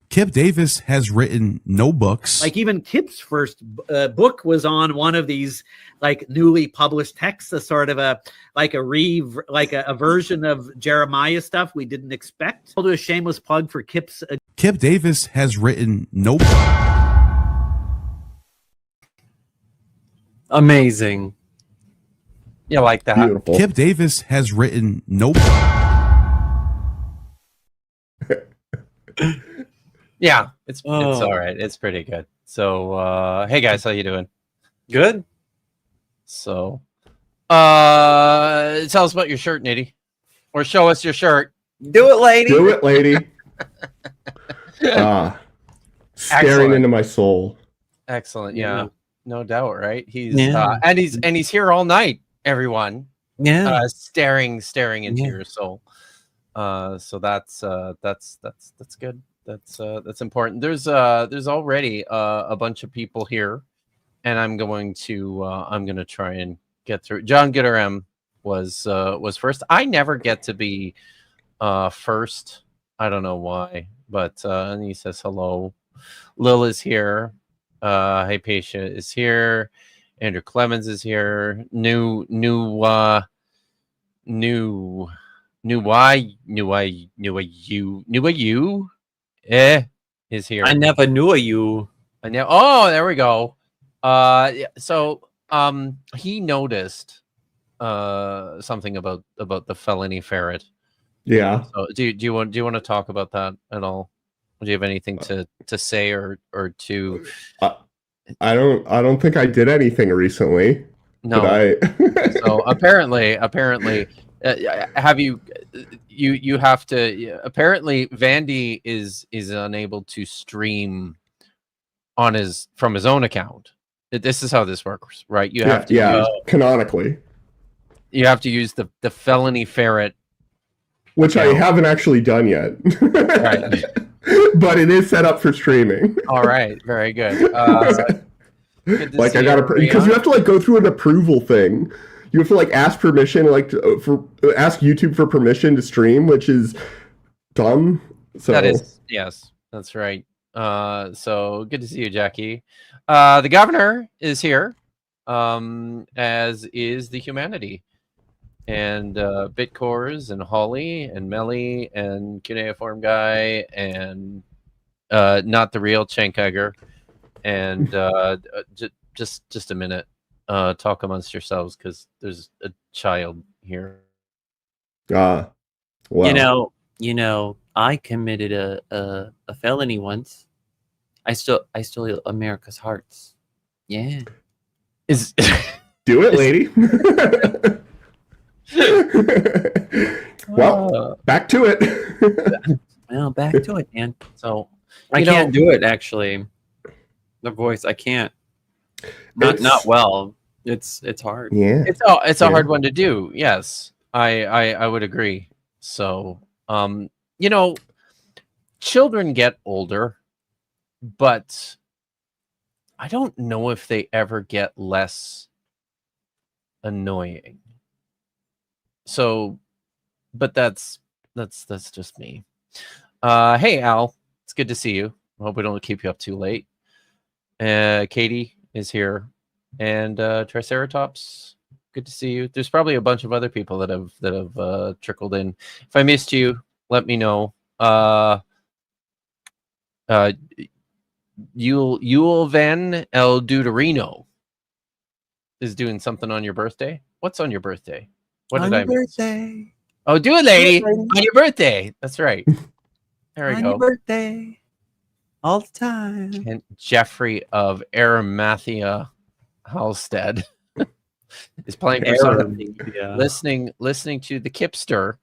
Kipp Davis has written no books. Like even Kipp's first book was on one of these like newly published texts, a sort of a version of Jeremiah stuff we didn't expect. I'll do a shameless plug for Kipp's. Kipp Davis has written no. Amazing. You like that? Beautiful. Kipp Davis has written no. Yeah, it's all right. It's pretty good. So, hey guys, how you doing? Good. So, tell us about your shirt, Nitty, or show us your shirt. Do it, lady. Do it, lady. Staring into my soul. Excellent. Yeah, no doubt. Right. He's and he's here all night. Everyone. Yeah. Staring into your soul. So that's good. That's important. There's already a bunch of people here, and I'm going to try and get through. John Gooderham was first. I never get to be first. I don't know why, but and he says hello. Lil is here. Hypatia is here. Andrew Clemens is here. New you is here. I never knew you. I know. Oh, there we go. So he noticed something about the felony ferret. Yeah. So do you want to talk about that at all? Do you have anything to say or to? I don't think I did anything recently. No. So apparently, have you have to apparently Vandy is unable to stream from his own account. This is how this works, right? You have to canonically. You have to use the felony ferret, which account. I haven't actually done yet. Right. But it is set up for streaming. All right, very good. Like I gotta, because you have to like go through an approval thing. You have to like ask permission, ask YouTube for permission to stream, which is dumb. So that is, yes, that's right. So good to see you, Jackie. The governor is here, as is the humanity, and Bitcores and Holly and Melly and cuneiform guy and not the real Chankegger. And just a minute. Talk amongst yourselves because there's a child here. Wow. You know, I committed a felony once. I stole America's hearts. Yeah. Do it, lady. Well, back to it. Well, back to it, man. So I can't do it actually. The voice, I can't. Not well. It's hard. Yeah. It's a hard one to do. Yes. I would agree. So, children get older, but I don't know if they ever get less annoying. So, but that's just me. Hey Al, it's good to see you. I hope we don't keep you up too late. Katie is here, and Triceratops, good to see you. There's probably a bunch of other people that have trickled in. If I missed you, let me know. Yul Van El Deuterino is doing something on your birthday. What's on your birthday? What did I miss? Birthday. Oh, do it, lady. On your birthday. That's right. There we go. On your birthday. All the time. And Jeffrey of Arimathea Halstead is playing for something. Yeah. Listening to the Kipster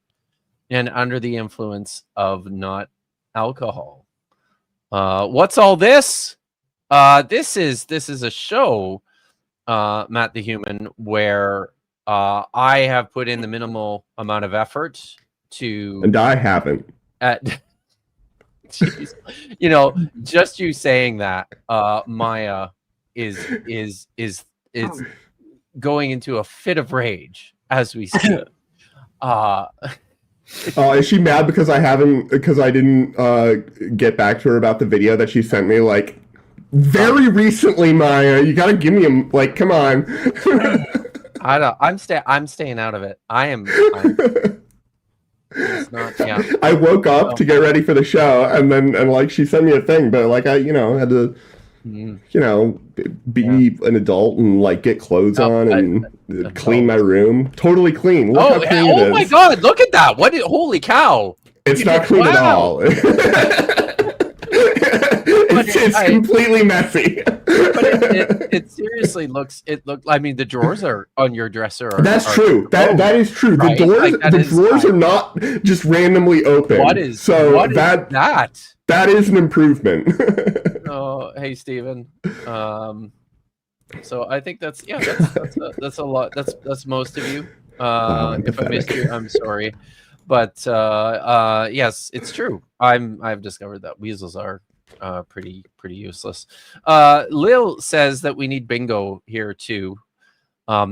and under the influence of not alcohol. What's all this? This is a show, Matt the Human, where I have put in the minimal amount of effort to, and I haven't. Jeez. Just you saying that, Maya is going into a fit of rage as we speak. Is she mad because I didn't get back to her about the video that she sent me like very recently, Maya? You gotta give me come on. I don't. I'm staying out of it. It's not, yeah. I woke up to get ready for the show, and like she sent me a thing, but like I had to be an adult and like get clothes on and clean my room. Totally clean. Look how clean it is. My god, look at that. Holy cow. It's not clean at all. It's completely messy. But it seriously looks. I mean, the drawers are on your dresser. That's true. That is true. Right? The drawers are not just randomly open. What is that? That is an improvement. Oh, hey, Steven. So I think that's a lot. That's most of you. If I missed you, I'm sorry. But yes, it's true. I've discovered that weasels are pretty useless. Lil says that we need bingo here too,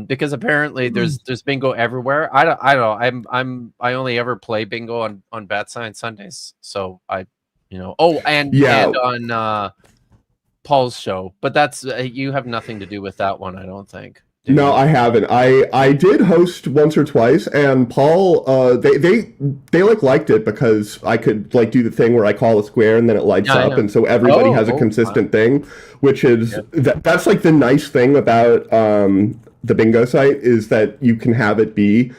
because apparently there's bingo everywhere. I don't know. I only ever play bingo on Bad Science Sundays, so and on Paul's show, but that's you have nothing to do with that one, I don't think. No, I haven't. I did host once or twice, and Paul, they liked it because I could do the thing where I call a square and then it lights up, and so everybody has a consistent thing, which is that's like the nice thing about the bingo site is that you can have it be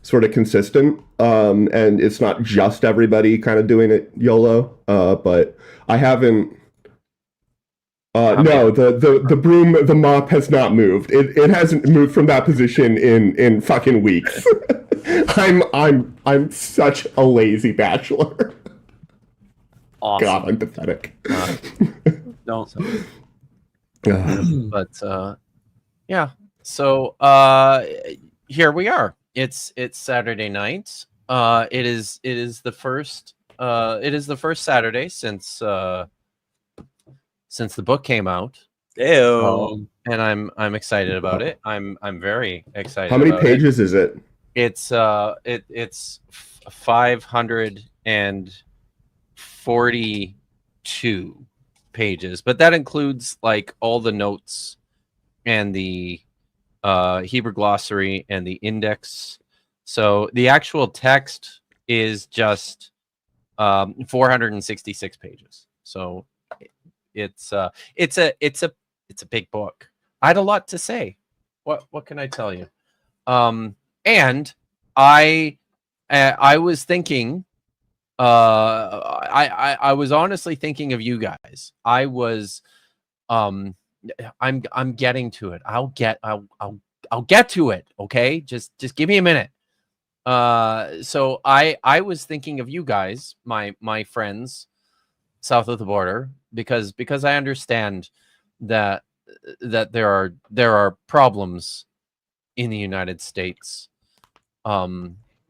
sort of consistent, and it's not just everybody kind of doing it YOLO. But I haven't. No, the broom, the mop has not moved. It hasn't moved from that position in fucking weeks. I'm such a lazy bachelor. Awesome. God, I'm pathetic. Don't. But yeah. So here we are. It's Saturday night. It is the first Saturday since the book came out. Ew. And I'm excited about it. I'm very excited. How many pages is it? It's 542 pages, but that includes like all the notes and the Hebrew glossary and the index. So the actual text is just 466 pages. So it's a big book. I had a lot to say. What can I tell you? And I was thinking, I was honestly thinking of you guys. I'm getting to it. I'll get to it. Okay, just give me a minute. So I was thinking of you guys, my friends south of the border, because I understand that there are problems in the United States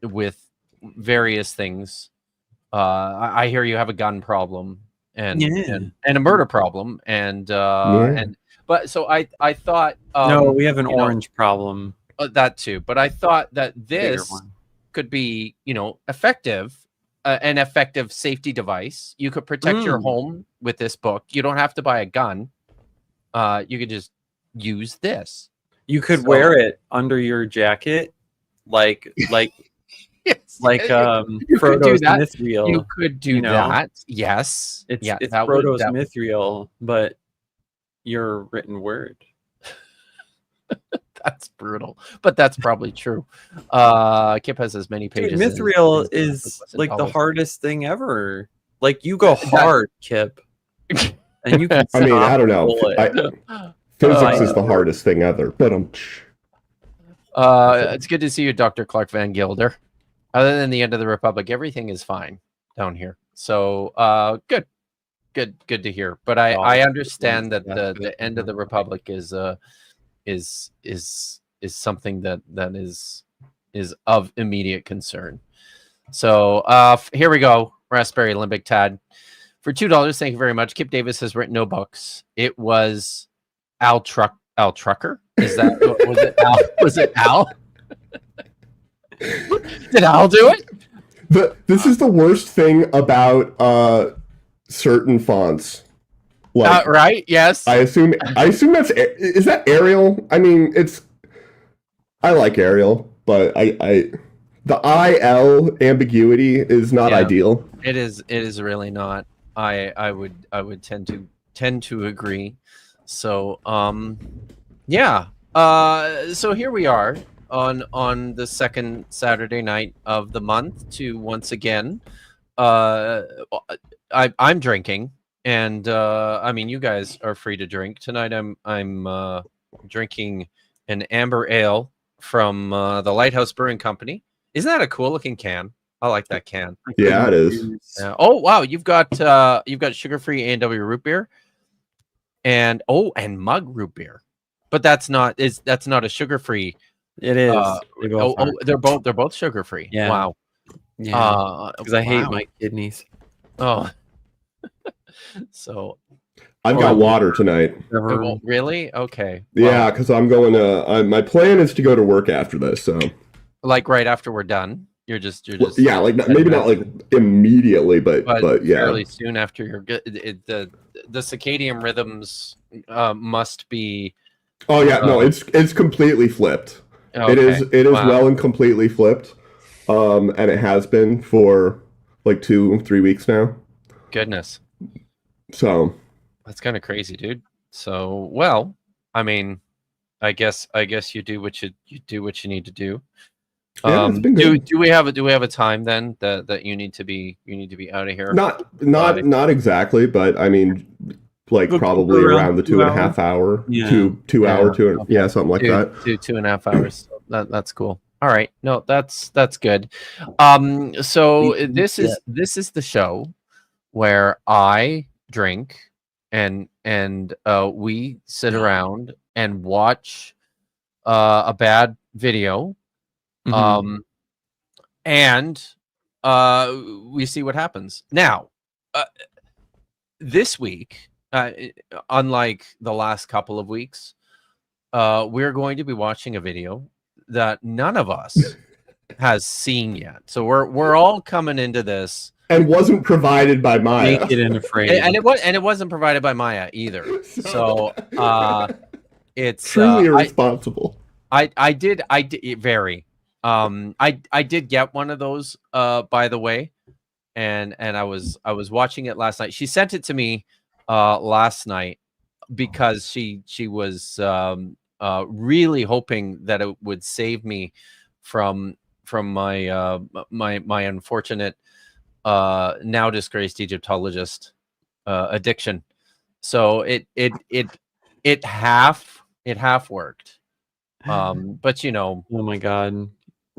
with various things. I hear you have a gun problem and a murder problem but so I thought no, we have an orange problem. That too, but I thought that this could be effective. An effective safety device. You could protect your home with this book. You don't have to buy a gun. You could just use this. You could wear it under your jacket, like yes. like Frodo's mithril. You could do that. Yes, it's Frodo's mithril, but your written word. That's brutal, but that's probably true. Kipp has as many pages. Dude, mithril is like the hardest thing ever. Like you go hard, Kipp, and you can. I mean, I don't know. Physics is the hardest thing ever, but it's good to see you, Dr. Clark Van Gilder. Other than the end of the Republic, everything is fine down here. So good to hear. But I understand that the end of the Republic is something that is of immediate concern. So here we go. Raspberry Limbic Tad for $2. Thank you very much. Kipp Davis has written no books. It was Al Trucker. Is that was it Al? Was it Al? Did Al do it? This is the worst thing about certain fonts. Like, right? Yes. I assume is that Arial? I mean, I like Arial, but the IL ambiguity is not ideal. It is really not. I would tend to agree. So yeah. So here we are on the second Saturday night of the month to once again I'm drinking, and I mean, you guys are free to drink tonight. I'm drinking an amber ale from the Lighthouse Brewing Company. Isn't that a cool looking can? I like that can. Yeah, it is. Oh wow, you've got sugar-free A&W root beer, and mug root beer, but that's not a sugar-free. It is. They're both sugar-free. Yeah. Wow. Yeah. Because I hate my kidneys. Oh. So I've got water tonight. Really? Okay. Yeah, because I'm going to. My plan is to go to work after this. So, like right after we're done, you're just. Yeah, like maybe not like immediately, but yeah, fairly soon after you're good. The circadian rhythms must be. Oh yeah, no, it's completely flipped. Okay. It is well and completely flipped, and it has been for like 2-3 weeks now. Goodness. So that's kind of crazy, dude. So, well, I mean, I guess you do what you need to do. Yeah, it's been good. Do we have a time then that you need to be out of here? Not exactly, but I mean, like probably around the 2.5 hour, yeah. 2 hour, something like that. 2.5 hours. That's cool. All right, no, that's good. So this is the show where I drink and we sit around and watch a bad video, and we see what happens. Now, this week, unlike the last couple of weeks, we're going to be watching a video that none of us has seen yet. So we're all coming into this. And wasn't provided by Maya. Naked and afraid. And it wasn't provided by Maya either. So it's truly irresponsible. I did very. I did get one of those by the way, and I was watching it last night. She sent it to me last night because she was really hoping that it would save me from my my unfortunate now disgraced Egyptologist addiction. So it half worked. But you know, oh my god,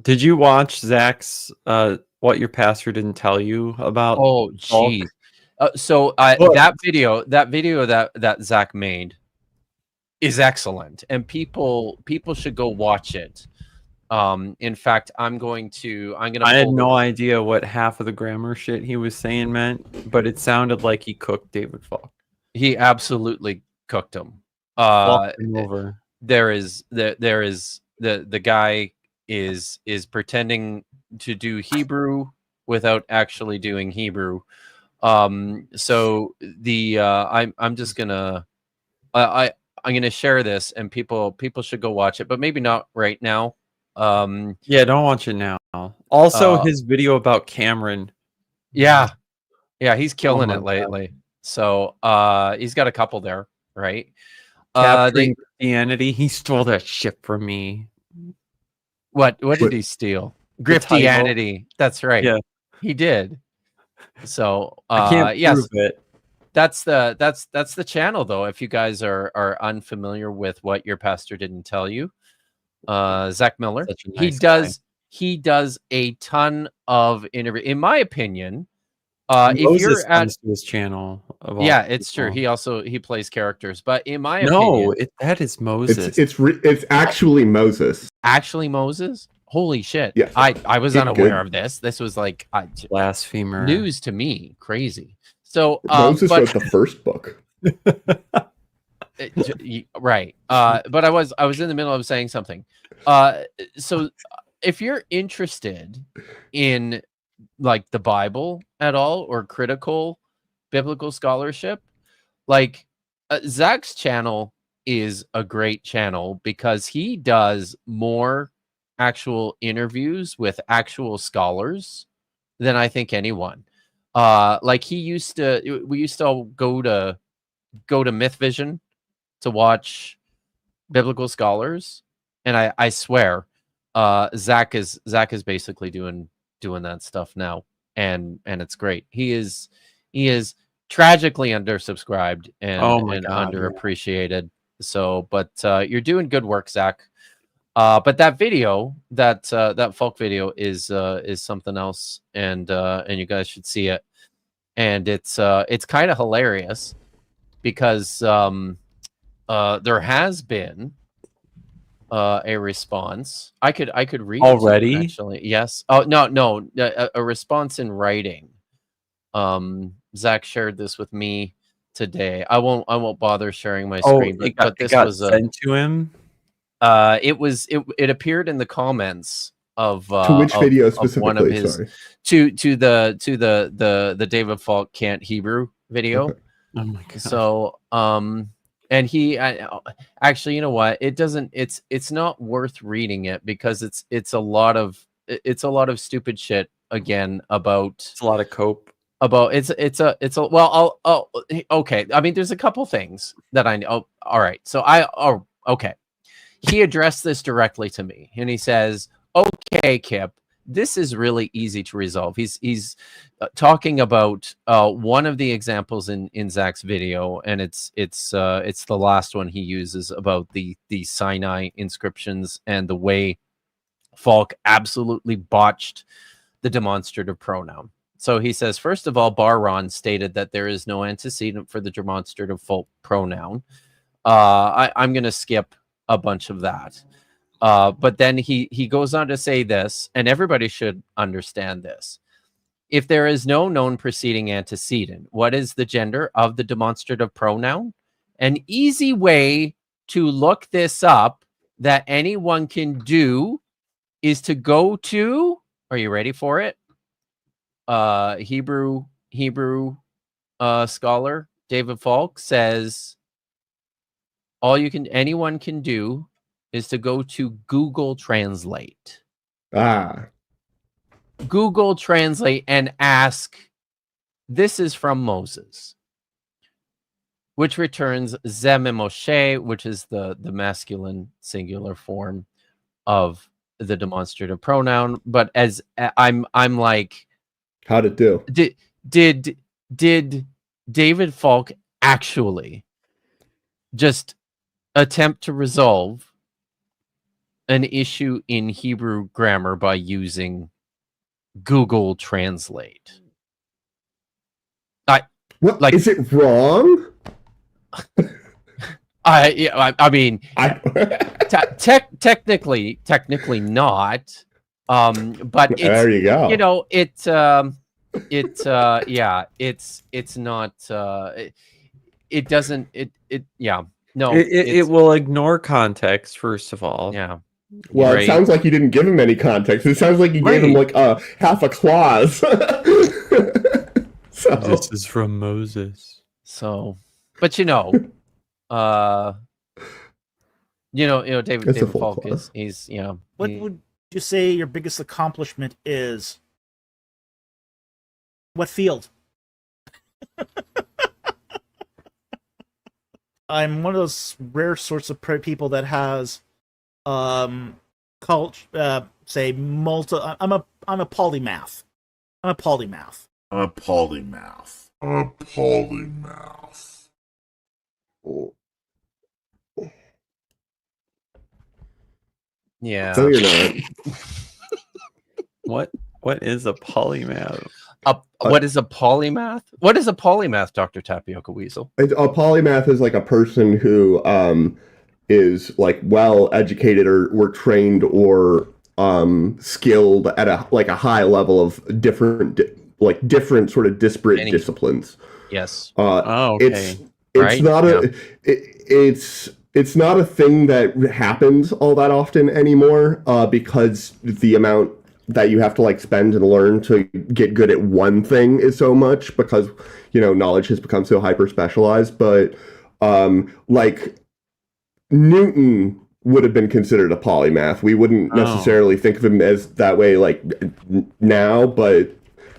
did you watch Zach's what your pastor didn't tell you about? Oh geez. So that video that Zach made is excellent, and people should go watch it. In fact, I'm gonna. I had no idea what half of the grammar shit he was saying meant, but it sounded like he cooked David Falk. He absolutely cooked him. Over. There is the guy is pretending to do Hebrew without actually doing Hebrew. So the I'm just gonna I'm gonna share this, and people should go watch it, but maybe not right now. Yeah, don't watch it now. Also, his video about Cameron. Yeah, he's killing it lately. God. So he's got a couple there, right? Capturing Christianity. He stole that shit from me. What did he steal? Griftianity. That's right. Yeah, he did. So I can't prove it. That's the channel though. If you guys are unfamiliar with what your pastor didn't tell you, Zach Miller, he does a ton of interview. In my opinion, if you're at his channel, yeah, it's true. He plays characters, but in my opinion, that is Moses. It's actually Moses. Actually Moses. Holy shit! Yes. I was unaware of this. This was like blasphemer news to me. Crazy. So Moses wrote the first book. Right. But I was in the middle of saying something. So if you're interested in like the Bible at all or critical biblical scholarship. Like Zach's channel is a great channel because he does more actual interviews with actual scholars than I think anyone. Like we used to all go to Myth Vision to watch biblical scholars, and I swear Zach is basically doing that stuff now, and it's great. He is tragically undersubscribed and underappreciated. So, but you're doing good work, Zach. But that video, that folk video is something else, and you guys should see it. And it's kind of hilarious because there has been a response. I could read already. Actually, yes. Oh no, a response in writing. Zach shared this with me today. I won't bother sharing my screen. But this was sent to him. It appeared in the comments of to which video specifically? One of his, sorry. To the David Falk Can't Hebrew video. Okay. Oh my god. So and he actually, you know what? It doesn't. It's not worth reading it because it's a lot of stupid shit again about. It's a lot of cope. About it's a well. Okay. I mean, there's a couple things that I know. Oh, all right. So okay. He addressed this directly to me, and he says, "Okay, Kipp, this is really easy to resolve." He's talking about one of the examples in Zach's video, and it's the last one he uses about the Sinai inscriptions and the way Falk absolutely botched the demonstrative pronoun. So he says, first of all, Bar-Ron stated that there is no antecedent for the demonstrative Falk pronoun. I'm going to skip a bunch of that. But then he goes on to say this, and everybody should understand this. If there is no known preceding antecedent, what is the gender of the demonstrative pronoun? An easy way to look this up that anyone can do is to go to, are you ready for it? Hebrew scholar David Falk says anyone can do is to go to Google Translate. Google Translate and ask, this is from Moses, which returns Zem and Moshe, which is the masculine singular form of the demonstrative pronoun. But as I'm like, how'd it do? Did David Falk actually just attempt to resolve an issue in Hebrew grammar by using Google Translate? Is it wrong? I mean, technically not. But it's, there you go. You know, it's not. It doesn't. Yeah. No. It will ignore context first of all. Yeah. Well, It sounds like you didn't give him any context. It sounds like you gave him like half a clause. So. This is from Moses. So, but David Falk is What would you say your biggest accomplishment is? What field? I'm one of those rare sorts of people that has I'm a polymath. Yeah. So you're not. What is a polymath? What is a polymath? What is a polymath, Dr. Tapioca Weasel? A polymath is like a person who is like well educated or trained or skilled at a high level of different sort of disparate disciplines. Yes. Okay. It's not a thing that happens all that often anymore because the amount that you have to like spend and learn to get good at one thing is so much, because knowledge has become so hyper specialized. But like Newton would have been considered a polymath. We wouldn't necessarily think of him as that way like now, but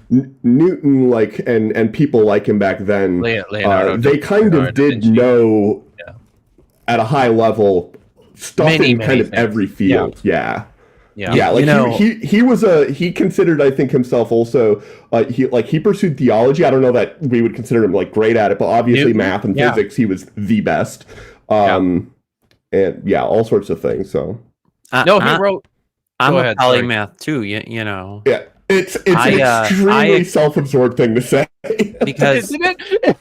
Newton, like, and people like him back then, they kind of did know at a high level stuff in kind of every field. Yeah. Like he considered, I think, himself also. He pursued theology. I don't know that we would consider him like great at it, but obviously math and physics, he was the best. And all sorts of things. So he wrote. I'm a polymath too. You know. Yeah. It's an extremely self-absorbed thing to say. Because, isn't it?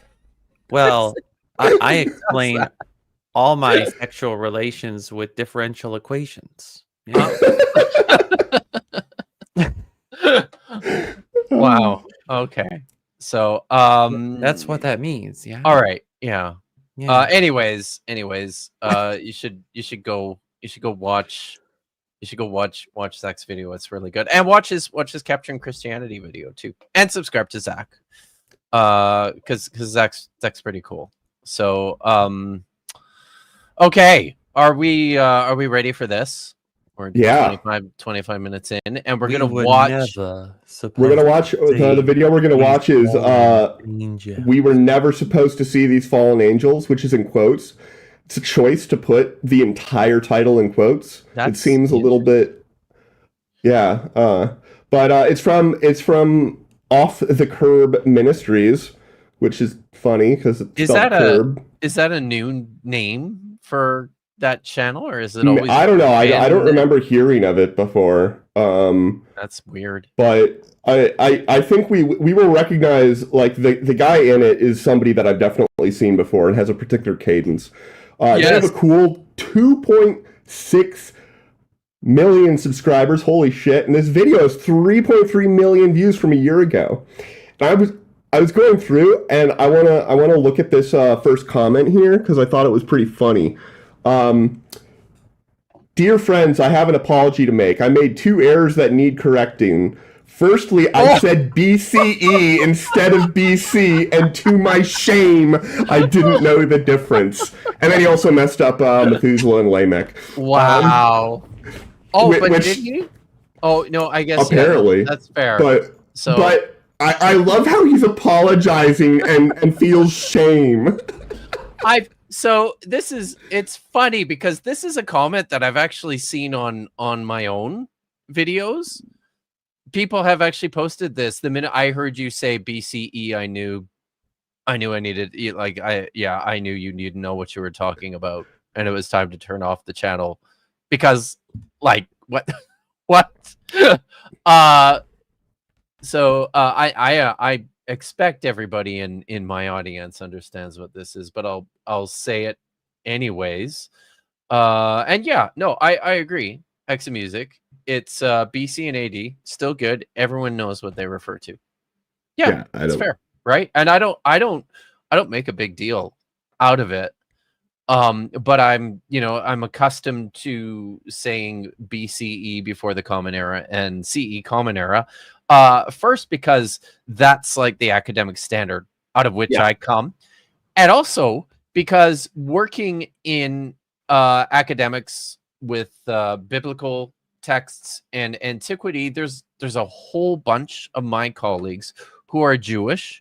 Well, I explain all my sexual relations with differential equations. Wow. Okay. So that's what that means. Yeah. All right. Yeah. Anyways, you should go watch Zach's video. It's really good. And watch his Capturing Christianity video too. And subscribe to Zach. Because Zach's pretty cool. So okay. Are we ready for this? We're 25 minutes in, and we're gonna watch the video we're gonna watch is we were never supposed to see these fallen angels, which is in quotes. It's a choice to put the entire title in quotes. It seems a little bit, but it's from Off the Curb Ministries, which is funny because it's spelled curb. Is that a new name for that channel, or is it always? I don't know. I don't remember hearing of it before. That's weird. But I think we will recognize, like, the guy in it is somebody that I've definitely seen before and has a particular cadence. They have a cool 2.6 million subscribers. Holy shit. And this video has 3.3 million views from a year ago. And I was going through, and I wanna look at this first comment here because I thought it was pretty funny. Dear friends, I have an apology to make. I made 2 errors that need correcting. Firstly, I said BCE instead of BC, and to my shame, I didn't know the difference. And then he also messed up Methuselah and Lamech. Wow. Did he? Oh, no, I guess apparently that's fair. But I love how he's apologizing and feels shame. So it's funny because this is a comment that I've actually seen on my own videos. People have actually posted this. The minute I heard you say BCE, I knew I needed, like, I knew you needed to know what you were talking about, and it was time to turn off the channel because, like, what? So I expect everybody in my audience understands what this is, but I'll say it anyways. And I agree. Exit music. It's BC and AD, still good. Everyone knows what they refer to. Yeah, it's fair, right? And I don't make a big deal out of it. But I'm accustomed to saying BCE before the Common Era and CE Common Era. First, because that's like the academic standard out of which I come, and also because working in academics with biblical texts and antiquity, there's a whole bunch of my colleagues who are Jewish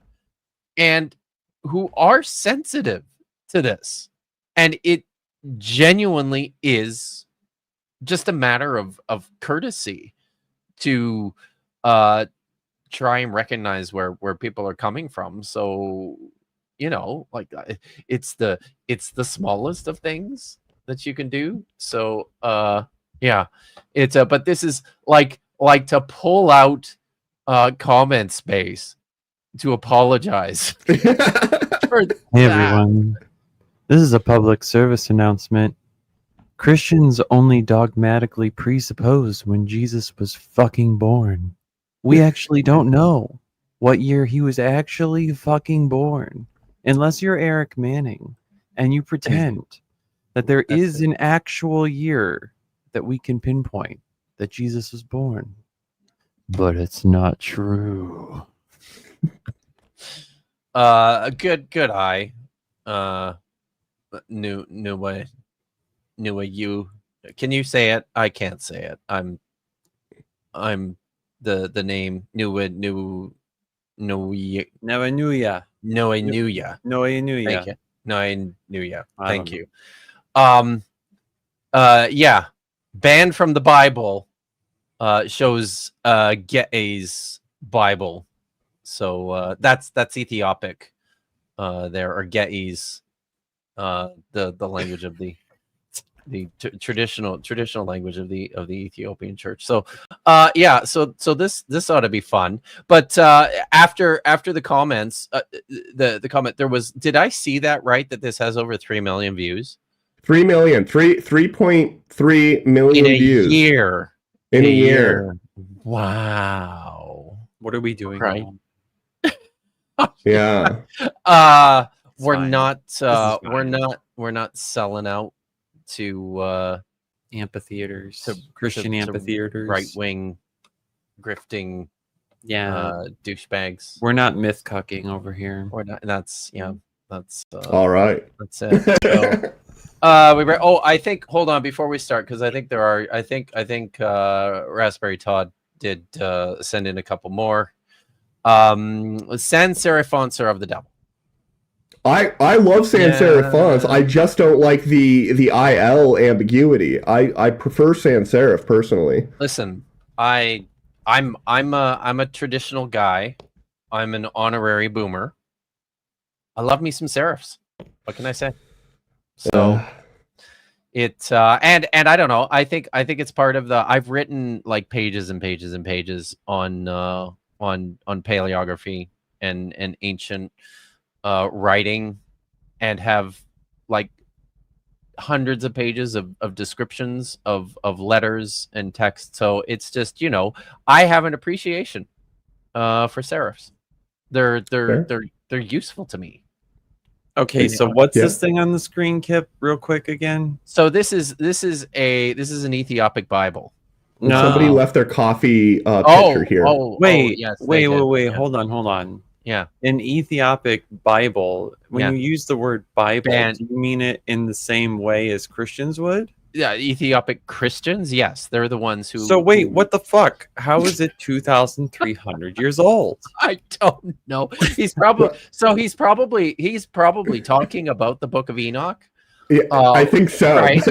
and who are sensitive to this, and it genuinely is just a matter of courtesy to try and recognize where people are coming from. So, like, it's the smallest of things that you can do. So it's but this is like to pull out comment space to apologize. Hey everyone, this is a public service announcement. Christians only dogmatically presuppose when Jesus was fucking born. We actually don't know what year he was actually fucking born, unless you're Eric Manning and you pretend that there is an actual year that we can pinpoint that Jesus was born. but it's not true. Good eye. New way you can you say it? I can't say it. I'm the name Noenuya. Noenuya. Thank you. Noenuya. Thank you. Yeah. Banned from the Bible shows Ge'ez Bible. So that's Ethiopic there, or Ge'ez, the language of the traditional language of the Ethiopian church. So yeah, so this ought to be fun. But after the comments, the comment there was, did I see that right, that this has over 3 million views? 3 million, 3.3 million views in a year. year. Wow. What are we doing? Right. Yeah. We're not selling out to amphitheaters, to Christian amphitheaters, right-wing grifting douchebags. We're not myth cucking over here. We're not. That's all right. That's it. So, I think, hold on before we start, because I think there are, I think Raspberry Todd did send in a couple more. Sans serif fonts are of the devil. I love sans serif fonts. I just don't like the IL ambiguity. I prefer sans serif personally. Listen, I'm a traditional guy. I'm an honorary boomer. I love me some serifs. What can I say? So it and I don't know. I think it's part of the. I've written like pages and pages and pages on paleography and ancient writing, and have like hundreds of pages of descriptions of letters and text. So it's just, I have an appreciation for serifs. They're useful to me. Okay, so what's this thing on the screen, Kipp? Real quick again. So this is an Ethiopic Bible. No. Somebody left their coffee picture here. Wait. Yes, wait. Yeah. Hold on. Yeah. An Ethiopic Bible. When you use the word Bible, do you mean it in the same way as Christians would? Yeah, Ethiopic Christians. Yes, they're the ones who. So wait, what the fuck? How is it 2,300 years old? I don't know. He's probably talking about the Book of Enoch. Yeah, I think so. Right?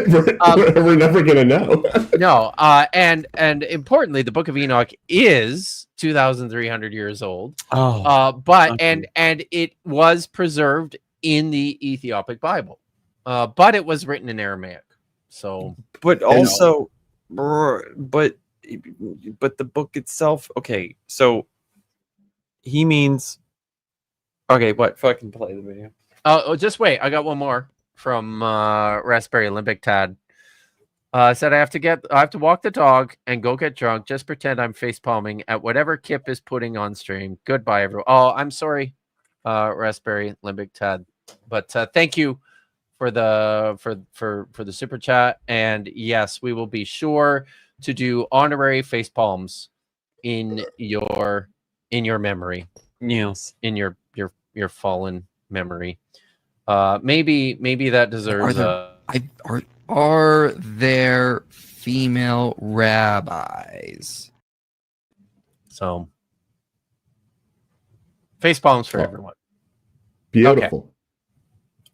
We're never gonna know. No, and importantly, the Book of Enoch is 2,300 years old. But it was preserved in the Ethiopic Bible, but it was written in Aramaic. So, but also, but the book itself. Okay, so he means. Okay, what? Fucking play the video. Oh, just wait. I got one more from Raspberry Olympic Tad. Said I have to walk the dog and go get drunk. Just pretend I'm face palming at whatever Kipp is putting on stream. Goodbye, everyone. Oh, I'm sorry, Raspberry Olympic Tad, but thank you for the super chat. And yes, we will be sure to do honorary face palms in your memory. Yes, in your fallen memory. Maybe that deserves. Are there female rabbis? So, face palms for everyone. Beautiful.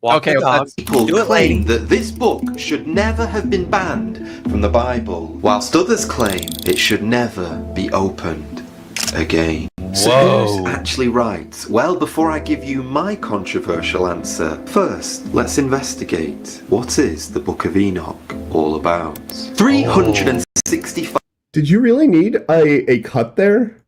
Okay, people claim that this book should never have been banned from the Bible, whilst others claim it should never be opened again. So who's actually right? Well, before I give you my controversial answer, first let's investigate what is the Book of Enoch all about. 365. Did you really need a cut there?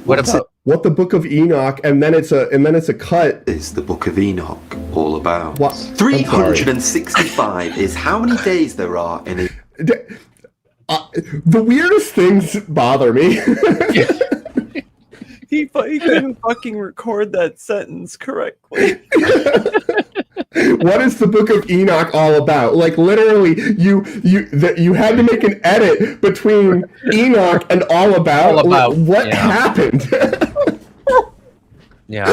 What about what the Book of Enoch, and then it's a cut is the Book of Enoch all about? What? 365 is how many days there are in a. The weirdest things bother me. He couldn't fucking record that sentence correctly. What is the Book of Enoch all about? Like literally, you had to make an edit between Enoch and all about. What happened? Yeah.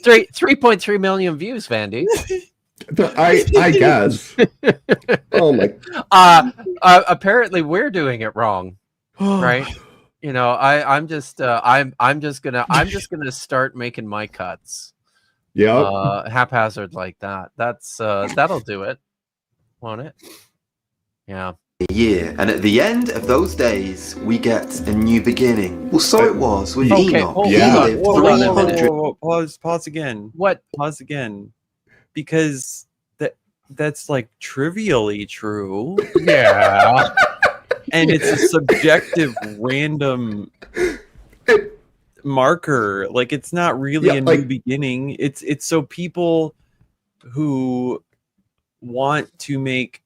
3.3 million views, Vandy. I guess. Oh my. Apparently we're doing it wrong, right? You know, I'm just gonna start making my cuts. Yeah. Haphazard like that. That'll do it, won't it? Yeah. A year, and at the end of those days, we get a new beginning. Well, so it was with Enoch. Hold on a minute. Pause again. What? Pause again. Because that's like trivially true. Yeah. And it's a subjective random marker. Like it's not really a new beginning. It's so people who want to make,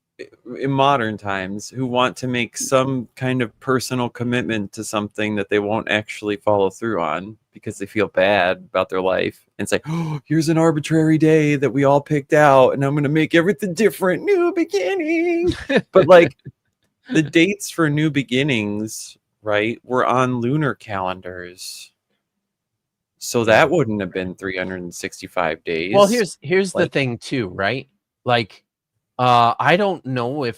in modern times, who want to make some kind of personal commitment to something that they won't actually follow through on because they feel bad about their life, and say, oh, here's an arbitrary day that we all picked out and I'm going to make everything different, new beginning. But like the dates for new beginnings, right, were on lunar calendars. So that wouldn't have been 365 days. Well, here's the thing too, right? Like, I don't know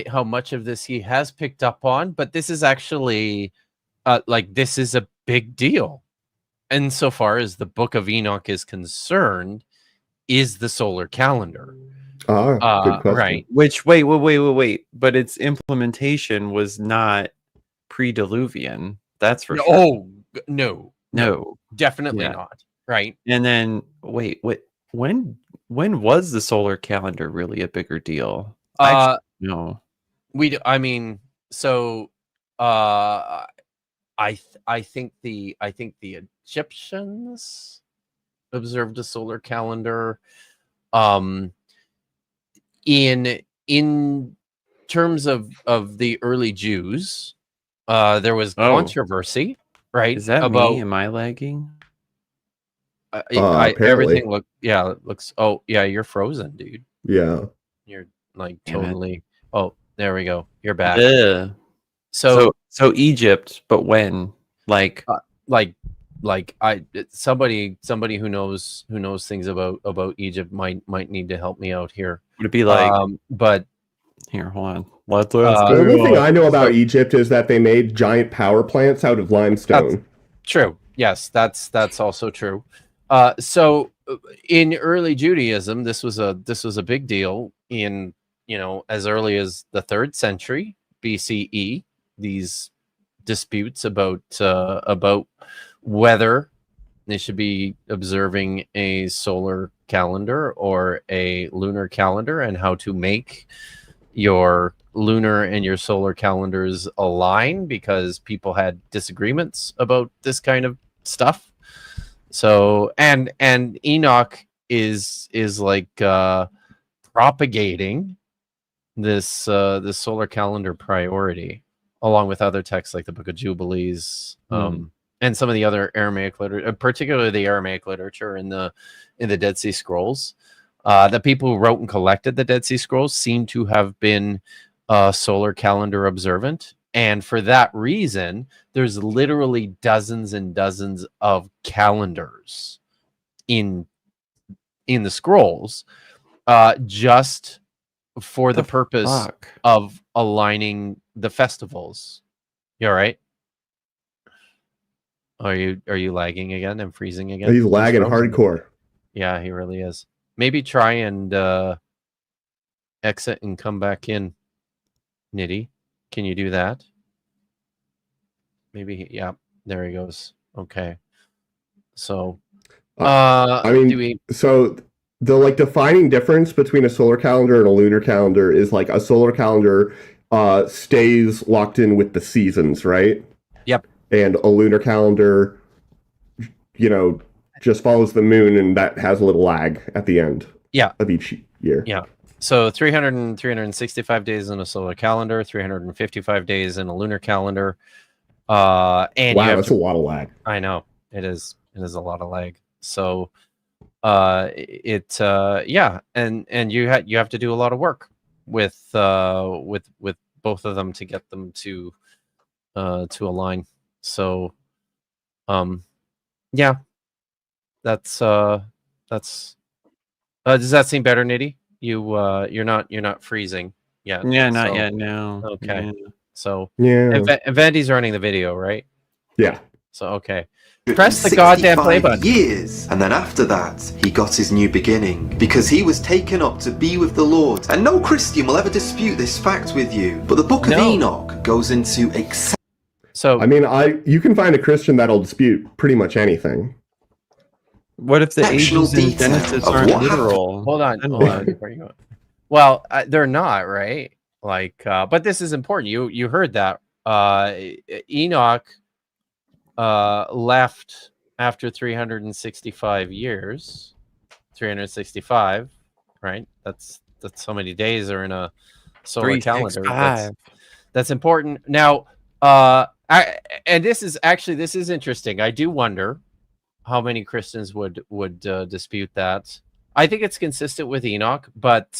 how much of this he has picked up on, but this is actually this is a big deal. Insofar as the Book of Enoch is concerned, is the solar calendar. Good question. Right. Which wait. But its implementation was not pre-Diluvian. That's for sure. Oh no, definitely not. Right. And then wait, when was the solar calendar really a bigger deal? No. I think the Egyptians observed a solar calendar. In terms of the early Jews, there was controversy, right? Is that about me? Am I lagging? Everything looks. Oh yeah, you're frozen, dude. Yeah, you're like totally. Oh, there we go. You're back. So Egypt, but when? Somebody who knows things about Egypt might need to help me out here. Would it be like? But here, hold on. Let's the only thing I know about Egypt is that they made giant power plants out of limestone. True. Yes, that's also true. So in early Judaism, this was a big deal in, as early as the 3rd century BCE. These disputes about whether they should be observing a solar calendar or a lunar calendar, and how to make your lunar and your solar calendars align, because people had disagreements about this kind of stuff. So and Enoch is like propagating this solar calendar priority, along with other texts like the Book of Jubilees, and some of the other Aramaic literature, particularly the Aramaic literature in the Dead Sea Scrolls. The people who wrote and collected the Dead Sea Scrolls seem to have been solar calendar observant. And for that reason, there's literally dozens and dozens of calendars in the scrolls, just for the purpose of aligning the festivals. You all right? Are you lagging again and freezing again? He's lagging hardcore. Yeah, he really is. Maybe try and exit and come back in, Nitty. Can you do that? Maybe, yeah, there he goes. Okay. So, so the defining difference between a solar calendar and a lunar calendar is like a solar calendar stays locked in with the seasons, right? Yep. And a lunar calendar, just follows the moon, and that has a little lag at the end. Yeah. Of each year. Yeah. So 365 days in a solar calendar, 355 days in a lunar calendar. And wow, that's a lot of lag. I know. It is a lot of lag. So yeah, and you have to do a lot of work with both of them to get them to align. So yeah, that's does that seem better, Nitty? You're not freezing yet. Yeah, not yet. No. Okay. Yeah. So Yeah. and Vandy's running the video, right? Yeah. So okay. Press the goddamn play button. Years, and then after that, he got his new beginning, because he was taken up to be with the Lord. And no Christian will ever dispute this fact with you. But the Book of Enoch goes into So I mean, you can find a Christian that'll dispute pretty much anything. What if the Exceptional ages in detail Genesis of aren't what literal? hold on. Where you going? Well, they're not, right? Like, but this is important. You heard that Enoch left after 365 years. 365, right? That's so many days are in a solar calendar. That's important. Now, this is interesting. I do wonder how many Christians would dispute that. I think it's consistent with Enoch, but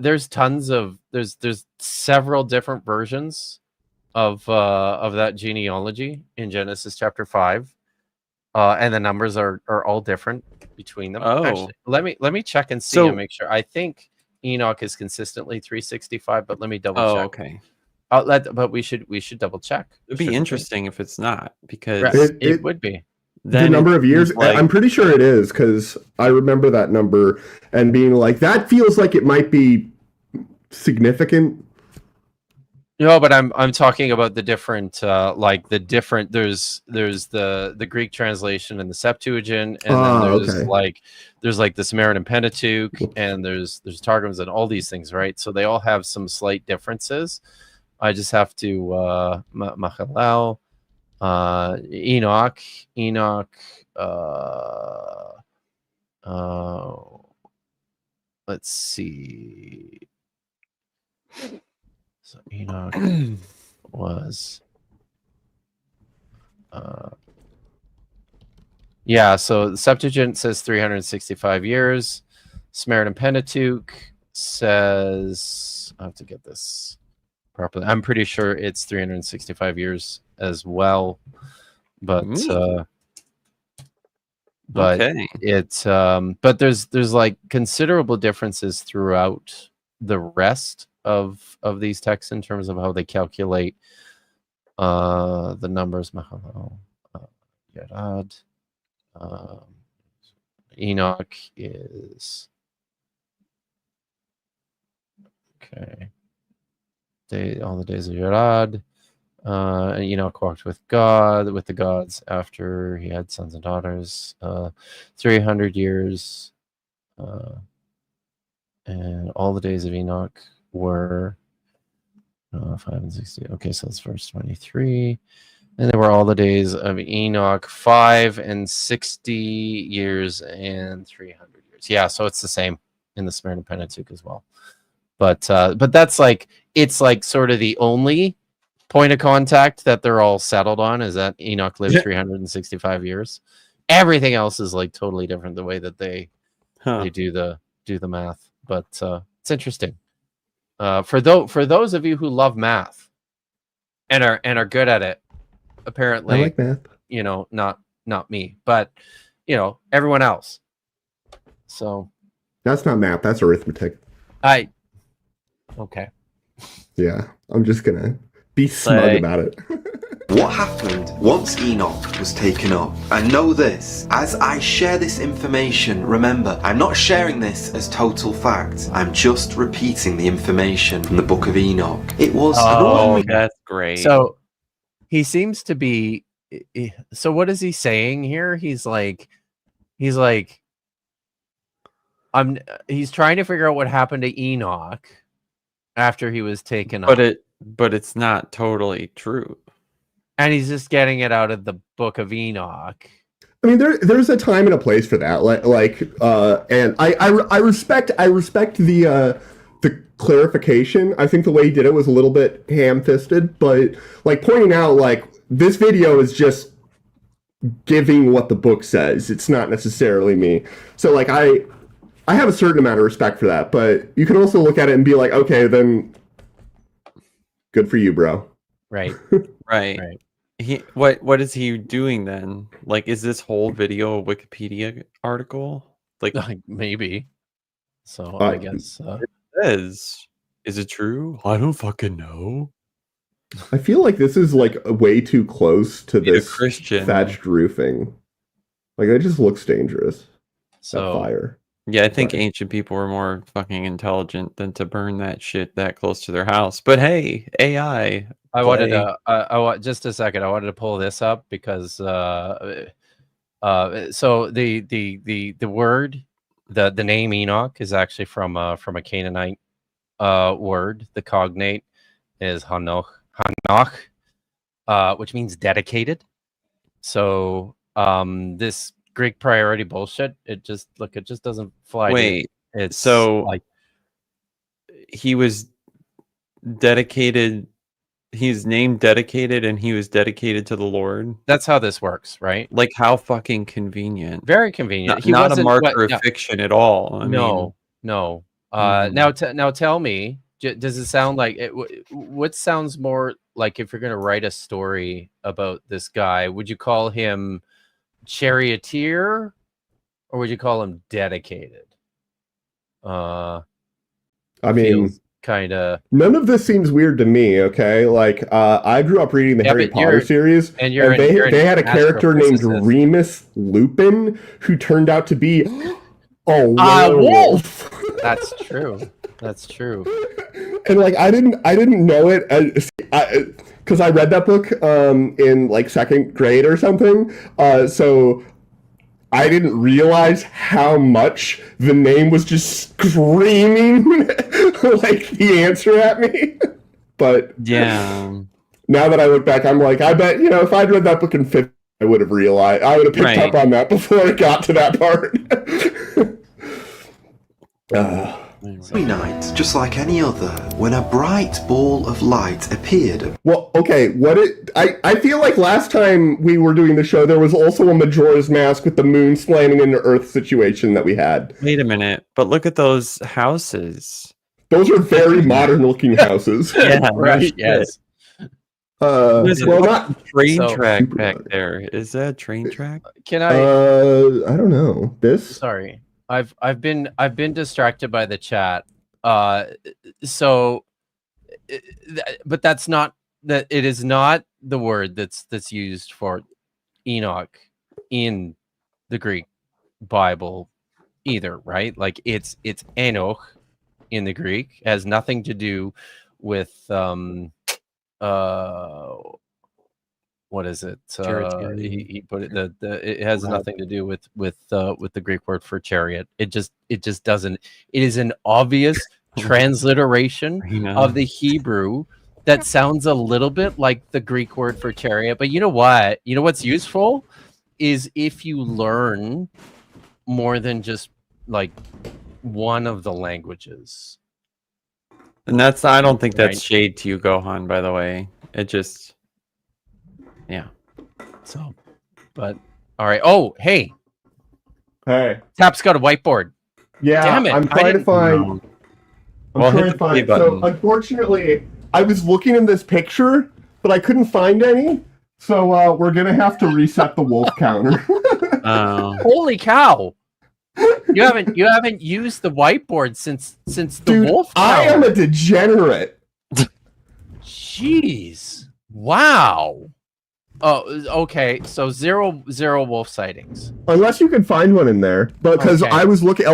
there's several different versions of that genealogy in Genesis chapter 5, and the numbers are all different between them. Actually, let me check and see and make sure. I think Enoch is consistently 365, but let me double check. Okay. But we should double check. It'd be interesting if it's not, because it would be. The number of years, I'm pretty sure it is, because I remember that number and being like, that feels like it might be significant. No, but I'm talking about the different there's the Greek translation and the Septuagint, and then there's the Samaritan Pentateuch, and there's Targums and all these things, right? So they all have some slight differences. I just have to Machalal, Enoch, let's see. So Enoch was, so the Septuagint says 365 years. Samaritan Pentateuch says, I have to get this properly. I'm pretty sure it's 365 years as well, but it's but there's like considerable differences throughout the rest of these texts in terms of how they calculate the numbers. Yarad, Enoch is okay. All the days of Yarad. Enoch walked with the gods after he had sons and daughters. 300 years, and all the days of Enoch were 5 and 60. Okay, so that's verse 23. And there were all the days of Enoch 5 and 60 years and 300 years. Yeah, so it's the same in the Samaritan Pentateuch as well. But that's like, it's like sort of the only point of contact that they're all settled on, is that Enoch lived 365 years. Everything else is like totally different, the way that they do the math. But it's interesting. For those of you who love math and are good at it, apparently, I like math. Not me, but everyone else. So that's not math, that's arithmetic. Okay. Yeah, I'm just gonna be smug about it. What happened once Enoch was taken up? And know this, as I share this information, remember, I'm not sharing this as total fact. I'm just repeating the information from the Book of Enoch. It was that's great. So he seems to be. So what is he saying here? He's trying to figure out what happened to Enoch after he was taken up. But it's not totally true. And he's just getting it out of the Book of Enoch. I mean, there's a time and a place for that. And I respect the clarification. I think the way he did it was a little bit ham-fisted, but like pointing out, like, this video is just giving what the book says. It's not necessarily me. So like I have a certain amount of respect for that, but you can also look at it and be like, okay, then good for you, bro. Right. Right. What is he doing then? Like, is this whole video a Wikipedia article? Like maybe. So I guess it is it true? I don't fucking know. I feel like this is like way too close to this Christian thatched roofing. Like it just looks dangerous. So fire. Yeah, I think ancient people were more fucking intelligent than to burn that shit that close to their house. But hey, AI. I wanted to just a second. I wanted to pull this up because so the word, the name Enoch is actually from a Canaanite word. The cognate is Hanoch, which means dedicated. So this Greek priority bullshit, it just doesn't fly. Wait, it's so like he was dedicated. He's named dedicated, and he was dedicated to the Lord. That's how this works, right? Like how fucking convenient. Very convenient. Not a marker of fiction at all. I mean, no. Now tell me, does it sound like what sounds more like if you're going to write a story about this guy? Would you call him charioteer, or would you call him dedicated? I mean, kind of. None of this seems weird to me. Okay, like I grew up reading the Harry Potter series, and they had a character named Remus Lupin who turned out to be a werewolf. That's true. That's true. And like I didn't know it because I read that book in like second grade or something. So I didn't realize how much the name was just screaming like the answer at me. But yeah, now that I look back, I'm like, I bet, if I'd read that book in fifth, I would have realized. I would have picked up on that before it got to that part. Every night, just like any other, when a bright ball of light appeared. Well, okay, I feel like last time we were doing the show, there was also a Majora's Mask with the moon splaining into Earth situation that we had. Wait a minute, but look at those houses. Those are very modern-looking houses. Yeah, right. Yes. Well, not train track back there. Is that a train track? Can I? I don't know. This. Sorry. I've been distracted by the chat. So, but that's not that. It is not the word that's used for Enoch in the Greek Bible either, right? Like it's Enoch in the Greek. It has nothing to do with what is it? He put it. It has nothing to do with the Greek word for chariot. It just doesn't. It is an obvious transliteration of the Hebrew that sounds a little bit like the Greek word for chariot. But you know what? You know what's useful is if you learn more than just like one of the languages. And I don't think that's shade to you, Gohan, by the way. It just. Yeah. So, but all right. Oh, hey. Tap's got a whiteboard. Yeah. Damn it. I'm trying to find. So, unfortunately, I was looking in this picture, but I couldn't find any. So, we're gonna have to reset the wolf counter. Holy cow! You haven't used the whiteboard since the wolf counter. I am a degenerate. Jeez! Wow. Oh, okay. So zero wolf sightings. Unless you can find one in there, because I was looking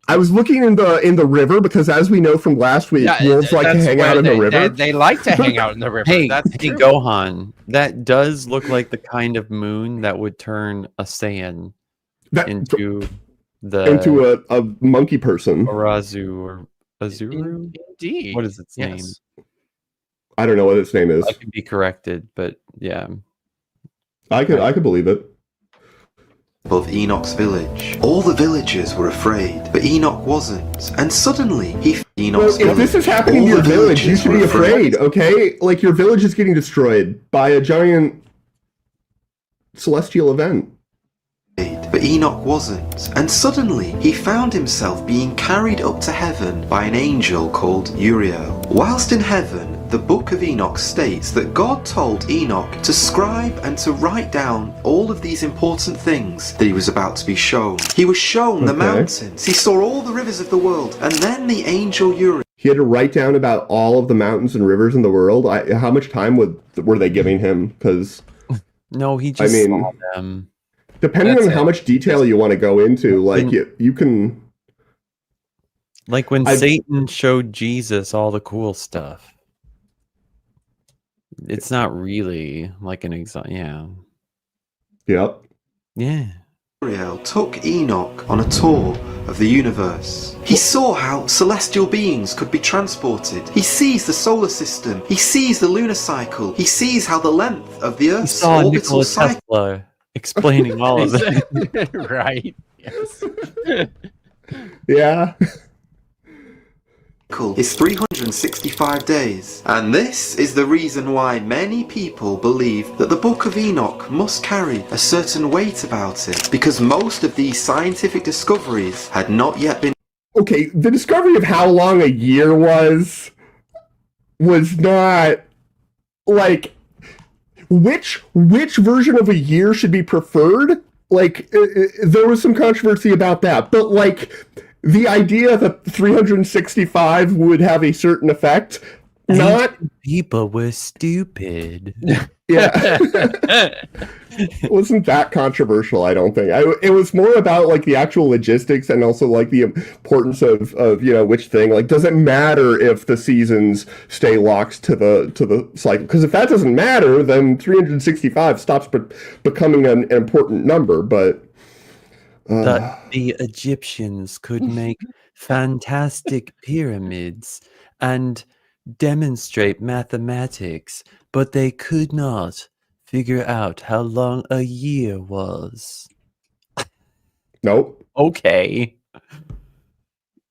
I was looking in the river because, as we know from last week, wolves like to hang out in the river. They like to hang out in the river. Hey, that's true. Gohan, that does look like the kind of moon that would turn a Saiyan into a monkey person. Arazu or Azuru. Indeed. What is its name? I don't know what its name is. I can be corrected, but yeah. I could believe it. Above Enoch's village. All the villagers were afraid, but Enoch wasn't. And suddenly, Enoch's village. If this is happening to your village, you should be afraid, okay? Like, your village is getting destroyed by a giant celestial event. But Enoch wasn't, and suddenly he found himself being carried up to heaven by an angel called Uriel. Whilst in heaven, the book of Enoch states that God told Enoch to scribe and to write down all of these important things that he was about to be shown. He was shown the mountains, he saw all the rivers of the world, and then the angel Uriel. He had to write down about all of the mountains and rivers in the world. How much time were they giving him? Because no, he just saw them. Depending on how much detail you want to go into, like you can. Like when Satan showed Jesus all the cool stuff. It's not really like an example. Yeah. Yep. Yeah. Uriel took Enoch on a tour of the universe. He saw how celestial beings could be transported. He sees the solar system. He sees the lunar cycle. He sees how the length of the Earth's orbital cycle. Tesla explaining all of it. Right. Yes. Yeah. Is 365 days, and this is the reason why many people believe that the Book of Enoch must carry a certain weight about it, because most of these scientific discoveries had not yet been. Okay, the discovery of how long a year was not like which version of a year should be preferred. Like there was some controversy about that, but like. The idea that 365 would have a certain effect, people were stupid. Yeah. It wasn't that controversial, I don't think. It was more about like the actual logistics and also like the importance of which thing. Like, does it matter if the seasons stay locked to the cycle? Because if that doesn't matter, then 365 stops becoming an important number. But that the Egyptians could make fantastic pyramids and demonstrate mathematics, but they could not figure out how long a year was. Nope. Okay.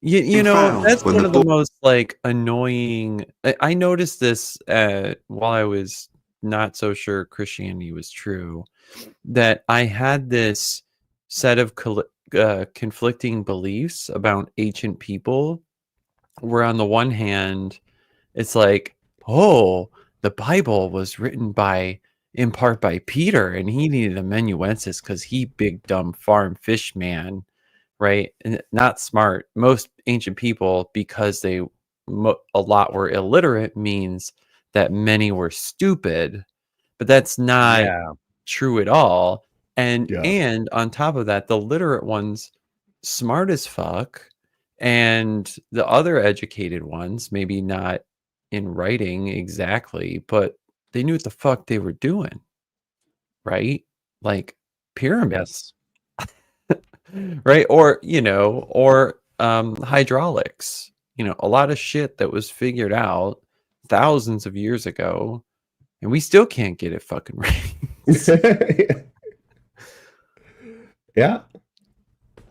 You know, that's one of the most like annoying. I noticed this while I was not so sure Christianity was true, that I had this set of conflicting beliefs about ancient people, where on the one hand it's like, oh, the Bible was written in part by Peter and he needed amanuensis because he big dumb farm fish man, right? And not smart. Most ancient people, because a lot were illiterate, means that many were stupid, but that's not true at all. And on top of that, the literate ones, smart as fuck, and the other educated ones, maybe not in writing exactly, but they knew what the fuck they were doing, right? Like pyramids, right? Or hydraulics. A lot of shit that was figured out thousands of years ago, and we still can't get it fucking right. Yeah. The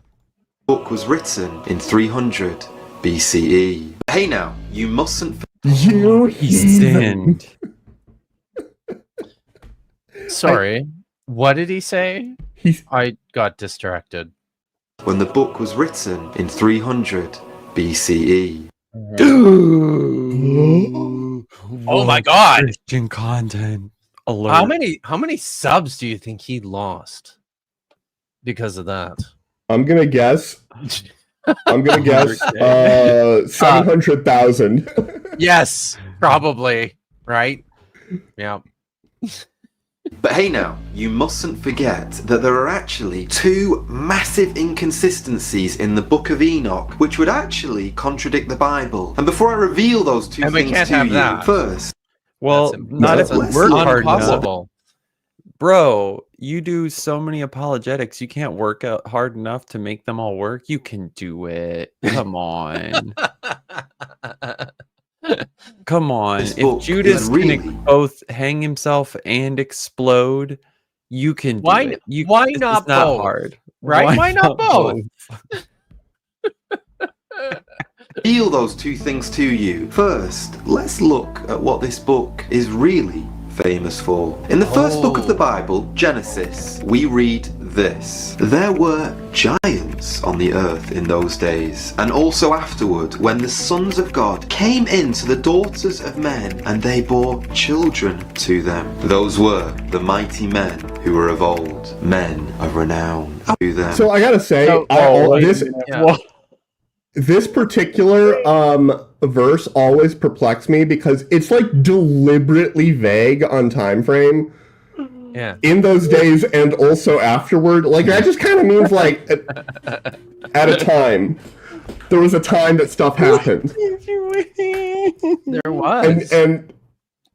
book was written in 300 BCE. Hey now, you mustn't. You sinned. Sorry, what did he say? I got distracted. When the book was written in 300 BCE. Oh my god! Christian content alert. How many subs do you think he lost because of that? I'm gonna guess 700,000. Yes, probably. Right? Yeah. But hey now, you mustn't forget that there are actually two massive inconsistencies in the Book of Enoch which would actually contradict the Bible. And before I reveal those two things to you, first... Well, not if we work hard enough. Bro, you do so many apologetics, you can't work out hard enough to make them all work. You can do it. Come on. Come on. If Judas can both hang himself and explode, you can do it. Why not both? Hard. Right? Why not both? Reveal those two things to you. First, let's look at what this book is really famous for. In the first book of the Bible, Genesis, we read this: there were giants on the earth in those days, and also afterward, when the sons of God came in to the daughters of men, and they bore children to them. Those were the mighty men who were of old, men of renown to them. So I gotta say, this particular verse always perplexed me because it's like deliberately vague on time frame. Yeah. In those days and also afterward, like that just kind of means like at a time. There was a time that stuff happened. There was. And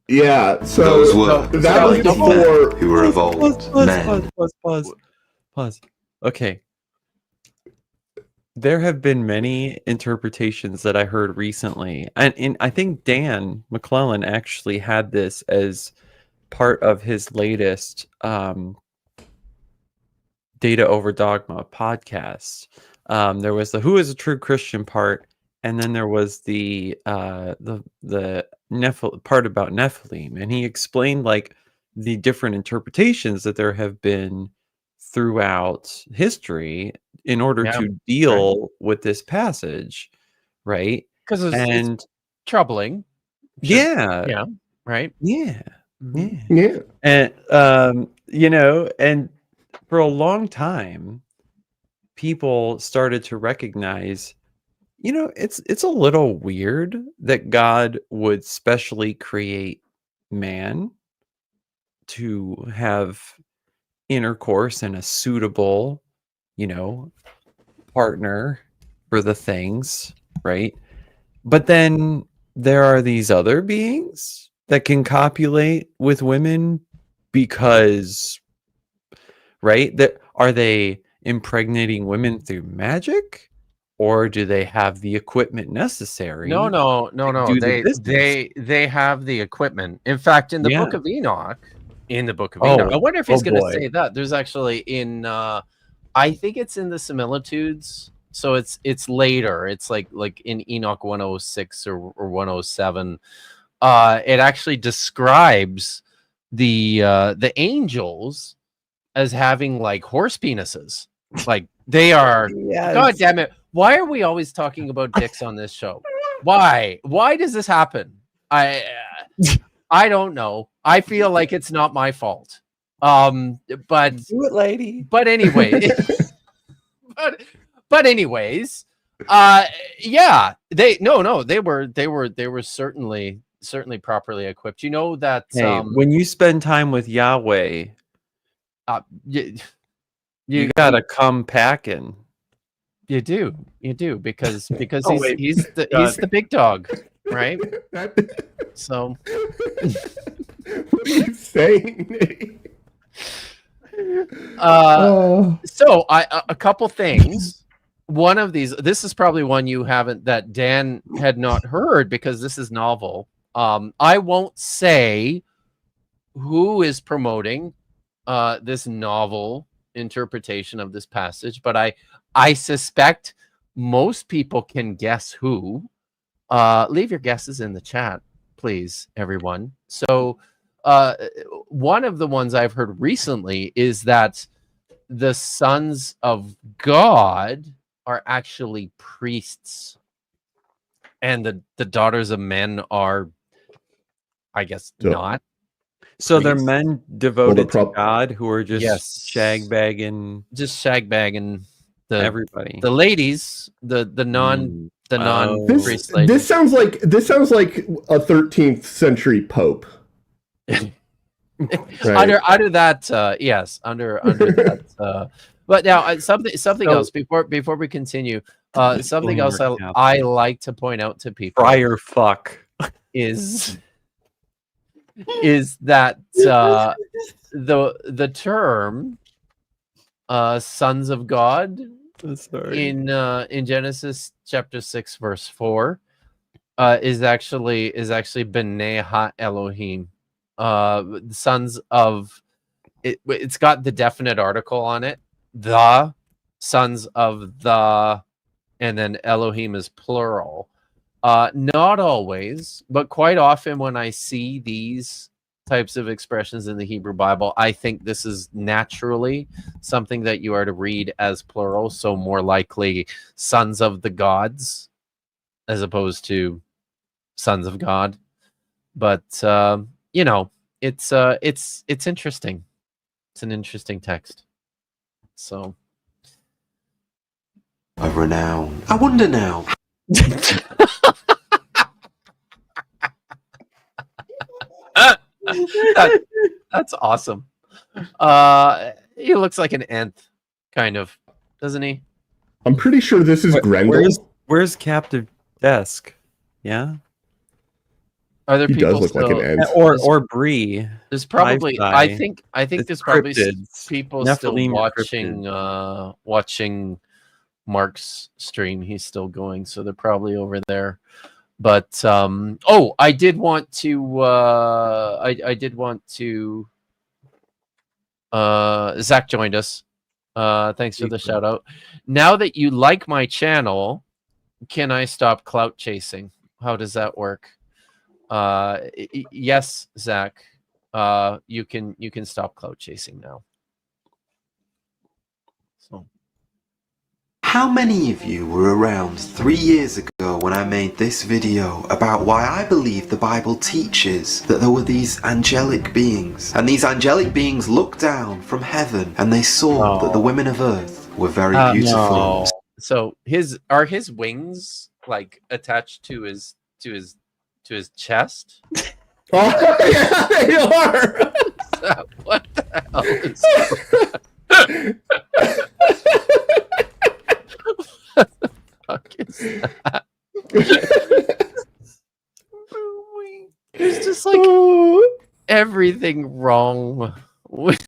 yeah, so those were that was before who were of old men. Pause. Okay. There have been many interpretations that I heard recently, and I think Dan McClellan actually had this as part of his latest Data Over Dogma podcast. There was the "Who is a True Christian" part, and then there was the part about Nephilim, and he explained like the different interpretations that there have been throughout history in order to deal with this passage, right? Because it's troubling. Yeah. Right. Yeah. Yeah. And and for a long time, people started to recognize, it's a little weird that God would specially create man to have intercourse and a suitable, partner for the things, right? But then there are these other beings that can copulate with women because, right? Are they impregnating women through magic, or do they have the equipment necessary? No. They have the equipment. In fact, in the book of Enoch, I wonder if he's going to say that. There's actually I think it's in the similitudes. So it's later. It's like in Enoch 106 or 107. It actually describes the angels as having like horse penises. Like they are. Yes. God damn it! Why are we always talking about dicks on this show? Why does this happen? I don't know. I feel like it's not my fault. But do it, lady. But anyway, but anyways, yeah. They were certainly properly equipped. You know that when you spend time with Yahweh, you gotta come packing. You do because he's the big dog, right? So what are you saying? So a couple things. One of these, this is probably one that Dan had not heard because this is novel. I won't say who is promoting this novel interpretation of this passage, but I suspect most people can guess who. Leave your guesses in the chat, please, everyone. So one of the ones I've heard recently is that the sons of God are actually priests, and the daughters of men are, I guess, not. So they're men devoted to God who are just shagbagging everybody. The ladies, the non priest ladies. This sounds like a 13th century pope. Right. Under that, yes, under that. But now something else before we continue. Something else I like to point out to people. Friar fuck is that the term sons of God in Genesis chapter 6 verse 4 is actually B'nai Ha-Elohim, sons of it. It's got the definite article on it, the sons of the, and then Elohim is plural. Not always, but quite often when I see these types of expressions in the Hebrew Bible. I think this is naturally something that you are to read as plural, so more likely sons of the gods as opposed to sons of God. But you know, it's interesting. It's an interesting text. So of renown. I wonder now. That's awesome. He looks like an nth, kind of, doesn't he? I'm pretty sure this is Grendel. Where's Captive Desk? Yeah. Are there He people does look still, like an ant. Or Bree? There's probably I think It's there's probably cryptids. people Nephilim still watching Mark's stream. He's still going, so they're probably over there. But I did want to Zach joined us. Thanks for the shout out. Now that you like my channel, can I stop clout chasing? How does that work? Yes, Zach. You can stop clout chasing now. So, how many of you were around 3 years ago when I made this video about why I believe the Bible teaches that there were these angelic beings, and these angelic beings looked down from heaven and they saw that the women of earth were very beautiful? No. So are his wings like attached to his chest? Oh, yeah, they are. What the hell is what the fuck is that? There's just like everything wrong with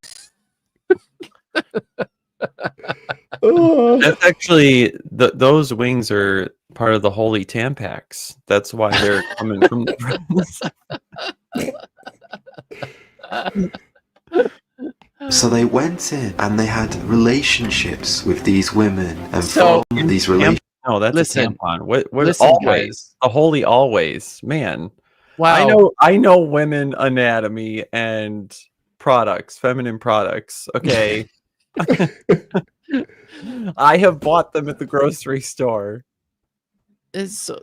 That's actually those wings are part of the holy Tampax. That's why they're coming from the So they went in and they had relationships with these women, and from these relationships. No, that's a tampon. What listen, always guys. the holy always, man. Wow. I know women anatomy and products, feminine products. Okay. I have bought them at the grocery store. So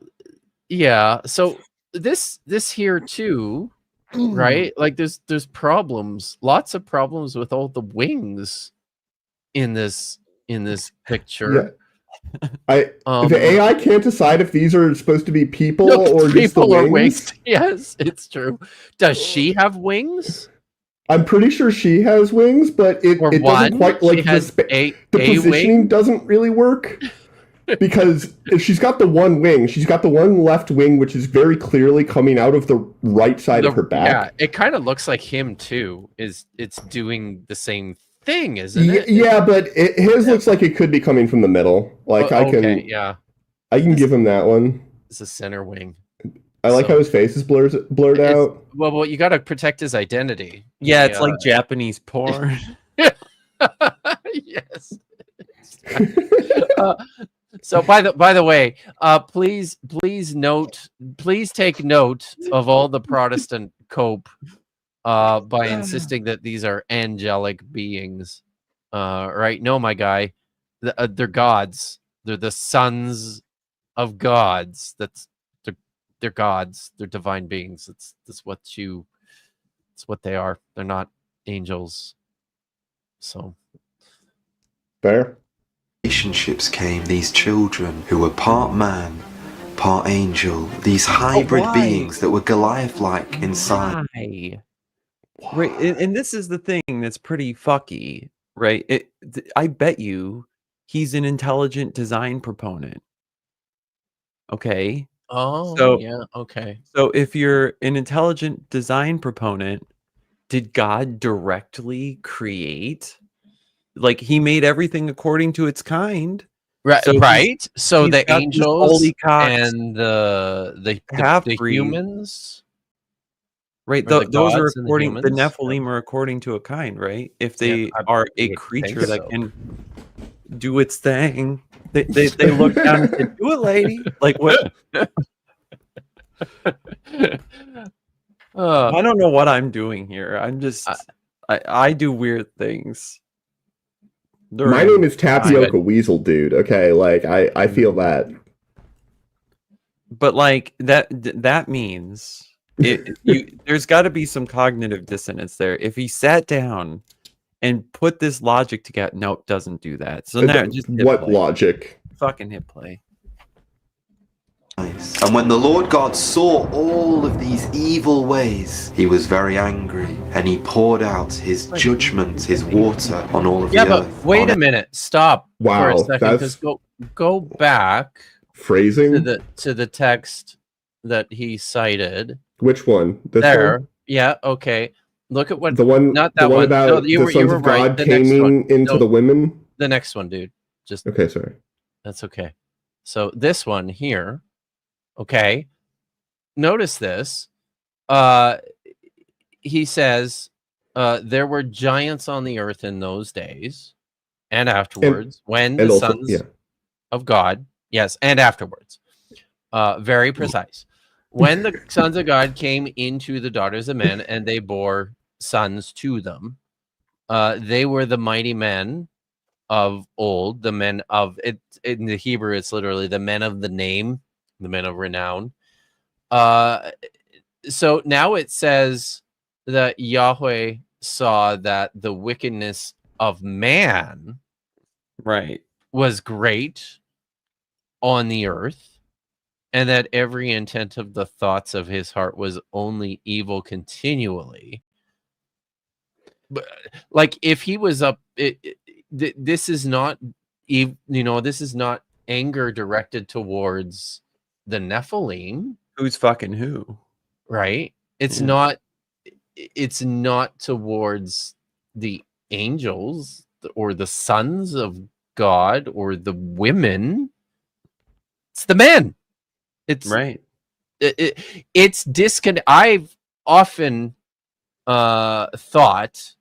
this here too, right? Like there's problems, lots of problems with all the wings in this picture. Yeah. The AI can't decide if these are supposed to be people or just the wings. Wings. Yes, it's true. Does she have wings? I'm pretty sure she has wings, but it doesn't quite like the positioning wing? doesn't really work. Because if she's got the one wing, she's got the one left wing, which is very clearly coming out of the right side of her back. Yeah, it kind of looks like him too. It's doing the same thing, isn't it? Yeah, but his looks like it could be coming from the middle. Like I can give him that one. It's a center wing. I like how his face is blurred out. Well, you got to protect his identity. Yeah, it's like Japanese porn. Yes. So by the way, please take note of all the Protestant cope by insisting that these are angelic beings. Right? No, my guy, they're gods. They're the sons of gods. They're gods. They're divine beings. It's what they are. They're not angels. So fair. Relationships came these children who were part man, part angel, these hybrid beings that were Goliath-like inside. Why? Right, and this is the thing that's pretty fucky, right? I bet you he's an intelligent design proponent. Okay. Oh, so, yeah, okay. So if you're an intelligent design proponent, did God directly create? Like he made everything according to its kind, right? So right. So the angels and the humans, right? Those are according. The Nephilim are according to a kind, right? If they are a creature that can do its thing, they look down and say, "Do it, lady." Like what? I don't know what I'm doing here. I'm just I do weird things. My name is Tapioca Weasel, dude. Okay, like I feel that. But like that means there's got to be some cognitive dissonance there. If he sat down and put this logic together, nope, doesn't do that. So now just what logic? Fucking hit play. And when the Lord God saw all of these evil ways, he was very angry, and he poured out his judgment, his water on all of the earth. Yeah, but wait a minute. Stop for a second. That's go back phrasing to the text that he cited. Which one? This there. one? Yeah. Okay. Look at what the one. Not that the one about no, the sons of God came into the women. The next one, dude. Just okay. Sorry. That's okay. So this one here. Okay. Notice this. He says there were giants on the earth in those days and afterwards when the sons of God, yes, and afterwards. Very precise. When the sons of God came into the daughters of men and they bore sons to them, they were the mighty men of old, the men of it. In the Hebrew, it's literally the men of the name, the men of renown. So now it says that Yahweh saw that the wickedness of man was great on the earth, and that every intent of the thoughts of his heart was only evil continually. But like if he was up, this is not, this is not anger directed towards the Nephilim. Who's fucking who? Right? It's not towards the angels or the sons of God or the women. It's the men. It's right. It's disconnect. I've often thought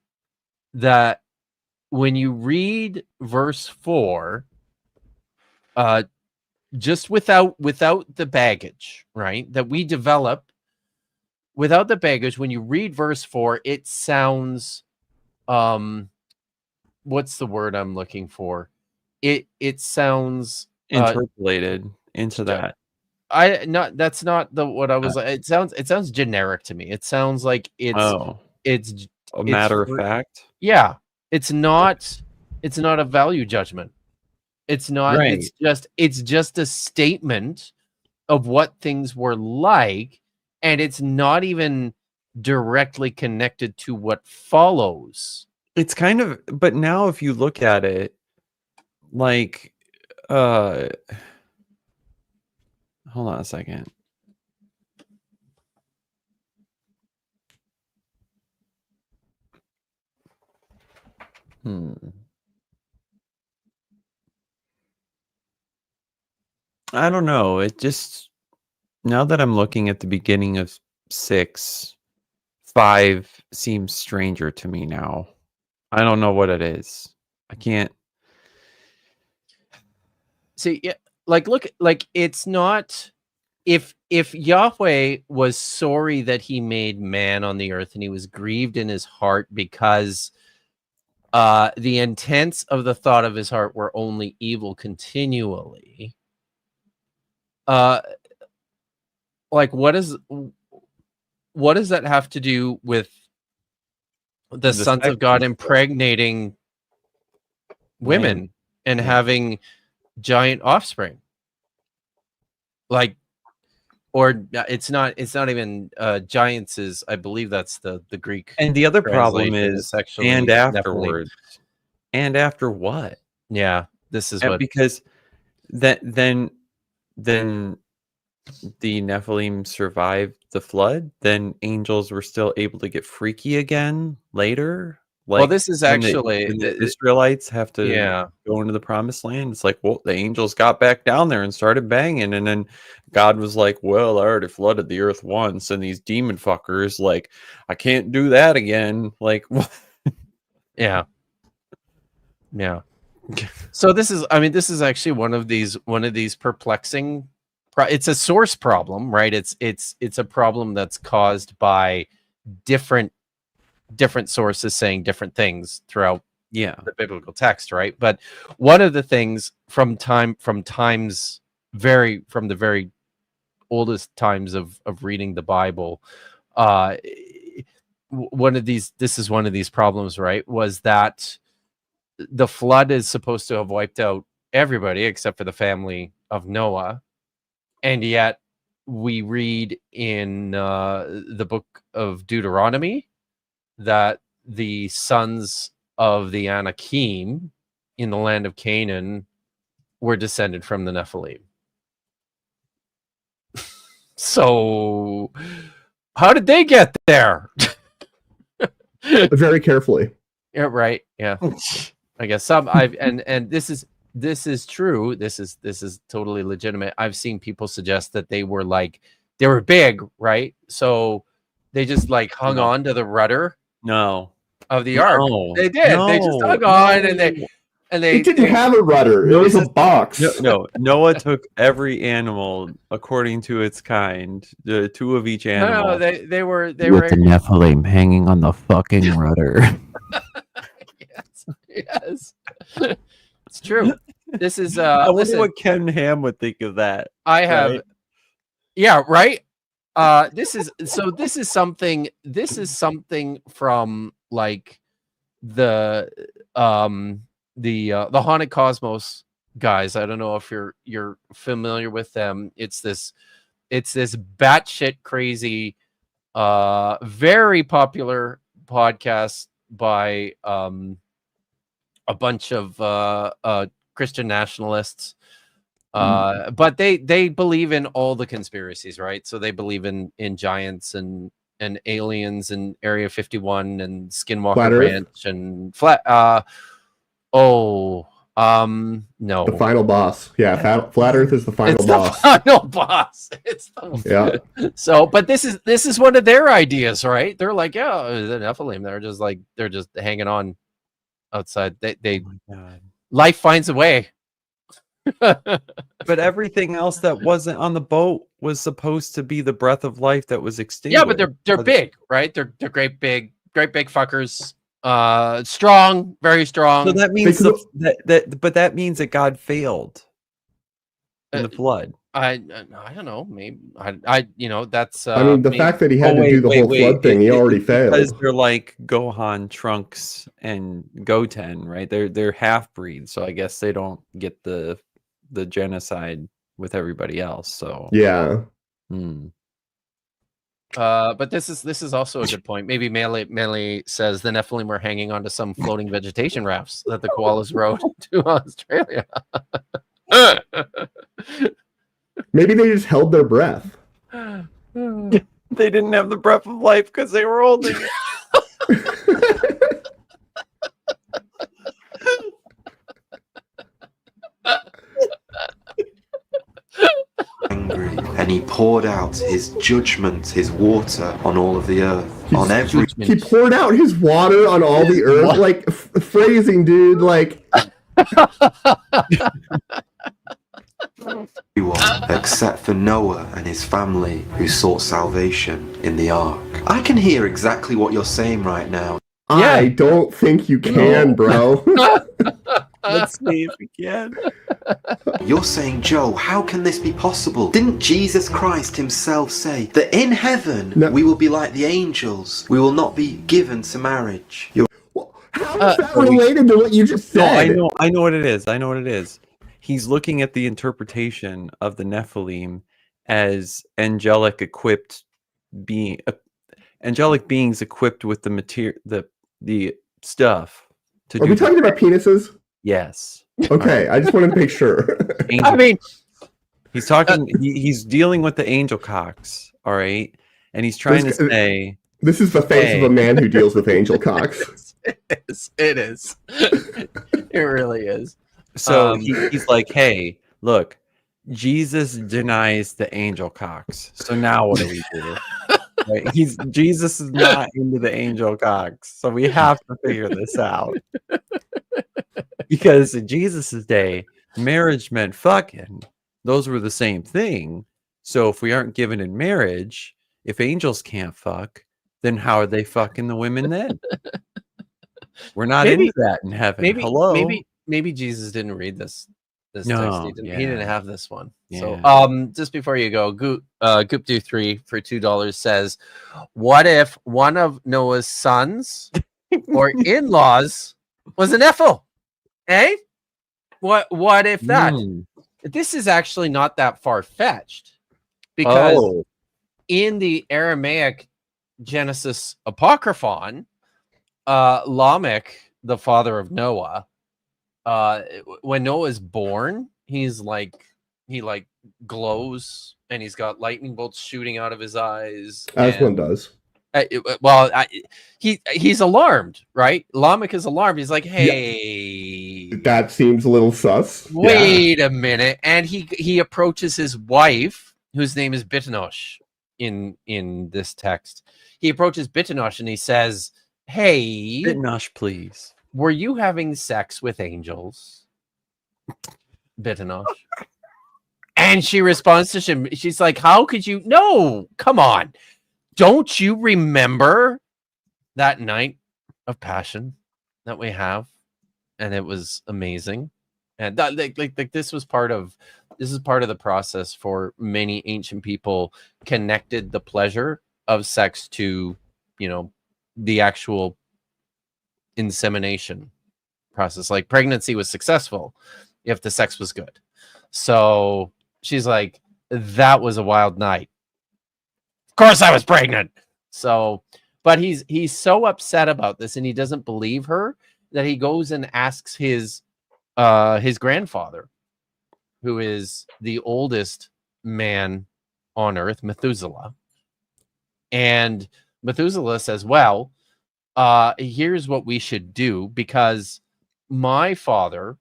that when you read verse 4, just without the baggage, right, that we develop, without the baggage, when you read verse 4, it sounds, what's the word I'm looking for? It sounds interpolated into that. That's not what I was like. It sounds generic to me. It sounds like it's a matter of fact. Yeah, it's not a value judgment. It's not. Right. It's just a statement of what things were like, and it's not even directly connected to what follows. It's kind of, but now if you look at it, like, hold on a second. I don't know. It just, now that I'm looking at the beginning of 6, 5 seems stranger to me now. I don't know what it is. I can't see. Yeah, look, it's not. If Yahweh was sorry that he made man on the earth and he was grieved in his heart because the intents of the thought of his heart were only evil continually, like what does that have to do with the sons of God impregnating women and having giant offspring? Like, or it's not even giants is, I believe that's the Greek. And the other problem is actually, and afterwards. And after what? Yeah, this is what, because then the Nephilim survived the flood, then angels were still able to get freaky again later. Like, well, this is actually the Israelites have to go into the promised land. It's like, well, the angels got back down there and started banging, and then God was like, well, I already flooded the earth once, and these demon fuckers, like, I can't do that again. Like, yeah. So this is, I mean, this is actually one of these perplexing it's a source problem, right? It's a problem that's caused by different sources saying different things throughout the biblical text, right? But one of the things from the very oldest times of reading the Bible, this is one of these problems, right? Was that the flood is supposed to have wiped out everybody except for the family of Noah, and yet we read in the book of Deuteronomy that the sons of the Anakim in the land of Canaan were descended from the Nephilim. So how did they get there? Very carefully. Yeah, right. Yeah. I guess and this is true. This is totally legitimate. I've seen people suggest that they were big, right? So they just like hung on to the rudder of the ark. They did. They just hung on and they didn't have a rudder. It was a box. No, Noah took every animal according to its kind. The two of each animal. No, they were the Nephilim hanging on the fucking rudder. Yes. It's true. This is I wonder what Ken Ham would think of that. I have right? Yeah, right. This is something from like the Haunted Cosmos guys. I don't know if you're familiar with them. It's this batshit crazy very popular podcast by a bunch of Christian nationalists, but they believe in all the conspiracies, right? So they believe in giants and aliens and Area 51 and Skinwalker Ranch and no, the final boss. Yeah, Flat Earth is the final boss. The final boss. So, but this is one of their ideas, right? They're like, yeah, the Nephilim. They're just hanging on outside. They life finds a way. But everything else that wasn't on the boat was supposed to be the breath of life that was extinguished. Yeah, but they're big, right? They're great big fuckers. Strong, very strong. So that means that means that God failed in the flood. I don't know. Maybe that's. I mean, the fact that he had to do the whole flood thing, he already failed. Because they're like Gohan, Trunks, and Goten, right? They're half breeds, so I guess they don't get the genocide with everybody else. So yeah. But this is also a good point. Maybe Melee says the Nephilim were hanging onto some floating vegetation rafts that the koalas rode to Australia. Maybe they just held their breath. They didn't have the breath of life because they were holding it. Angry, and he poured out his judgment, his water on all of the earth. He poured out his water on all the earth. What? Like phrasing, dude. Like everyone except for Noah and his family who sought salvation in the ark. I can hear exactly what you're saying right now. I don't think you can, bro. Let's see if we can. You're saying, Joe, how can this be possible? Didn't Jesus Christ himself say that in heaven we will be like the angels? We will not be given to marriage. How is that related to what you just said? No, I know what it is. He's looking at the interpretation of the Nephilim as angelic beings equipped with the material, the stuff. Are we talking about penises? Yes. Okay, I just wanted to make sure. I mean, he's talking. He's dealing with the angel cocks. All right, and he's trying to say, "This is the face of a man who deals with angel cocks." It is. It really is. So he's like, "Hey, look, Jesus denies the angel cocks. So now what do we do?" Right? Jesus is not into the angel cocks, so we have to figure this out. Because in Jesus' day, marriage meant fucking. those were the same thing. So if we aren't given in marriage, if angels can't fuck, then how are they fucking the women then? We're not into that in heaven. Maybe Jesus didn't read this text. He didn't have this one. Yeah. So just before you go, Goop do 3 for $2 says, what if one of Noah's sons or in-laws was an Nephil? Eh? What if that? This is actually not that far-fetched, because in the Aramaic Genesis Apocryphon, Lamech, the father of Noah, when Noah is born, he glows and he's got lightning bolts shooting out of his eyes. As one does. He's alarmed, right? Lamech is alarmed. He's like, hey, that seems a little sus. Wait a minute. And he approaches his wife, whose name is Bitanosh in this text. He approaches Bitanosh and he says, hey, Bitanosh, please. Were you having sex with angels? Bitanosh. And she responds to him. She's like, how could you? No, come on. Don't you remember that night of passion that we have? And it was amazing. And that, like this is part of the process for many ancient people, connected the pleasure of sex to, the actual insemination process. Like pregnancy was successful if the sex was good. So she's like, that was a wild night. Of course I was pregnant. So, but he's so upset about this and he doesn't believe her that he goes and asks his grandfather, who is the oldest man on earth, Methuselah. And Methuselah says, well, here's what we should do, because my father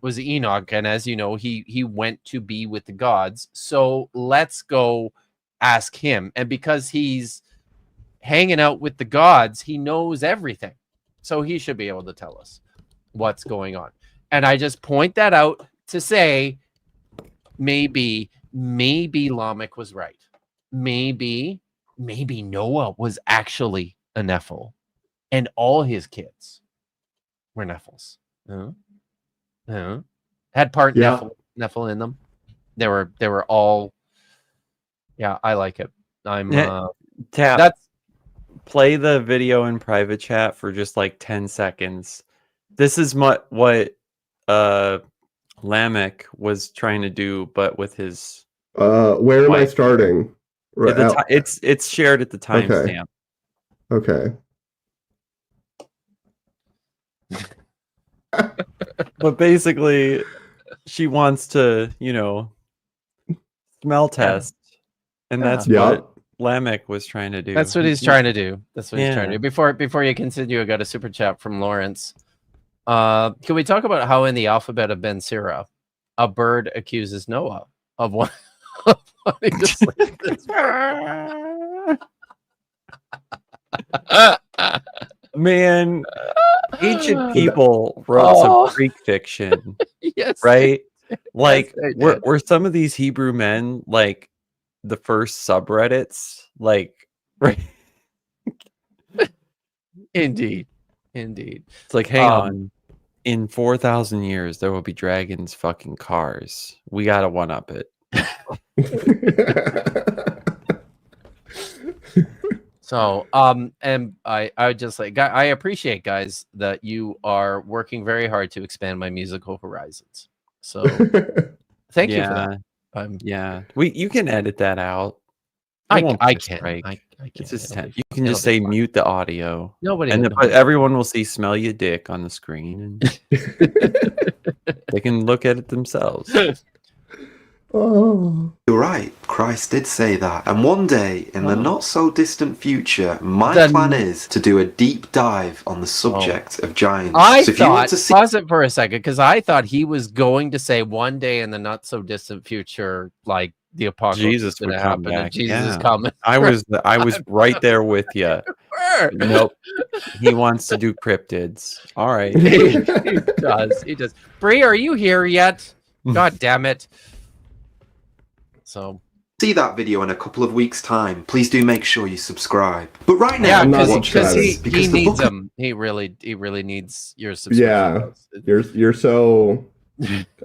was Enoch, and as you know, he went to be with the gods. So let's go ask him. And because he's hanging out with the gods, he knows everything. So he should be able to tell us what's going on. And I just point that out to say, maybe Lamech was right. Maybe Noah was actually a Nephil, and all his kids were Nephils. Had part Nephil in them. They were all. Yeah, I like it. Play the video in private chat for just like 10 seconds. This is what Lamech was trying to do, but with his. Where am I starting? It's shared at the timestamp. Okay. But basically, she wants to, smell test, and that's what Lamech was trying to do. That's what he's trying to do. Before you continue, I got a super chat from Lawrence. Can we talk about how in the alphabet of Ben Sira, a bird accuses Noah of one? Man, ancient people wrote some Greek fiction. Yes, right? Like, yes, were some of these Hebrew men like the first subreddits? Like, right? Indeed. It's like, hang on. In 4,000 years, there will be dragons fucking cars. We gotta one-up it. So, and I just like, I appreciate, guys, that you are working very hard to expand my musical horizons. So, thank you for that. You can edit that out. I can. It's just you can just say mute the audio. Nobody, everyone will see "smell your dick" on the screen, and they can look at it themselves. Oh. You're right, Christ did say that. And one day, in the not so distant future, my plan is to do a deep dive on the subject of giants. Pause it for a second, because I thought he was going to say one day in the not so distant future, like the apocalypse Jesus would happen, and Jesus is coming. I was right there with you. Nope. He wants to do cryptids. All right. He does. Bree, are you here yet? God damn it. So see that video in a couple of weeks' time, please do make sure you subscribe. But right now, yeah, I'm not because he the needs book them. He really needs your subscription. Yeah, you're so.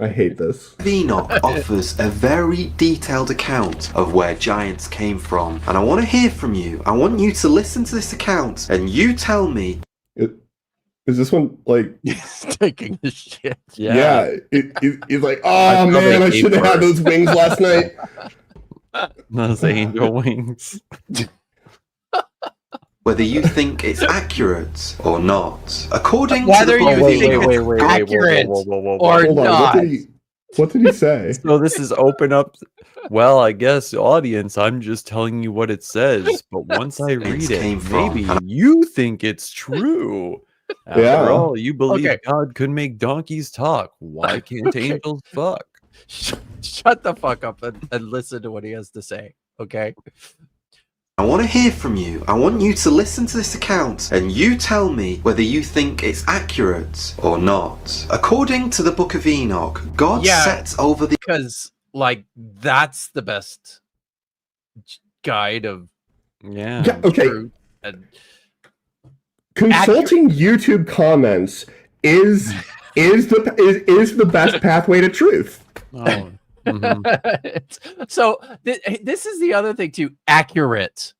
I hate this. of Enoch offers a very detailed account of where giants came from, and I want to hear from you. I want you to listen to this account, and you tell me. Is this one like? He's taking a shit. Yeah. He's like, oh man, I should have had those wings last night. Those angel wings. Whether you think it's accurate or not, according Whether to the you book think of it's accurate or Hold on, not. what did he say? So this is open up. Well, I guess audience, I'm just telling you what it says. But once I read came it, from. maybe you think it's true. After Yeah. all, you believe Okay. God could make donkeys talk. Why can't angels fuck? Shut the fuck up and listen to what he has to say. Okay. I want to hear from you. I want you to listen to this account and you tell me whether you think it's accurate or not. According to the book of Enoch, God sets over the... Because, like, that's the best guide of Yeah, okay. truth. And Consulting YouTube comments is the best pathway to truth. Oh. So this is the other thing too. Accurate.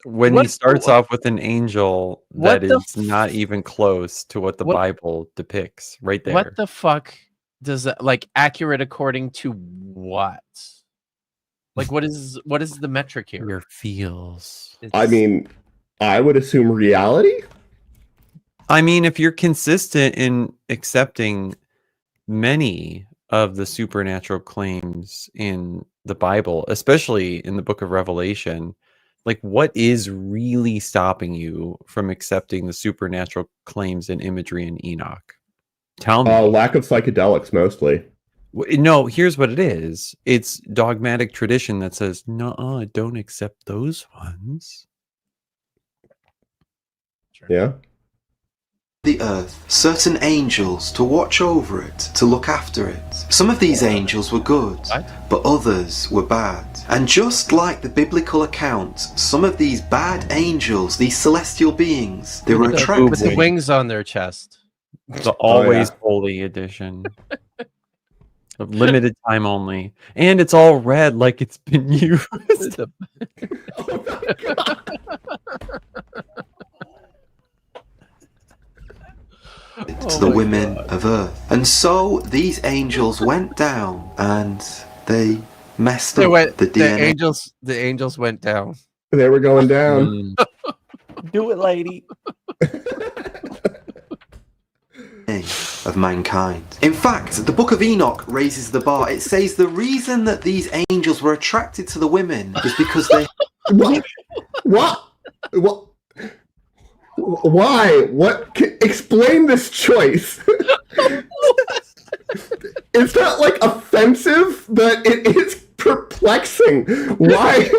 When he starts off with an angel that is not even close to what the Bible depicts, right there. What the fuck does that, like, accurate according to what? Like, what is the metric here? Your feels. I mean, I would assume reality. I mean, if you're consistent in accepting many of the supernatural claims in the Bible, especially in the book of Revelation, like, what is really stopping you from accepting the supernatural claims and imagery in Enoch? Tell me. Lack of psychedelics, mostly. No, here's what it is. It's dogmatic tradition that says, no, don't accept those ones. Yeah. The earth, certain angels to watch over it, to look after it. Some of these angels were good, but others were bad. And just like the biblical account, some of these bad angels, these celestial beings, they were attracted with the wings on their chest. The always holy edition. Of limited time only. And it's all red like it's been used. to the women of earth. And so these angels went down and they messed up the DNA. The angels went down. They were going down. Do it, lady. Of mankind. In fact, the book of Enoch raises the bar. It says the reason that these angels were attracted to the women is because they... What? Why? Explain this choice. It's not like offensive, but it is perplexing. Why?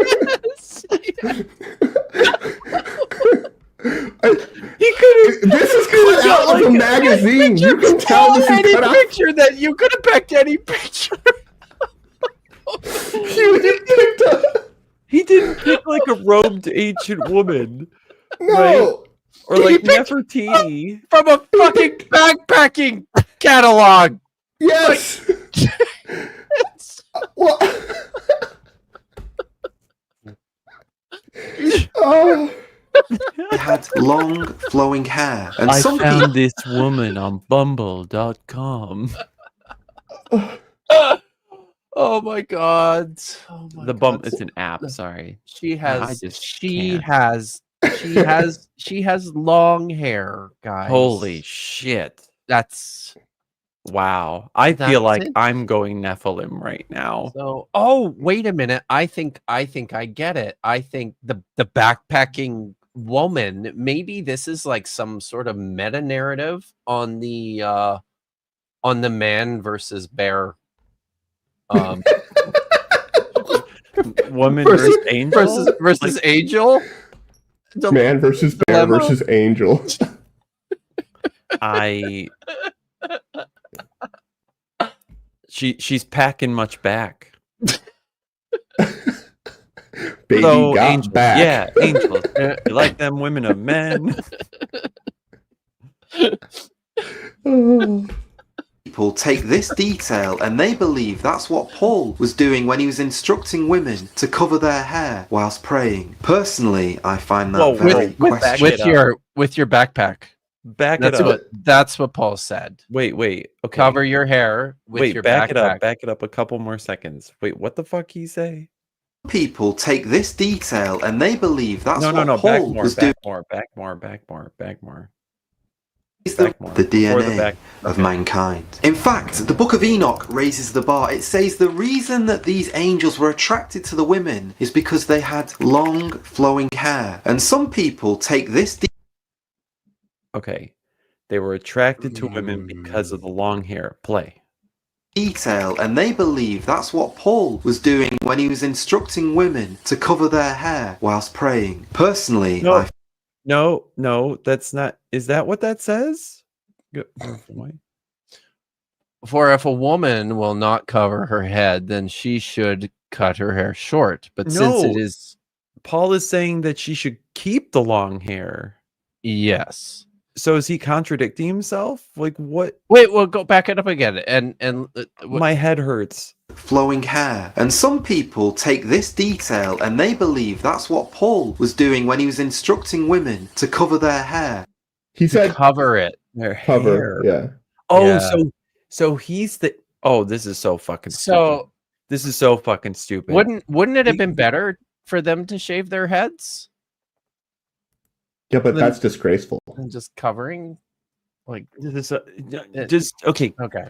This is cut out of a magazine. You can tell this is cut out. Picture that you could have picked any picture. He didn't pick like a robed ancient woman. No. Right? Or like Nefertiti. From a fucking backpacking catalog. Yes. What? Oh. They had long, flowing hair. And I found this woman on Bumble.com. Oh my god. Oh my god. It's an app, sorry. She has long hair, guys. Holy shit. That's wow. I feel like I'm going Nephilim right now. So, oh, wait a minute. I think I get it. I think the backpacking woman, maybe this is like some sort of meta narrative on the man versus bear. Woman versus angel? Versus angel? Man versus bear versus angel. She's packing much back. Baby So, got angels. back. Yeah, angels. You like them women of men? People take this detail and they believe that's what Paul was doing when he was instructing women to cover their hair whilst praying. Personally, I find that very questionable. with your backpack. Back it up. That's what Paul said. Wait. Okay. Cover your hair with your back backpack. Back it up a couple more seconds. Wait, what the fuck he say? People take this detail and they believe that's what Paul was doing. Back more. The DNA of mankind. In fact, the book of Enoch raises the bar. It says the reason that these angels were attracted to the women is because they had long flowing hair. And some people take this Okay. They were attracted to women because of the long hair. Play. Detail and they believe that's what Paul was doing when he was instructing women to cover their hair whilst praying. Personally, No, that's not. Is that what that says? For if a woman will not cover her head, then she should cut her hair short. But since it is... Paul is saying that she should keep the long hair. Yes. So is he contradicting himself? Like what? Wait, we'll go back it up again. And my head hurts. Flowing hair. And some people take this detail and they believe that's what Paul was doing when he was instructing women to cover their hair. He said cover it. Their cover, hair. yeah. Oh, yeah. So he's the... Oh, this is so fucking stupid. So this is so fucking stupid. Wouldn't it have been better for them to shave their heads? Yeah, but that's disgraceful. And just covering, like this is okay. Okay,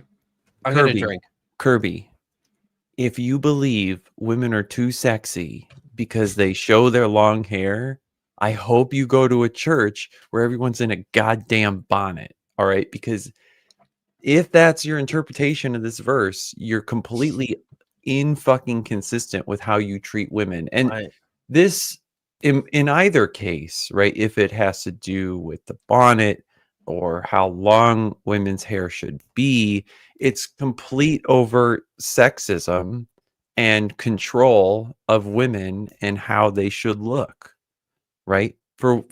I'm gonna drink. Kirby, if you believe women are too sexy because they show their long hair, I hope you go to a church where everyone's in a goddamn bonnet. All right, because if that's your interpretation of this verse, you're completely fucking consistent with how you treat women. And this, in either case, right, if it has to do with the bonnet or how long women's hair should be, it's complete overt sexism and control of women and how they should look, right? For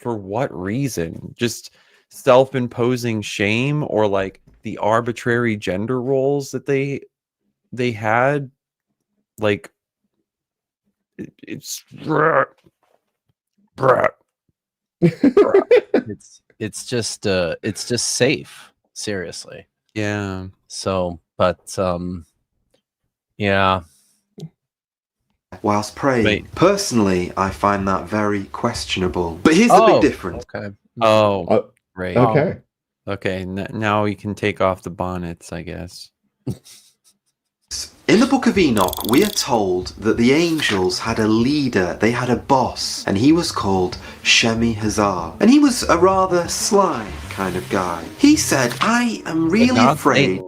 what reason? Just self-imposing shame, or like the arbitrary gender roles that they had? Like it's it's just safe, seriously. Yeah. So, but yeah. Whilst praying. Personally, I find that very questionable. But here's the big difference. Okay. Oh, right. Okay. Okay. Now we can take off the bonnets, I guess. In the book of Enoch, we are told that the angels had a leader, they had a boss, and he was called Shemi Hazar. And he was a rather sly kind of guy. He said, I am really afraid.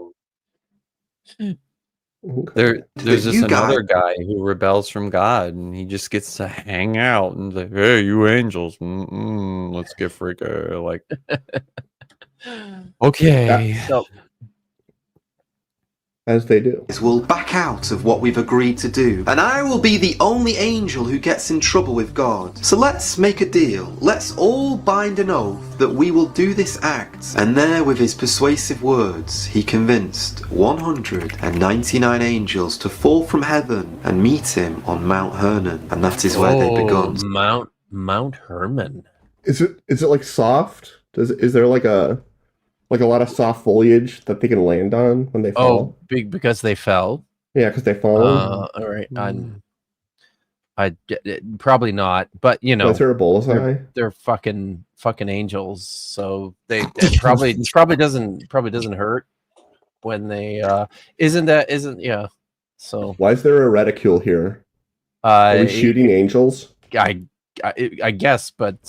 There's this another guy who rebels from God, and he just gets to hang out and like, hey, you angels, let's get freaky. Like, okay. As they do. Will back out of what we've agreed to do, and I will be the only angel who gets in trouble with God. So let's make a deal. Let's all bind an oath that we will do this act. And there, with his persuasive words, he convinced 199 angels to fall from heaven and meet him on Mount Hermon, and that is where they begun. Mount Hermon. Is it like soft? Is there like a lot of soft foliage that they can land on when they fall? Oh, because they fell? Yeah, because they fall. All right. I probably not, but you know, is there a bullseye? They're fucking angels, so they probably doesn't hurt when they isn't yeah. So why is there a reticule here? Are we shooting angels? I guess, but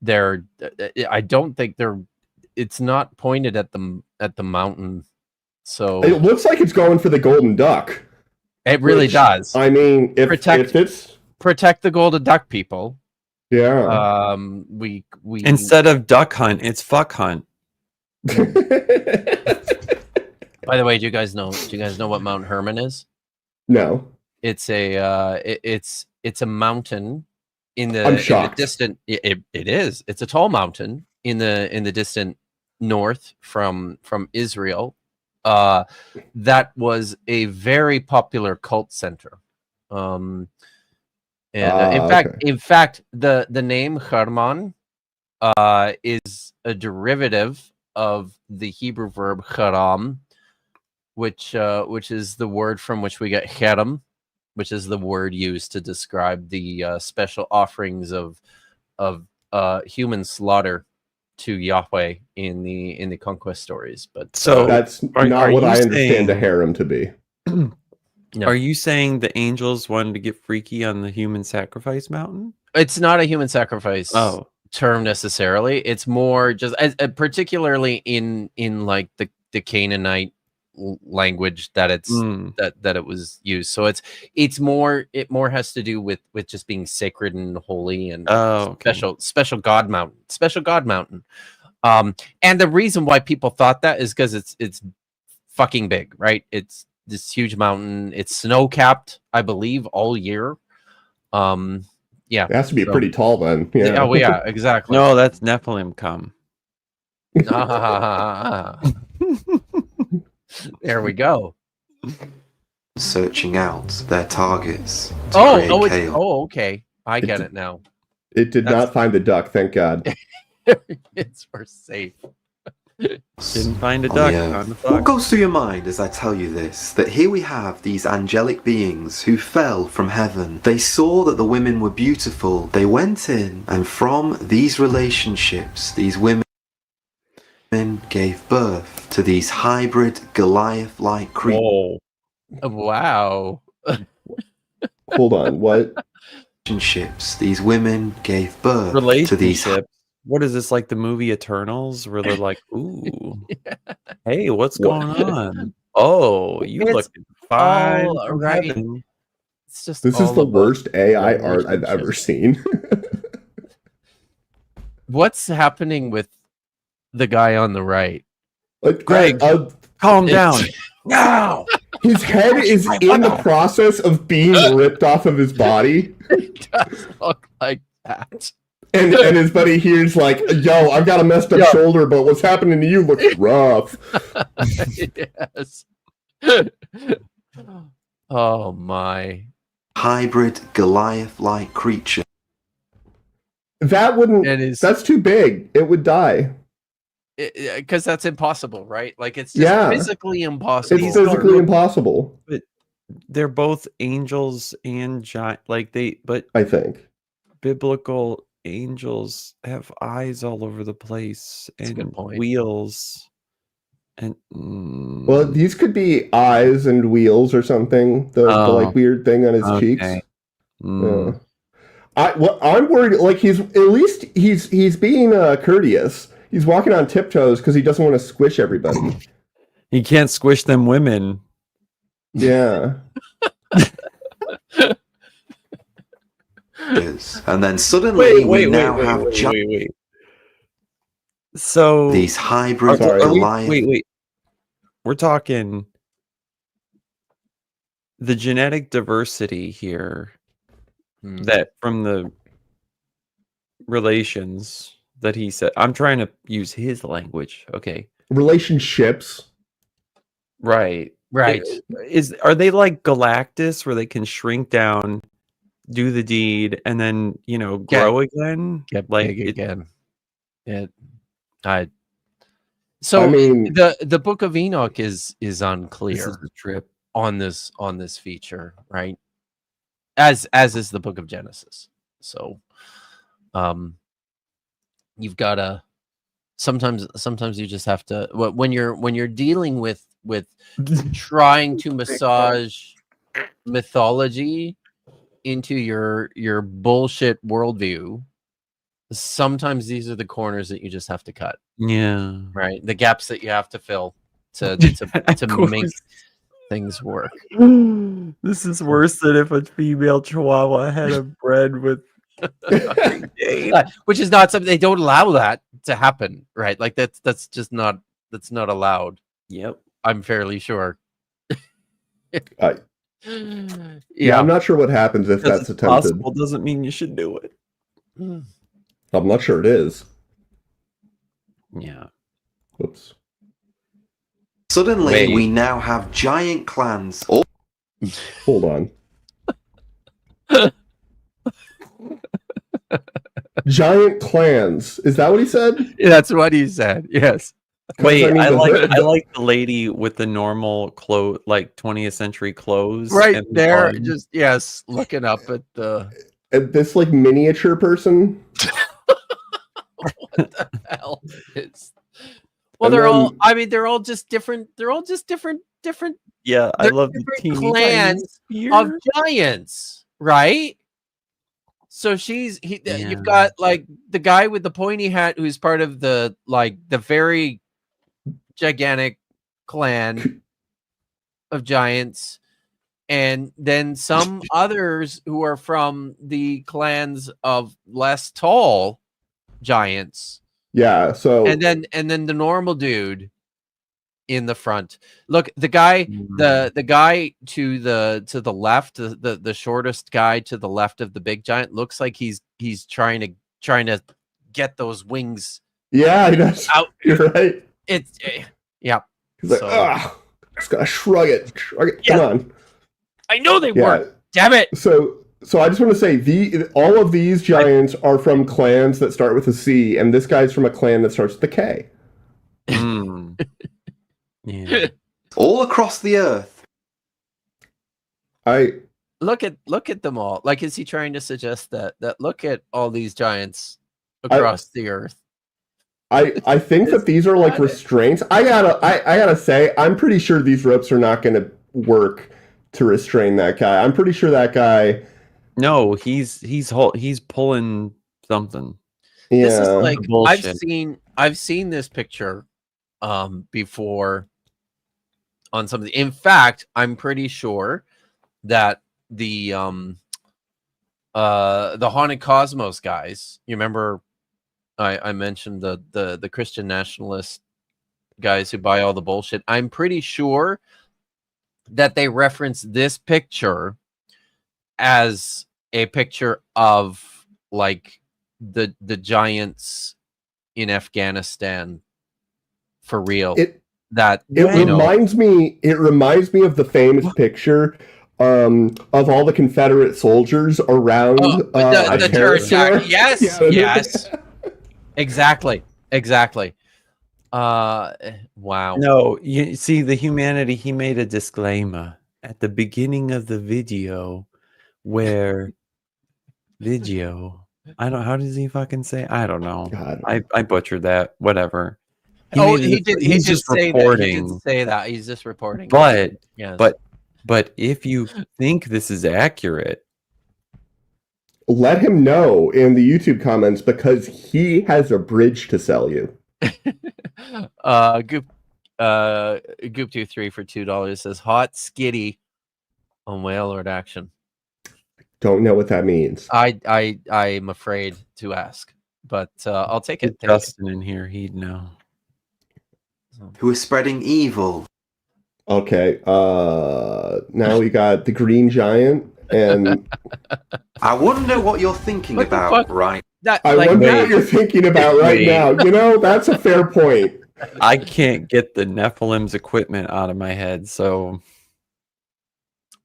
they're. I don't think they're. It's not pointed at the mountain, so it looks like it's going for the golden duck. It really does. I mean, if it's protect the golden duck, people. Yeah. We instead of duck hunt, it's fuck hunt. By the way, do you guys know what Mount Hermon is? No. It's a mountain in the, I'm in the shocked. distant. It is. It's a tall mountain in the distant north from Israel. That was a very popular cult center. And in fact, the name Herman is a derivative of the Hebrew verb haram, which is the word from which we get herem, which is the word used to describe the special offerings of human slaughter to Yahweh in the conquest stories. But So that's not what I understand a harem to be. No. Are you saying the angels wanted to get freaky on the human sacrifice mountain? It's not a human sacrifice term necessarily. It's more just particularly in like the Canaanite language that it's that it was used. So it more has to do with just being sacred and holy and special God mountain. And the reason why people thought that is because it's fucking big, right? It's this huge mountain. It's snow capped, I believe, all year. Yeah, it has to be pretty tall then. Yeah. Oh yeah, exactly. No, that's Nephilim come. There we go. Searching out their targets. Okay. I get it now. It did not find the duck, thank God. It's we're safe. Didn't find a duck. On the What goes through your mind as I tell you this? That here we have these angelic beings who fell from heaven. They saw that the women were beautiful. They went in, and from these relationships, these women gave birth to these hybrid Goliath-like creatures. Whoa. Wow. Hold on, what? Relationships. These women gave birth to these. What is this, like the movie Eternals, where they're like, "Ooh, hey, what's going on? Oh, you looking fine, right?" It's just this is the worst AI art I've ever seen. What's happening with the guy on the right? Greg, calm down. No, his head is in the process of being ripped off of his body. It does look like that. And his buddy here's like, yo, I've got a messed up shoulder, but what's happening to you looks rough. Yes. Oh my. Hybrid Goliath-like creature. That wouldn't. That's too big. It would die. Because that's impossible, right? Like it's just physically impossible. It's physically impossible. But they're both angels and giant. But I think biblical angels have eyes all over the place and wheels. And well, these could be eyes and wheels or something. The like weird thing on his cheeks. Yeah. I'm worried. Like he's being courteous. He's walking on tiptoes because he doesn't want to squish everybody. He can't squish them women. Yeah. And then suddenly we have So these hybrid wait. We're talking the genetic diversity here that from the relations that he said. I'm trying to use his language. Okay. Relationships. Right. Right. Are they like Galactus where they can shrink down, do the deed, and then grow again? Get like big again. So I mean, the Book of Enoch is unclear. This is the trip on this feature, right? As is the Book of Genesis. So you've got to sometimes you just have to when you're dealing with trying to massage mythology into your bullshit worldview. Sometimes these are the corners that you just have to cut. Yeah. Right. The gaps that you have to fill to make things work. This is worse than if a female chihuahua had a bred with which is not something they don't allow that to happen, right? Like that's just not allowed. Yep. I'm fairly sure. Yeah, I'm not sure what happens if that's attempted. Possible doesn't mean you should do it. I'm not sure it is. Yeah. Whoops. Suddenly, we now have giant clans. Hold on. Giant clans. Is that what he said? Yeah, that's what he said. Yes. Wait, I mean, I like the lady with the normal clothes, like 20th century clothes. Right and there, bun. just yes, looking up at the this like miniature person. what the hell is? Well, they're all. I mean, they're all just different. They're all just different. Yeah, I love the different teeny clans of giants, right? So you've got like the guy with the pointy hat who's part of the very gigantic clan of giants, and then some others who are from the clans of less tall giants. Yeah, so and then the normal dude in the front. Look, the guy the guy to the left, the shortest guy to the left of the big giant looks like he's trying to get those wings. Yeah, he does. Out. You're right. It's yeah. He's like, just gotta shrug it. Yeah. Come on. I know they work. Damn it. So I just want to say all of these giants are from clans that start with a C, and this guy's from a clan that starts with a K. Yeah. All across the earth. I look at them all. Like, is he trying to suggest that look at all these giants across the earth? I think that these are like restraints. I gotta say, I'm pretty sure these ropes are not gonna work to restrain that guy. I'm pretty sure that guy. No, he's pulling something. Yeah. This is like bullshit. I've seen this picture before on something. In fact, I'm pretty sure that the Haunted Cosmos guys, you remember I mentioned the Christian nationalist guys who buy all the bullshit. I'm pretty sure that they reference this picture as a picture of like the giants in Afghanistan for real. It reminds me of the famous picture of all the Confederate soldiers around the turret. Yes, yeah. Yes. Exactly. Wow. No, you see the humanity. He made a disclaimer at the beginning of the video where I don't. How does he fucking say? I don't know. God. I butchered that. Whatever. He's just reporting. He did say that. He's just reporting. But yes. But if you think this is accurate, let him know in the YouTube comments because he has a bridge to sell you. Goop23 for $2 says hot skitty on Whale Lord action. Don't know what that means. I'm afraid to ask, but I'll take it. Justin in here, he'd know. Who is spreading evil? Okay. Now we got the Green Giant, and I wonder what you're thinking about right. I wonder what you're thinking about right now. You know, that's a fair point. I can't get the Nephilim's equipment out of my head, so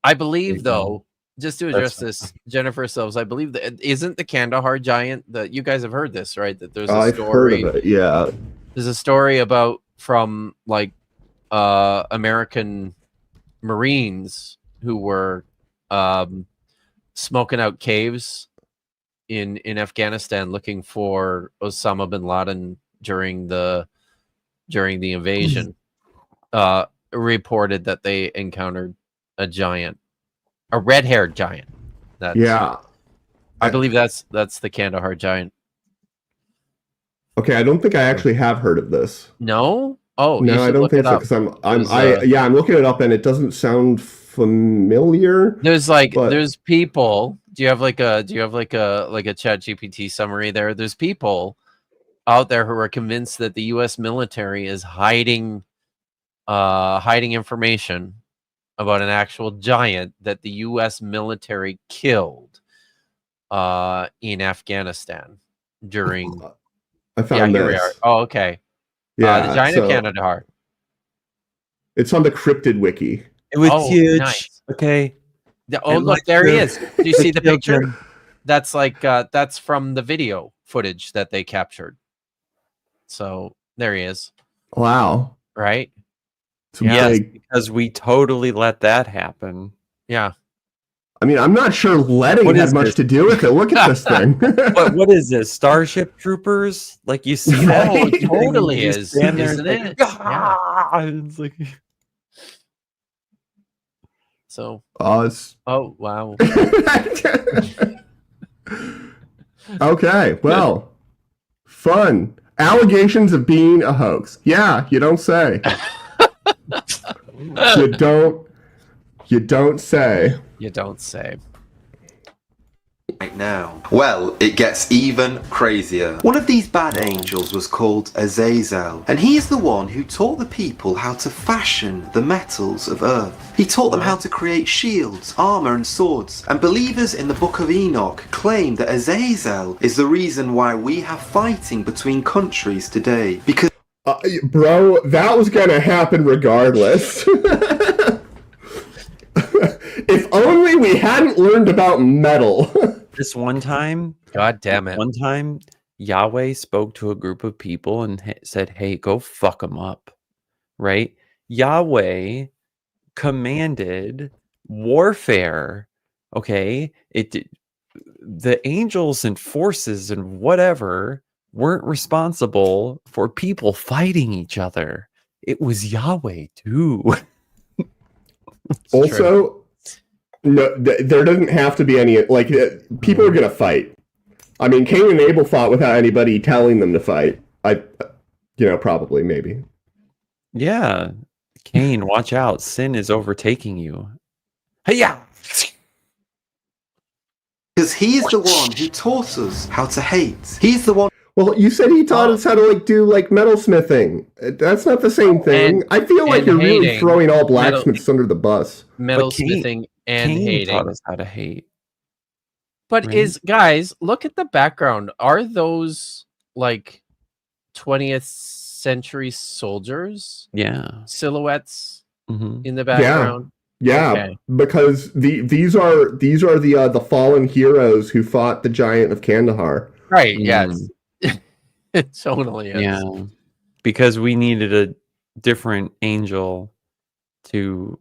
I believe though. Just to address this, Jennifer Silves, I believe that isn't the Kandahar giant that you guys have heard this, right? That there's a story. I've heard of it, yeah. There's a story about from like American Marines who were smoking out caves in Afghanistan looking for Osama bin Laden during the invasion. Reported that they encountered a giant. A red-haired giant. I believe that's the Kandahar giant. Okay, I don't think I actually have heard of this. No? Oh, no, I don't think so. Because I'm looking it up and it doesn't sound familiar. There's people. Do you have like a Chat GPT summary there? There's people out there who are convinced that the U.S. military is hiding information about an actual giant that the U.S. military killed in Afghanistan during. I found here we this. are. Oh, okay. Yeah, the giant of Kandahar. It's on the cryptid wiki. It was huge. Nice. Okay. Oh, And look, like there he the- is. Do you see the killed picture? him. That's like that's from the video footage that they captured. So there he is. Wow. Right? Yes, because we totally let that happen. Yeah. I mean, I'm not sure letting had much to do with it. Look at this thing. What is this? Starship Troopers? Like you see that? Oh, it totally You is. stand there Isn't and it? it's like, "Ah!" And it's like... So. Oh, wow. Okay, well, fun. Allegations of being a hoax. Yeah, you don't say. You don't say. You don't say. Right now. Well, it gets even crazier. One of these bad angels was called Azazel, and he is the one who taught the people how to fashion the metals of earth. He taught them how to create shields, armor, and swords. And believers in the book of Enoch claim that Azazel is the reason why we have fighting between countries today. Because bro, that was gonna happen regardless. If only we hadn't learned about metal. This one time, God damn it. One time, Yahweh spoke to a group of people and said, "Hey, go fuck them up." Right? Yahweh commanded warfare. Okay, the angels and forces and whatever weren't responsible for people fighting each other. It was Yahweh too. Also, no, there doesn't have to be any, like, people are gonna fight. I mean, Cain and Abel fought without anybody telling them to fight. Probably, maybe. Yeah. Cain, watch out. Sin is overtaking you. Hey-ya! Because he is the one who taught us how to hate. He's the one. Well, you said he taught us how to do metalsmithing. That's not the same thing. I feel like you're really throwing all blacksmiths under the bus. Metalsmithing and Cain hating. taught us how to hate. But Right? guys, look at the background. Are those 20th century soldiers? Yeah. Silhouettes Mm-hmm. in the background. Yeah, Okay. because these are the fallen heroes who fought the giant of Kandahar. Right. Yes. It totally is. Yeah. Because we needed a different angel to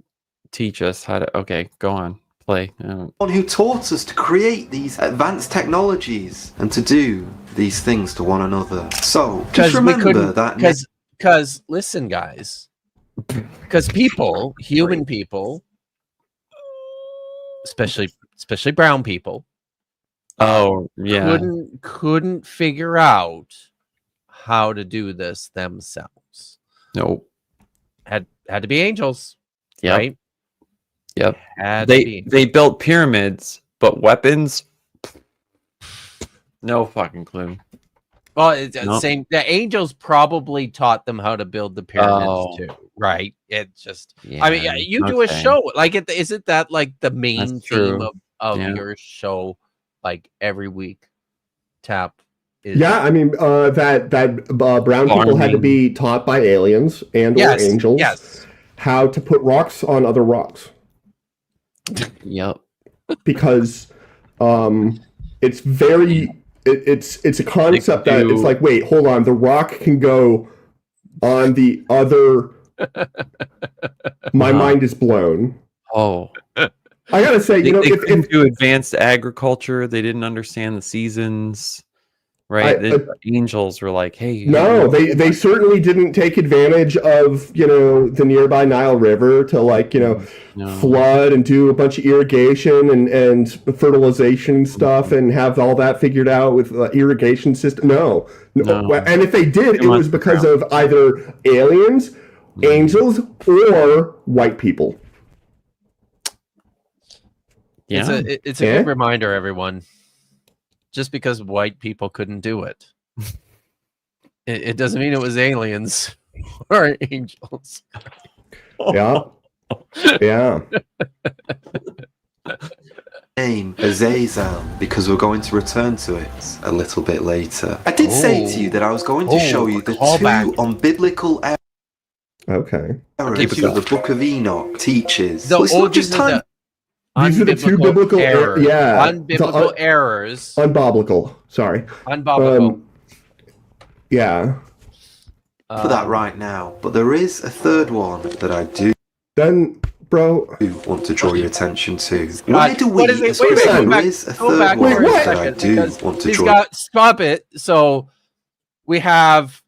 teach us how to. Okay, go on. Play. One who taught us to create these advanced technologies and to do these things to one another. So just remember that. Because listen, guys. Because human people, especially brown people, Oh yeah. couldn't figure out how to do this themselves. Nope. Had to be angels. Yep. Right? Yep. Had to be. They built pyramids, but weapons. No fucking clue. Well, it's same. The angels probably taught them how to build the pyramids too, right? It's just, I mean, you do a show isn't that the main theme of your show, every week? Tap. Yeah, I mean that brown people had to be taught by aliens and or angels how to put rocks on other rocks. Yep. Because it's very. It's a concept that it's like, wait, hold on, the rock can go on the other. My mind is blown. Oh, I gotta say, they couldn't do advanced agriculture. They didn't understand the seasons, right? The angels were like, hey. No, they certainly didn't take advantage of the nearby Nile River to flood and do a bunch of irrigation and fertilization stuff and have all that figured out with irrigation system. No. And if they did, it was because of either aliens, angels, or white people. Yeah, it's a good reminder, everyone. Just because white people couldn't do it, it doesn't mean it was aliens or angels. Yeah. Yeah. Name Azazel because we're going to return to it a little bit later. I did say to you that I was going to show you the two unbiblical Okay. errors that the Book of Enoch teaches. No, Well, it's not just time. These are the two biblical errors. yeah. Unbiblical errors. Unbiblical. Sorry. Unbiblical. Yeah. For that right now, but there is a third one that I do. Then, bro, want to draw your attention to. God, Why do we? what is it? Wait, Go back, there is a go third back one for a that I second, do because want to he's draw. got stop it. So we have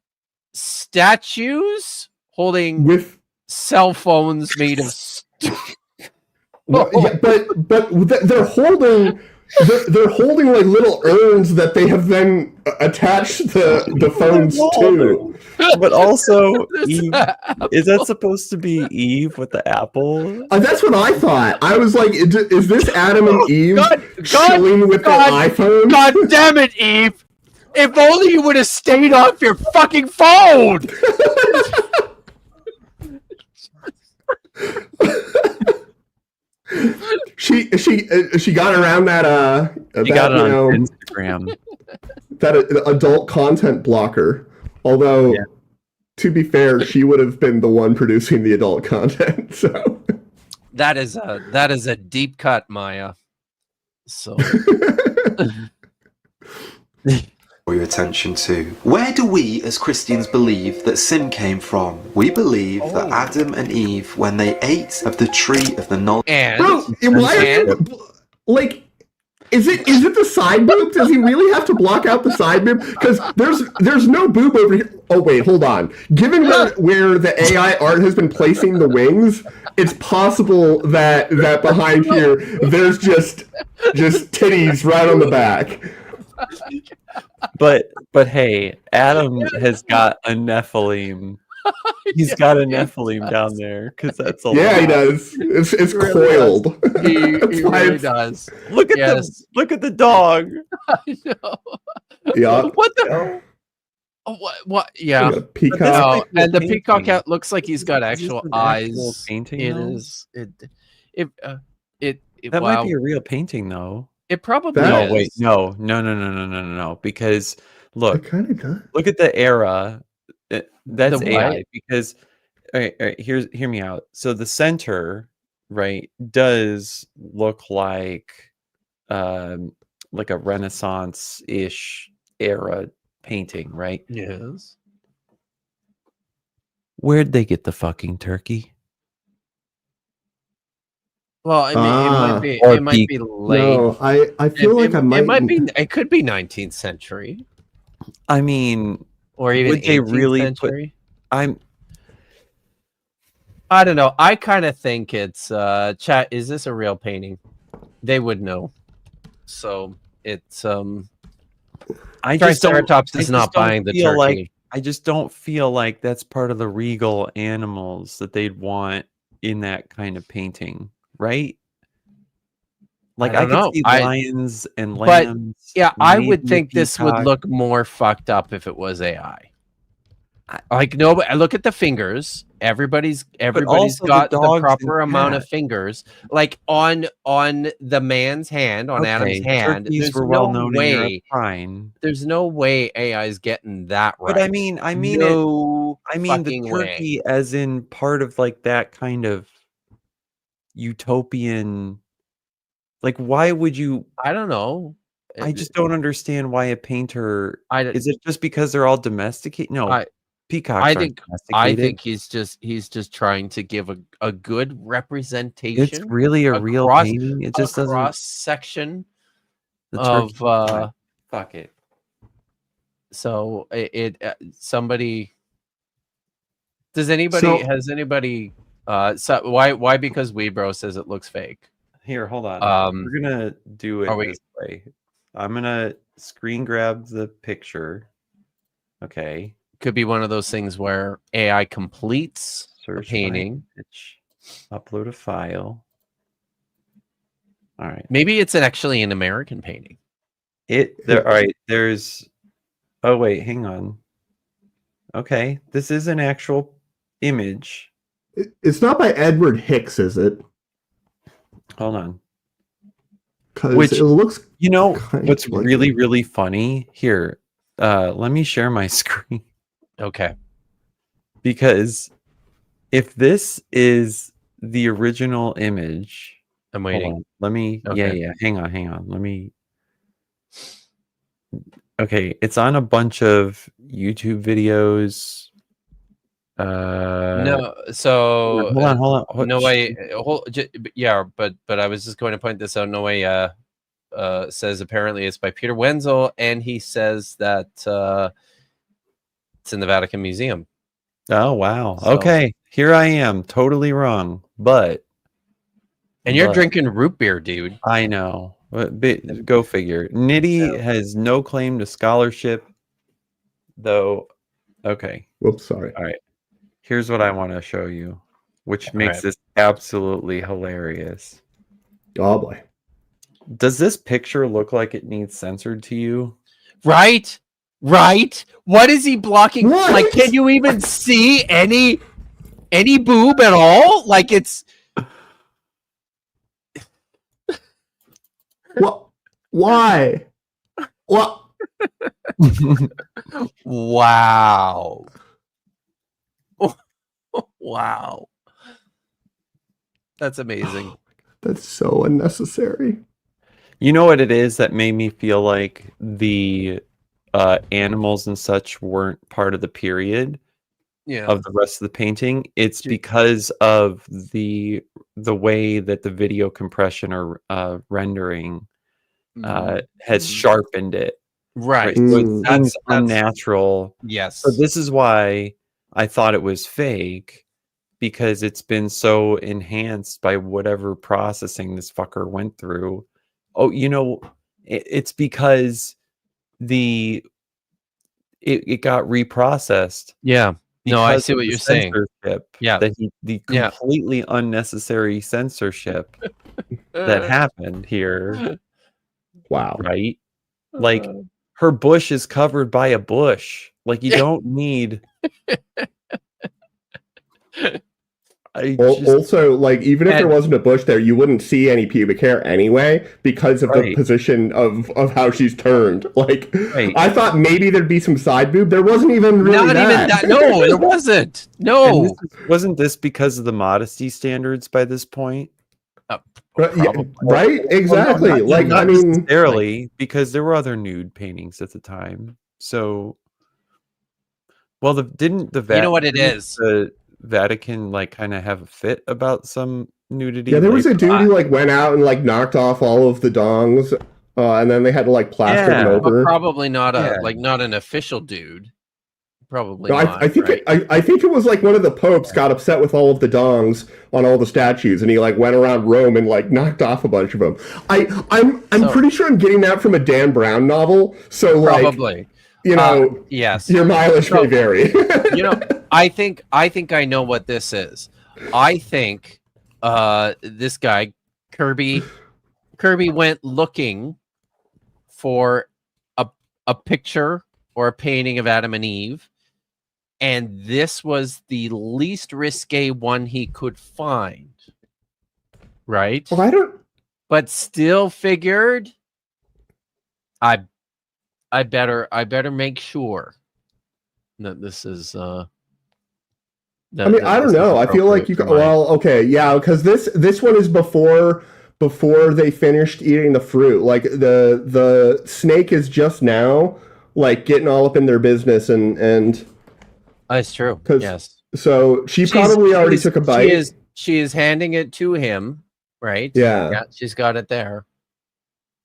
statues holding with cell phones made of. no, yeah, but they're holding. They're holding like little urns that they have then attached the phones to. But also, Eve, is that supposed to be Eve with the apple? That's what I thought. I was like, is this Adam and Eve chilling with their iPhone? God damn it, Eve! If only you would have stayed off your fucking phone! She got around that She got it on Instagram. That adult content blocker. Although, to be fair, she would have been the one producing the adult content. So that is a deep cut, Maya. So Your attention to. Where do we as Christians believe that sin came from? We believe that Adam and Eve, when they ate of the tree of the knowledge. Bro, why are you like? Is it the side boob? Does he really have to block out the side boob? Because there's no boob over here. Oh wait, hold on. Given where the AI art has been placing the wings, it's possible that behind here there's just titties right on the back. But hey, Adam has got a Nephilim. He's got a Nephilim down there because that's a lot. He does. It's coiled. He really does. Look at the dog. I know. Yeah. What the? What? Yeah. Peacock. No, and the peacock out looks like he's got actual eyes. Painting. It though? is. That might be a real painting, though. It probably That- is. No, wait, no. Because It look kind of does. at the era. That's The AI. what? Because all right, hear me out. So the center, right, does look like a Renaissance-ish era painting, right? Yes. Where'd they get the fucking turkey? Well, I mean, Or it might be late. No, I feel like I might. It might be. It could be 19th century, I mean, or even would they 18th really century. I don't know. I kind of think it's chat. Is this a real painting? They would know. So it's Triceratops is not buying the turkey. I just don't feel like that's part of the regal animals that they'd want in that kind of painting, right? Like I could see lions and lambs. Yeah, I would maybe think this would peacock. look more fucked up if it was AI. Like no, but look at the fingers. Everybody's also got the the dogs proper and amount of cats. fingers. Like on the man's hand, on Adam's hand, turkeys there's were no well known in Europe, way. fine. There's no way AI is getting that right. But I mean no the fucking turkey way. as in part of like that kind of utopian. Like, why would you? I don't know. I just don't understand why a painter. Is it just because they're all domesticated? No, peacocks. I think he's just trying to give a good representation. It's really a real painting. It just doesn't cross section of fuck it. So somebody has anybody so why because Weebro says it looks fake. Here, hold on. We're gonna do it this way. I'm gonna screen grab the picture. Okay. Could be one of those things where AI completes a painting. Upload a file. All right. Maybe it's actually an American painting. All right. There's. Oh wait, hang on. Okay, this is an actual image. It's not by Edward Hicks, is it? Hold on. Because it looks. You know what's like really, really funny? Here, let me share my screen. Okay. Because if this is the original image, I'm waiting. Let me. Okay. Yeah. Hang on. Let me. Okay, it's on a bunch of YouTube videos. No, so hold on. No way. Yeah, but I was just going to point this out. No way. Says apparently it's by Peter Wenzel, and he says that it's in the Vatican Museum. Oh wow. So- Okay, here I am, totally wrong, but you're drinking root beer, dude. I know. But go figure. Nitty has no claim to scholarship, though. Okay. Whoops, sorry. All right. Here's what I want to show you, which makes right. this absolutely hilarious. Oh boy. Does this picture look like it needs censored to you? Right? What is he blocking? What? Like, can you even see any boob at all? Like, it's What? Why? What? wow. Wow. That's amazing. That's so unnecessary. You know what it is that made me feel like the animals and such weren't part of the period Yeah. of the rest of the painting? It's because of the way that the video compression or rendering has sharpened it. Right. So it That's seems unnatural. Yes. So this is why I thought it was fake, because it's been so enhanced by whatever processing this fucker went through. Oh, you know, it's because it got reprocessed. Yeah. No, I because see of what the you're saying. censorship. Yeah. The completely unnecessary censorship that happened here. Wow. Right? Like, her bush is covered by a bush. Like, you don't need. Also, like, even if there wasn't a bush there, you wouldn't see any pubic hair anyway because of the position of how she's turned. Like, I thought maybe there'd be some side boob. There wasn't even really Not even that. No, there wasn't. No. Wasn't this because of the modesty standards by this point? Right? Exactly. Well, not I mean, necessarily, because there were other nude paintings at the time. So, well, didn't the you know what it is? The Vatican like kind of have a fit about some nudity? Yeah, there was a dude who like went out and like knocked off all of the dongs, and then they had to like plaster them over. But probably not not an official dude. Probably no, not. I think right? I think it was like one of the popes got upset with all of the dongs on all the statues, and he like went around Rome and like knocked off a bunch of them. I'm pretty sure I'm getting that from a Dan Brown novel. So like, probably, you know, yes, your mileage may vary. You know, I think I know what this is. I think this guy Kirby went looking for a picture or a painting of Adam and Eve. And this was the least risque one he could find, right? Well, but still figured, I better make sure that this is. I mean, I don't know. I feel like you. Well, okay, yeah, because this one is before they finished eating the fruit. Like the snake is just now like getting all up in their business and. That's true. Yes. So she's probably already took a bite. She is handing it to him, right? Yeah. She's got it there.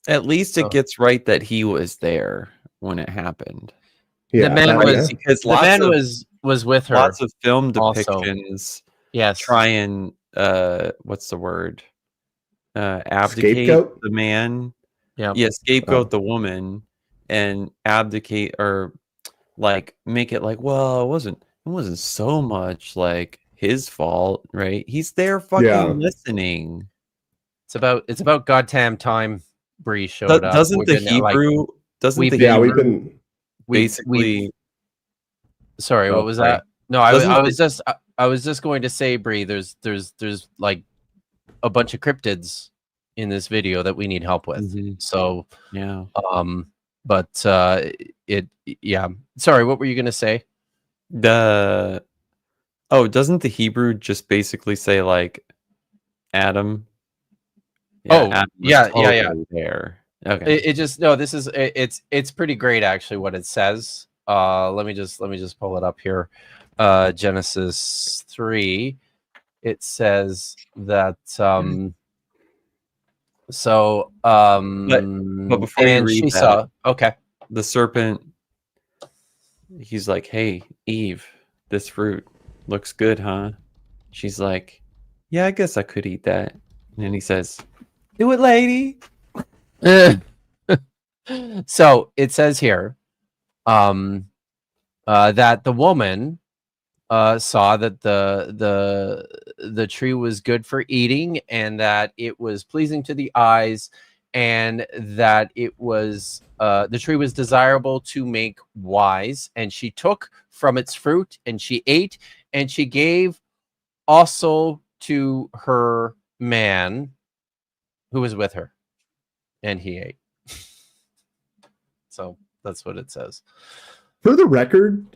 At least it gets right that he was there when it happened. Yeah, the man was with her. Lots of film also. depictions. Yes. Try and what's the word? Abdicate Scapegoat? the man. Yeah. Scapegoat the woman and abdicate or like make it like, well, it wasn't so much like his fault, right? He's there fucking listening. It's about goddamn time Bree showed up. Doesn't the Hebrew basically sorry, what was that? No, I was just I was just going to say, Bree, there's like a bunch of cryptids in this video that we need help with. So yeah. But yeah. Sorry, what were you gonna say? Doesn't the Hebrew just basically say like Adam? Adam was totally there. Okay. It just no. This is it's pretty great actually. What it says. Let me just pull it up here. Genesis 3. It says that but before you read that, okay, the serpent, he's like, hey Eve, this fruit looks good, huh? She's like, yeah, I guess I could eat that. And then he says, do it, lady. So it says here that the woman saw that the tree was good for eating, and that it was pleasing to the eyes, and that it was the tree was desirable to make wise. And she took from its fruit, and she ate, and she gave also to her man who was with her, and he ate. So that's what it says. For the record,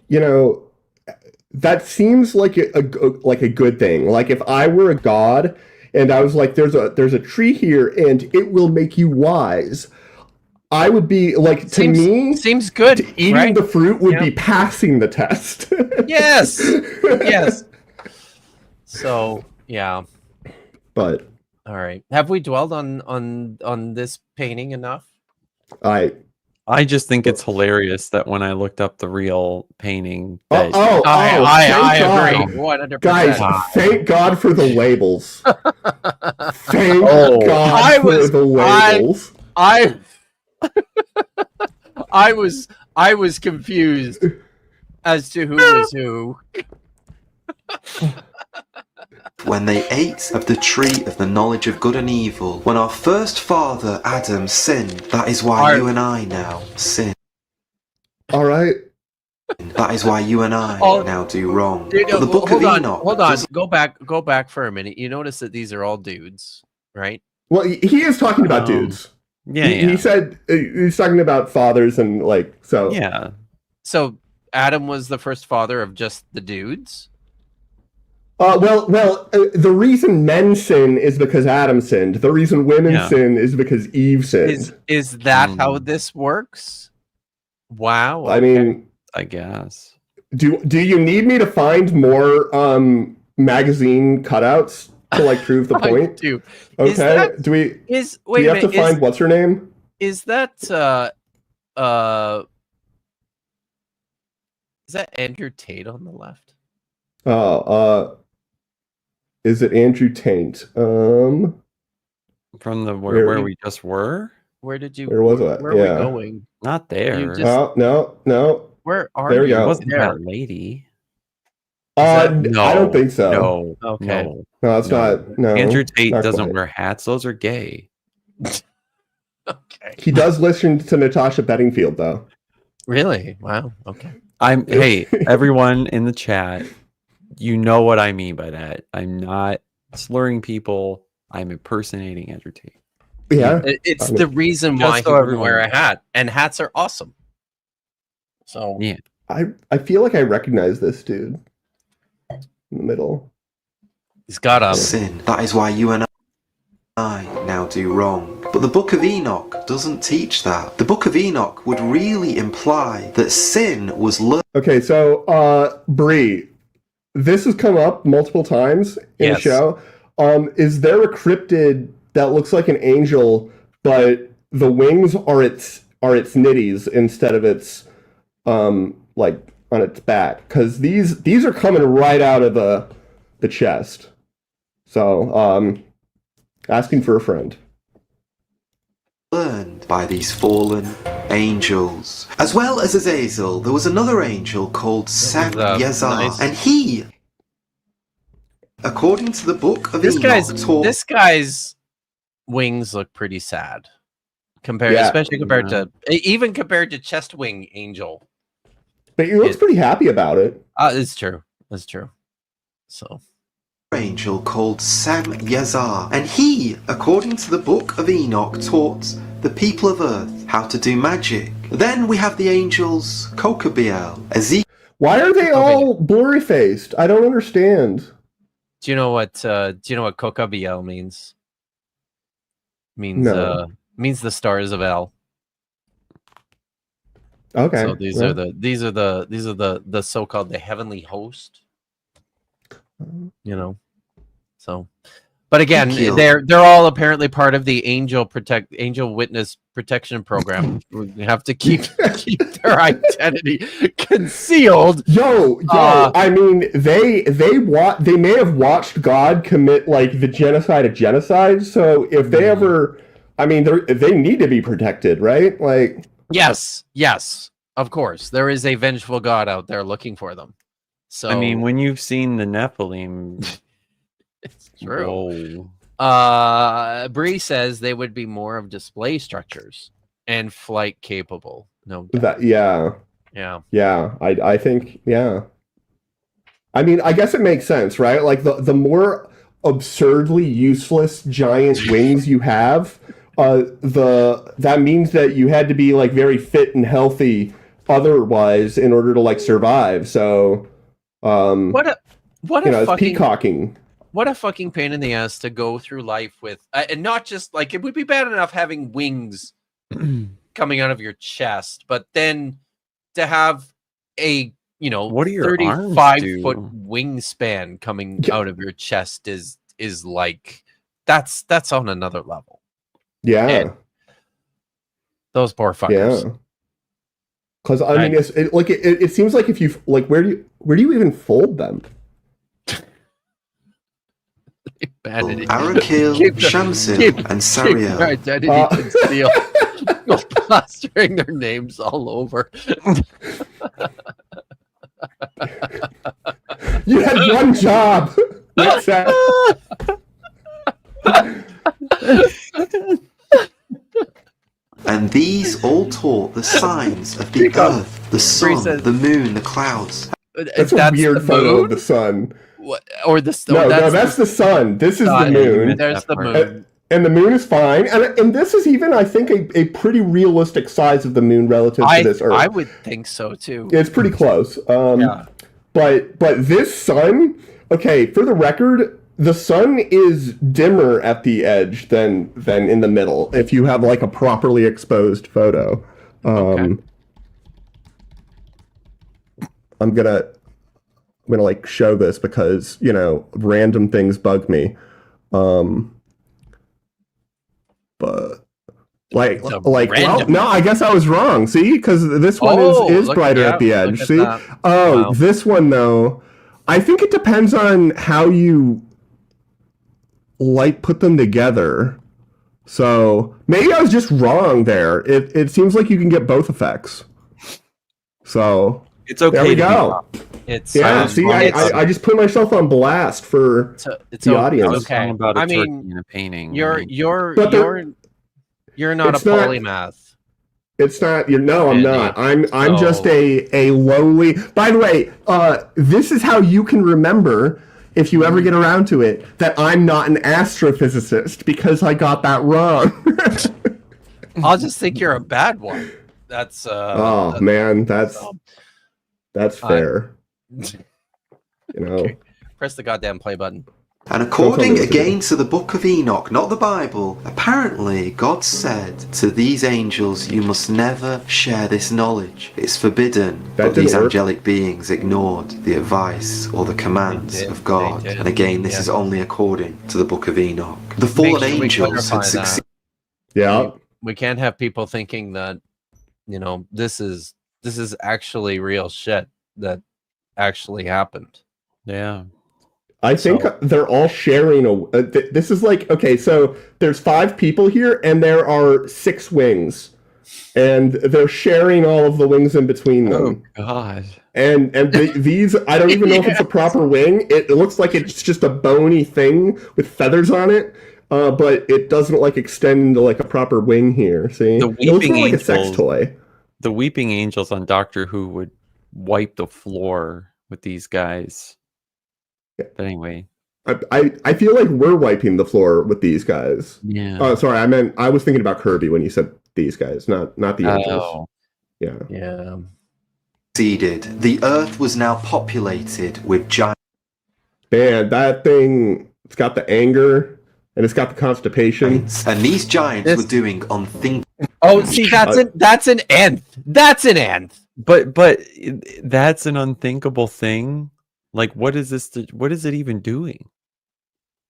that seems like a good thing. Like if I were a god and I was like, there's a tree here and it will make you wise, I would be like, seems good. Eating right? the fruit would be passing the test. Yes. Yes. So yeah. But all right. Have we dwelled on this painting enough? I just think it's hilarious that when I looked up the real painting, that I agree. 100%. Guys, thank God for the labels. Thank God for the labels. I was confused as to who was who. When they ate of the tree of the knowledge of good and evil, when our first father Adam sinned, that is why you and I now sin. All right. That is why you and I now do wrong. Dude, but the book of Enoch. Hold on. Go back for a minute. You notice that these are all dudes, right? Well, he is talking about dudes. Yeah, he said he's talking about fathers and like so. Yeah. So Adam was the first father of just the dudes. The reason men sin is because Adam sinned. The reason women sin is because Eve sinned. Is that how this works? Wow. I mean, I guess. Do you need me to find more magazine cutouts to like prove the point? I do. Okay. Do we have to find what's her name? Is that Andrew Tate on the left? Is it Andrew Tate? From the where we just were? Where did you? Where was it? Where are we going? Not there. No. Where are there we you? go. Wasn't that lady? No, I don't think so. No. Okay. No, it's not. No. Andrew Tate not doesn't quite. wear hats. Those are gay. Okay. He does listen to Natasha Bedingfield, though. Really? Wow. Okay. Hey, everyone in the chat, you know what I mean by that. I'm not slurring people. I'm impersonating Andrew Tate. Yeah. It's the reason why he would wear a hat, and hats are awesome. So yeah, I feel like I recognize this dude in the middle. He's got a sin. That is why you and I now do wrong. But the book of Enoch doesn't teach that. The book of Enoch would really imply that sin was Okay, so Bree, this has come up multiple times in the show. Is there a cryptid that looks like an angel, but the wings are its nitties instead of its like on its back? Because these are coming right out of the chest. So asking for a friend. Learned by these fallen angels. As well as Azazel, there was another angel called Yazar, and he, according to the book of Enoch, this guy's wings look pretty sad, especially compared to chest wing angel. But he looks pretty happy about it. It's true. That's true. So, angel called Sem Yazar, and he, according to the book of Enoch, taught the people of earth how to do magic. Then we have the angels Kokabiel, Ezekiel. Why are they all blurry faced? I don't understand. do you know what Kokabiel means? Means No. Means the stars of El. Okay. So these are the so-called the heavenly host. You know. So, but again, they're all apparently part of the angel witness protection program. We have to keep their identity concealed. Yo, I mean, they may have watched God commit like the genocide of genocide. So if they ever, I mean, they need to be protected, right? Like, yes, of course, there is a vengeful God out there looking for them. So I mean, when you've seen the Nephilim, it's true. Whoa. Bree says they would be more of display structures and flight capable. No doubt. Yeah. I think, yeah. I mean, I guess it makes sense, right? Like the more absurdly useless giant wings you have, that means that you had to be like very fit and healthy otherwise in order to like survive. So, what a it's peacocking. What a fucking pain in the ass to go through life with, and not just like it would be bad enough having wings coming out of your chest, but then to have a 35-foot wingspan coming out of your chest is like that's on another level. Yeah, and those poor fuckers. Yeah, because I mean, it seems like if you like, where do you even fold them? Arakil, Shamsil, and Sariel. Identity concealed. Plastering their names all over. You had one job. What's that? And these all taught the signs of the earth, the sun, the moon, the clouds. That's a weird photo of the sun. Or the no, that's the sun. This is the moon. There's the moon. And the moon is fine. And this is even, I think, a pretty realistic size of the moon relative to this Earth. I would think so, too. It's pretty close. But this sun, okay, for the record, the sun is dimmer at the edge than in the middle, if you have, like, a properly exposed photo. I'm gonna like show this because, random things bug me. But no, I guess I was wrong. See, because this one is brighter at the edge. See, This one though, I think it depends on how you put them together. So maybe I was just wrong there. It seems like you can get both effects. So it's okay. There we go. See, I just put myself on blast for the audience. Okay. About a turkey in a painting. You're not a polymath. It's not. No, I'm not. I'm just a lowly. By the way, this is how you can remember, if you ever get around to it, that I'm not an astrophysicist because I got that wrong. I'll just think you're a bad one. That's that's fair. Okay. Press the goddamn play button. And according again to the book of Enoch, not the Bible, apparently God said to these angels, you must never share this knowledge. It's forbidden. But these angelic beings ignored the advice or the commands of God. And again, this is only according to the book of Enoch. The fallen angels had succeeded. Yeah. We can't have people thinking that, this is actually real shit that actually happened. Yeah. I think they're all sharing this is like, okay, so there's 5 people here and there are 6 wings and they're sharing all of the wings in between them. Oh God. And these, I don't even know if it's a proper wing. It looks like it's just a bony thing with feathers on it. But it doesn't extend into a proper wing here. See? The it looks more like a sex toy. The weeping angels on Doctor Who would wipe the floor with these guys. But anyway. I feel like we're wiping the floor with these guys. Yeah. Oh, sorry. I was thinking about Kirby when you said these guys, not the angels. Oh. Yeah. Yeah. The earth was now populated with giants. Man, that thing, it's got the anger and it's got the constipation. And these giants were doing unthinkable. Oh, see, that's an nth. That's an nth. But that's an unthinkable thing. Like, what is this? What is it even doing?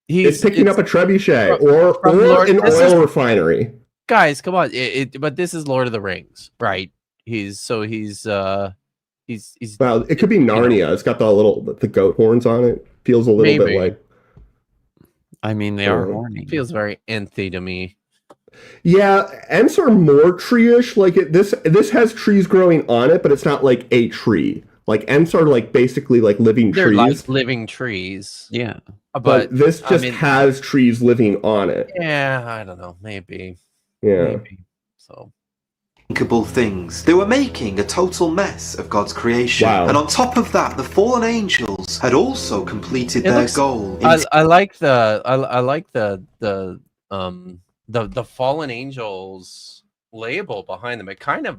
It's picking up a trebuchet or an oil refinery. Guys, come on! But this is Lord of the Rings, right? He's well, it could be Narnia. It's got the goat horns on it. Feels a little bit like. I mean, they are horny. Feels very nthy to me. Yeah, Ents are more tree-ish. Like this has trees growing on it, but it's not like a tree. Like Ents are like basically like living They're trees. like living trees. Yeah, but this just has trees living on it. Yeah, I don't know. Maybe. Yeah. Maybe. So. Unthinkable things. They were making a total mess of God's creation. Wow. And on top of that, the fallen angels had also completed their goal. I like the fallen angels label behind them. It kind of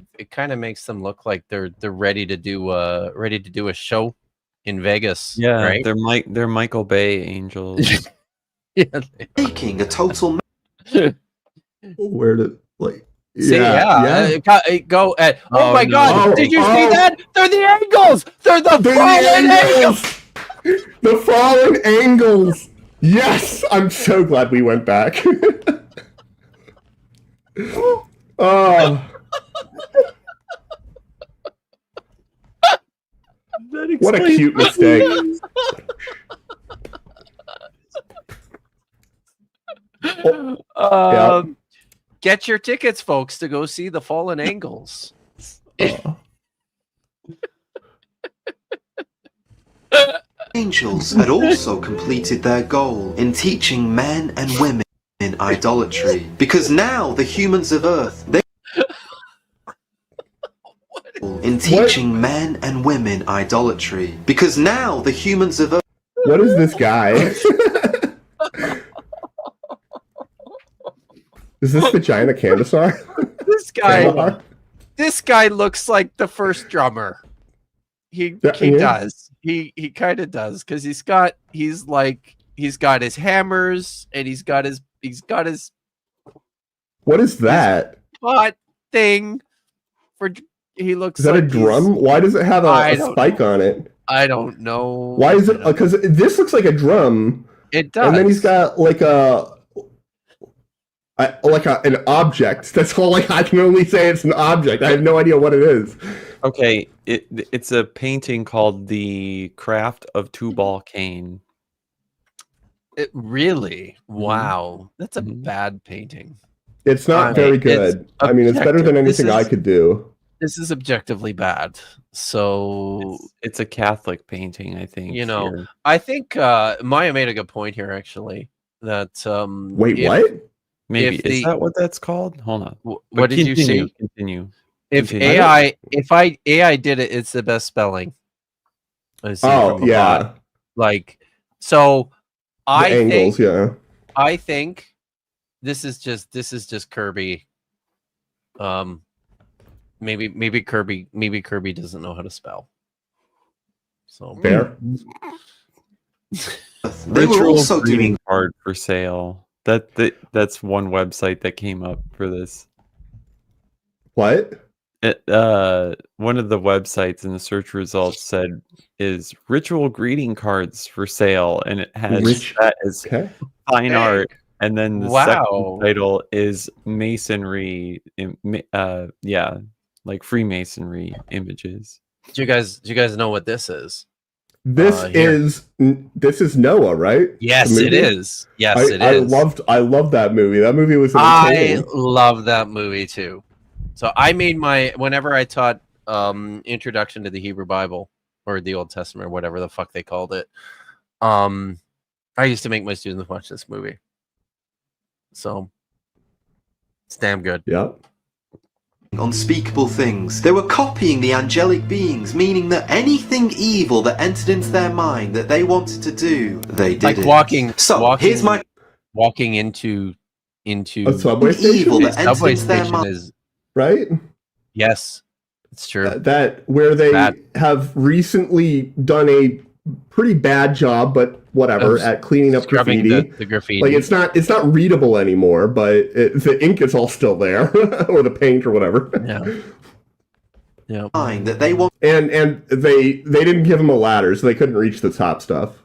makes them look like they're ready to do a show in Vegas. Yeah, right? they're Michael Bay angels. Yeah, making a total Where did like see, go at oh my no. god, did you see that? They're the angles! They're the fallen angels! The fallen angles! Yes! I'm so glad we went back. Oh. What a cute mistake. Get your tickets, folks, to go see the fallen angles. Angels had also completed their goal in teaching men and women in idolatry. Because now the humans of Earth, men and women idolatry. Because now the humans of Earth. What is this guy? Is this Vagina Candasaur? This guy looks like the first drummer. He does. He kind of does, because he's got his hammers and he's got his what is that? pot thing for he looks is that like a drum? Why does it have a spike on it? I don't know. Why is it? Because this looks like a drum. It does. And then he's got like an object. That's all. Like I can only say it's an object. I have no idea what it is. Okay, it's a painting called "The Craft of Two-Ball Cane." It really? Wow, that's a bad painting. It's not very good. I mean, it's better than anything I could do. This is objectively bad. So it's a Catholic painting, I think. You know, here. I think Maya made a good point here, actually. That wait, what? Maybe is that what that's called? Hold on. What did you say? Continue. If AI did it, it's the best spelling. Oh yeah. Bot. Like so, I think this is just Kirby. Maybe Kirby doesn't know how to spell. So fair. They were also doing card for sale. That's one website that came up for this. What? One of the websites in the search results said is ritual greeting cards for sale, and it has that as fine art, and then the second title is masonry. Like Freemasonry images. Do you guys know what this is? This is Noah, right? Yes, it is. Yes, it is. I loved that movie. That movie was I love that movie too. So I made whenever I taught introduction to the Hebrew Bible or the Old Testament or whatever the fuck they called it, I used to make my students watch this movie. So it's damn good. Yeah. unspeakable things. They were copying the angelic beings, meaning that anything evil that entered into their mind that they wanted to do, they did like it. walking. Here's my walking into a subway station. Evil that enters subway into their station mind. is Right? yes, it's true. That where they have recently done a pretty bad job, but whatever, at cleaning up Scrubbing graffiti. the graffiti. Like it's not readable anymore, but the ink is all still there, or the paint or whatever. Yeah. That they want. And they didn't give them a ladder, so they couldn't reach the top stuff.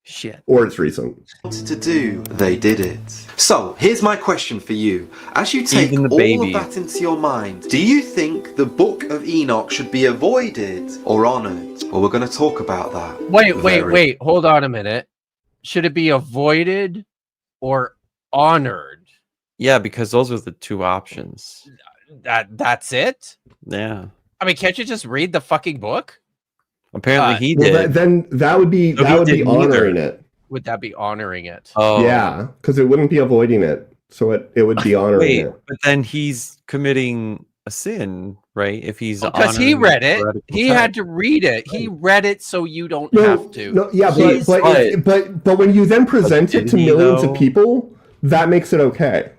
Shit. Or it's recent. Wanted to do, they did it. So here's my question for you: as you take all of that into your mind, do you think the Book of Enoch should be avoided or honored? Well, we're going to talk about that. Wait. Hold on a minute. Should it be avoided or honored? Yeah, because those are the two options. That's it? Yeah. I mean, can't you just read the fucking book? Apparently he did. Well, then that would be honoring it. Would that be honoring it? Oh, yeah, because it wouldn't be avoiding it, so it would be honoring it. But then he's committing a sin, right? If he's because he read it, he had to read it. He read it, so you don't have to. No, yeah, but when you then present it to millions of people, that makes it okay.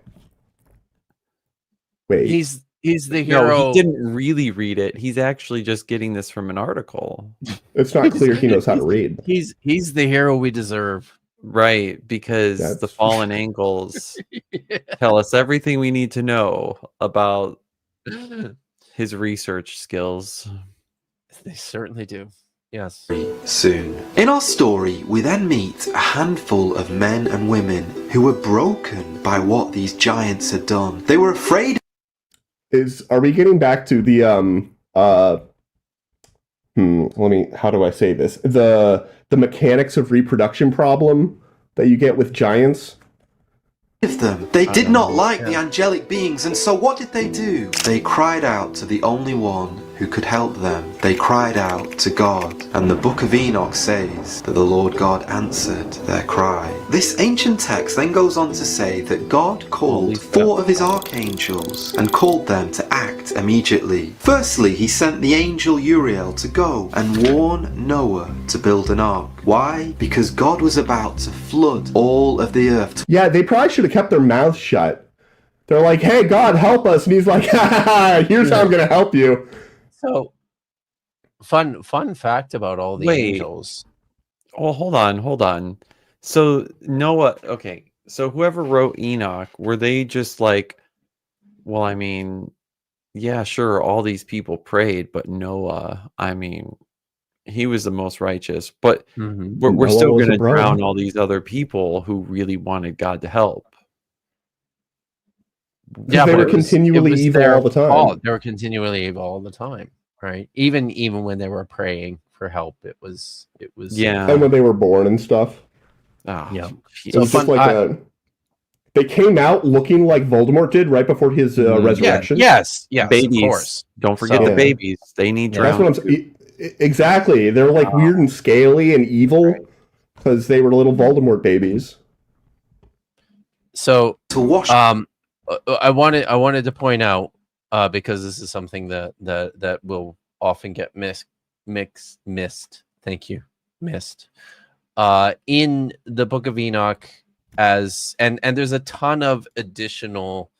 Wait, he's the hero. No, he didn't really read it. He's actually just getting this from an article. It's not clear he knows how to read. He's the hero we deserve. Right, because the fallen angels tell us everything we need to know about his research skills. They certainly do. Yes. Soon. In our story, we then meet a handful of men and women who were broken by what these giants had done. They were afraid. Are we getting back to the how do I say this? The mechanics of reproduction problem that you get with giants? Of them. They did not like the angelic beings, and so what did they do? They cried out to the only one who could help them. They cried out to God, and the Book of Enoch says that the Lord God answered their cry. This ancient text then goes on to say that God called 4 of his archangels and called them to act immediately. Firstly, he sent the angel Uriel to go and warn Noah to build an ark. Why? Because God was about to flood all of the earth. Yeah, they probably should have kept their mouths shut. They're like, hey, God, help us. And he's like, here's how I'm going to help you. So, fun fact about all the angels. Oh, hold on. So Noah, okay. So whoever wrote Enoch, were they just like, well, I mean, yeah, sure, all these people prayed, but Noah, I mean, he was the most righteous. But we're still going to drown all these other people who really wanted God to help. Yeah, they were continually evil all the time. They were continually evil all the time, right? Even when they were praying for help, it was yeah. And when they were born and stuff. Oh, yeah. So it's just like they came out looking like Voldemort did right before his resurrection. Yes, babies. Of course. Don't forget the babies. They need That's what I'm saying. Exactly. They're like weird and scaly and evil because they were little Voldemort babies. So I wanted to point out because this is something that will often get missed. Thank you, missed. In the Book of Enoch, and there's a ton of additional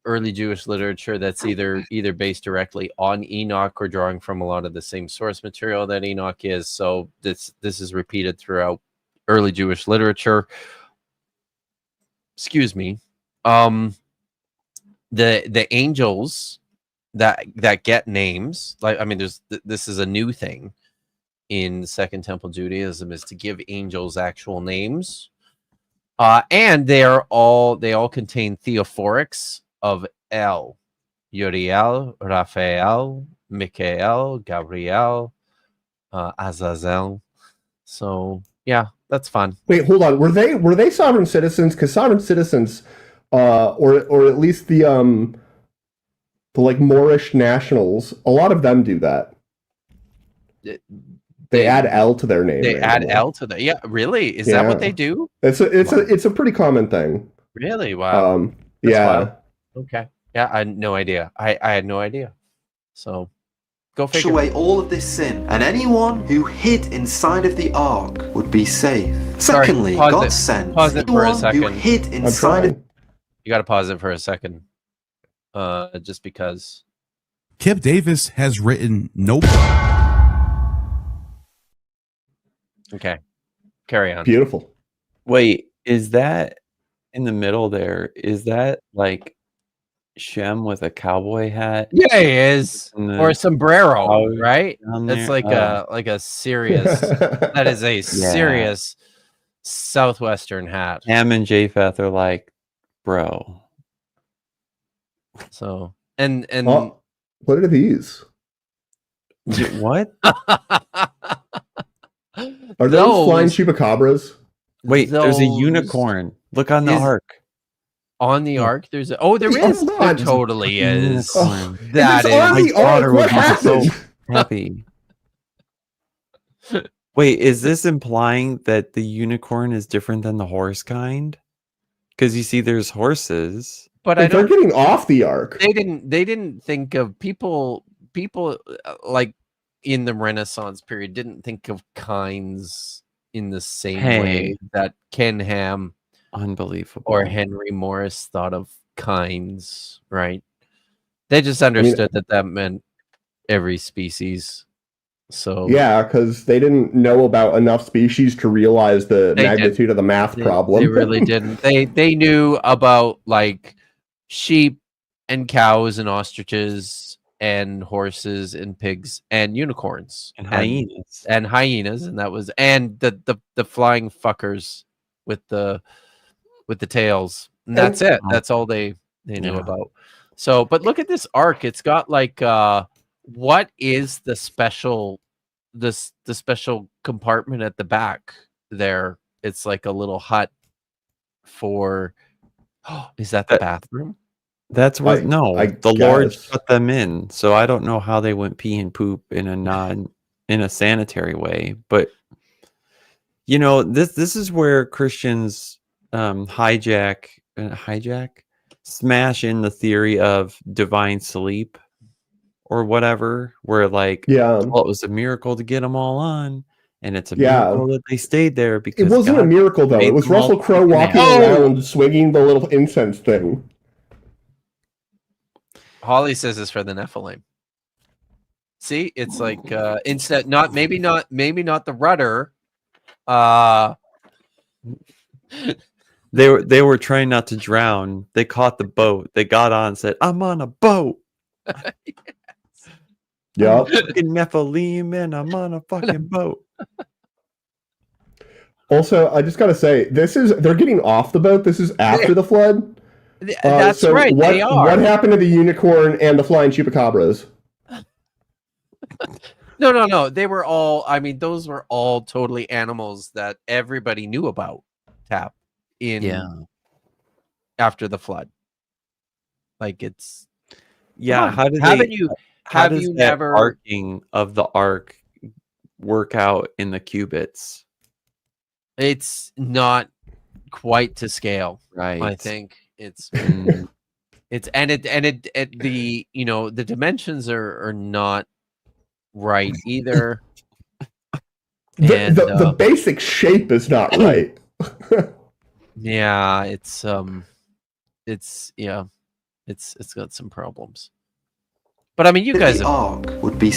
early Jewish literature that's either based directly on Enoch or drawing from a lot of the same source material that Enoch is. So this is repeated throughout early Jewish literature. Excuse me. The angels that get names, like, I mean, this is a new thing in Second Temple Judaism, is to give angels actual names, and they all contain theophorics of El: Uriel, Raphael, Michael, Gabriel, Azazel. So yeah, that's fun. Wait, hold on. Were they sovereign citizens? Because sovereign citizens, or at least the like Moorish nationals, a lot of them do that. They add L to their name. They add L to the really? Is that what they do? It's a pretty common thing. Really? Wow. Yeah. Wild. Okay. Yeah, I had no idea. I had no idea. So go figure. Away all of this sin, and anyone who hid inside of the ark would be safe. Secondly, God sent anyone who hid inside of... You got to pause it for a second. Just because. Kipp Davis has written no. Okay, carry on. Beautiful. Wait, is that in the middle there? Is that like Shem with a cowboy hat? Yeah, he is, or a sombrero, right? That's like a serious. That is a serious southwestern hat. Ham and Japheth are like, bro. So and what are these? What? Are those flying chupacabras? Wait, there's a unicorn. Look on the ark. On the ark, there's there is. There totally is. That is on the ark. What happened? Happy. Wait, is this implying that the unicorn is different than the horse kind? Because you see, there's horses, but they're getting off the ark. They didn't think of people like in the Renaissance period didn't think of kinds in the same way that Ken Ham, unbelievable, or Henry Morris thought of kinds. Right? They just understood that meant every species. So yeah, because they didn't know about enough species to realize the magnitude of the math problem. They really didn't. They knew about like sheep and cows and ostriches and horses and pigs and unicorns and hyenas and that was the flying fuckers with the tails. And that's it. That's all they knew about. So, but look at this ark. It's got like what is the special the special compartment at the back there? It's like a little hut for is that the bathroom? That's what the Lord shut them in. So I don't know how they went pee and poop in a sanitary way, but you know, this is where Christians smash in the theory of divine sleep or whatever, where like, well, it was a miracle to get them all on, and it's a miracle that they stayed there because it wasn't a miracle though. It was Russell Crowe walking around swinging the little incense thing. Holly says this for the Nephilim. See, it's like instead maybe not the rudder. They were trying not to drown. They caught the boat. They got on and said, "I'm on a boat." Yeah, fucking Nephilim, and I'm on a fucking boat. Also, I just gotta say, they're getting off the boat. This is after the flood. That's right. They are. What happened to the unicorn and the flying chupacabras? No. They were all. I mean, those were all totally animals that everybody knew about. Tap in after the flood. Like it's How does that arcing of the ark work out in the cubits? It's not quite to scale, right? I think it's it's the the dimensions are not right either. The basic shape is not right. Yeah, it's got some problems. But I mean, you guys. The ark would be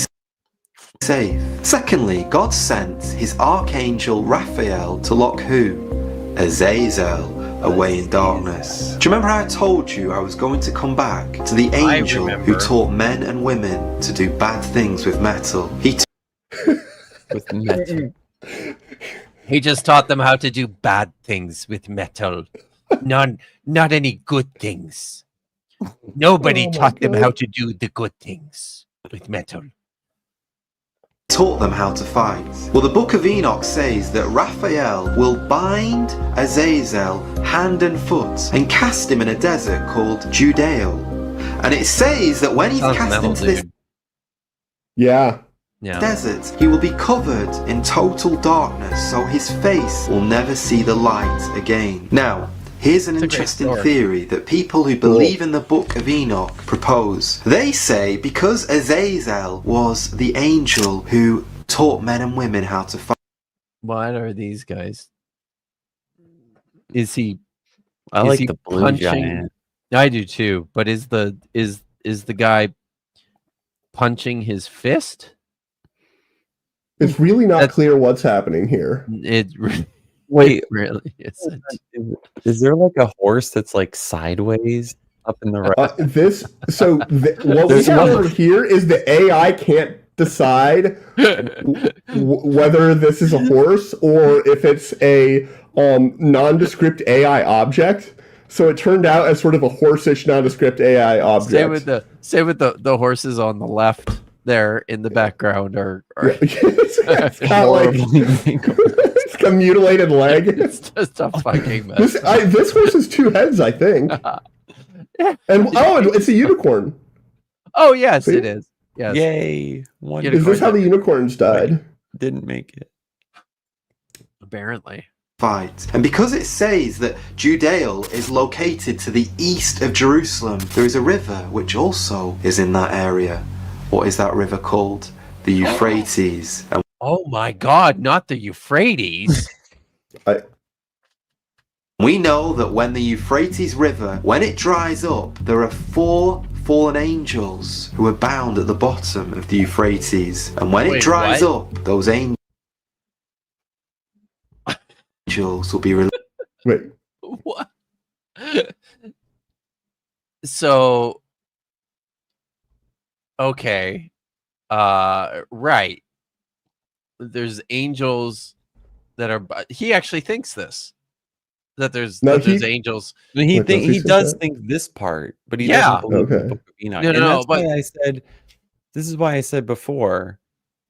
safe. Secondly, God sent his archangel Raphael to lock who? Azazel away in darkness. Do you remember how I told you I was going to come back to the angel who taught men and women to do bad things with metal? With metal. He just taught them how to do bad things with metal. Not any good things. Nobody taught them how to do the good things with metal. Taught them how to fight. Well, the book of Enoch says that Raphael will bind Azazel hand and foot and cast him in a desert called Judeo. And it says that when he's cast into this desert, he will be covered in total darkness, so his face will never see the light again. Now, Here's an interesting theory that people who believe in the Book of Enoch propose. They say because Azazel was the angel who taught men and women how to fight. What are these guys? Is he? I like the blue punching? giant. I do too. But is the guy punching his fist? It's really not clear what's happening here. Wait, really isn't. Is there like a horse that's like sideways up in the right? What we have here is the AI can't decide whether this is a horse or if it's a nondescript AI object. So it turned out as sort of a horsish nondescript AI object. Say with the horses on the left there in the background are it's got like it's got a mutilated leg. It's just a fucking mess. This horse has two heads, I think. And it's a unicorn. Oh yes, it is. Yes. Yay! Is this how the unicorns died? Didn't make it. Apparently. Fight. And because it says that Judea is located to the east of Jerusalem, there is a river which also is in that area. What is that river called? The Euphrates. And oh my God, not the Euphrates. we know that when the Euphrates River, when it dries up, there are 4 fallen angels who are bound at the bottom of the Euphrates. And when it dries up, those angels will be released. Wait. What? So okay. Right. There's angels that are he actually thinks this. That there's angels. He does think this part, but he doesn't believe the Book of Enoch. That's why I said this is why I said before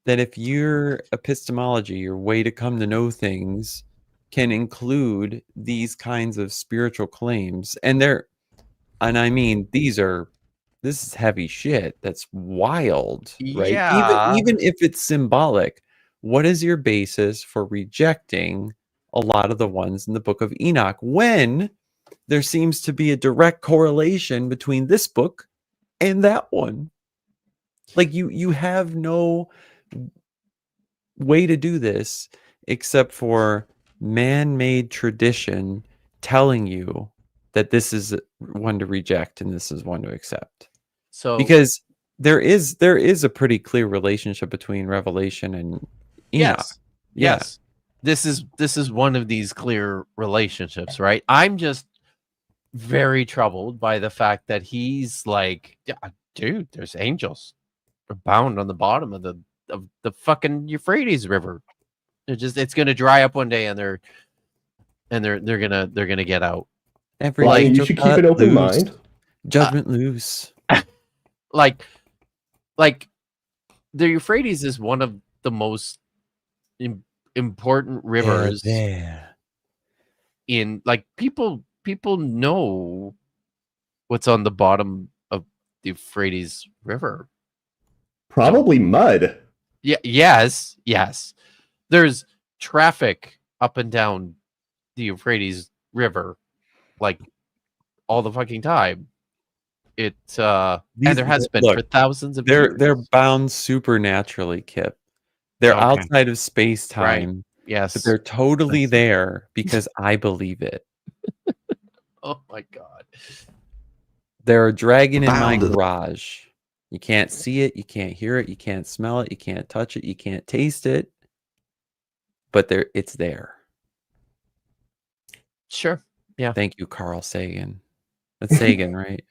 that if your epistemology, your way to come to know things, can include these kinds of spiritual claims, I mean this is heavy shit. That's wild, right? Yeah. Even if it's symbolic, what is your basis for rejecting a lot of the ones in the Book of Enoch when there seems to be a direct correlation between this book and that one? Like you have no way to do this except for man-made tradition telling you that this is one to reject and this is one to accept. So because there is a pretty clear relationship between Revelation and Enoch. Yes. This is one of these clear relationships, right? I'm just very troubled by the fact that he's like, yeah, dude, there's angels bound on the bottom of the fucking Euphrates River. It's gonna dry up one day and they're gonna get out. You should keep an open mind. Judgment loose. Like the Euphrates is one of the most important rivers in like people know what's on the bottom of the Euphrates River. Probably mud. Yeah. Yes. There's traffic up and down the Euphrates River like all the fucking time. And there has been for thousands of years. They're bound supernaturally, Kipp. They're outside of space-time. Right. Yes. But they're totally there because I believe it. Oh my God. They're a dragon in my garage. You can't see it, you can't hear it, you can't smell it, you can't touch it, you can't taste it. But it's there. Sure. Yeah. Thank you, Carl Sagan. That's Sagan, right?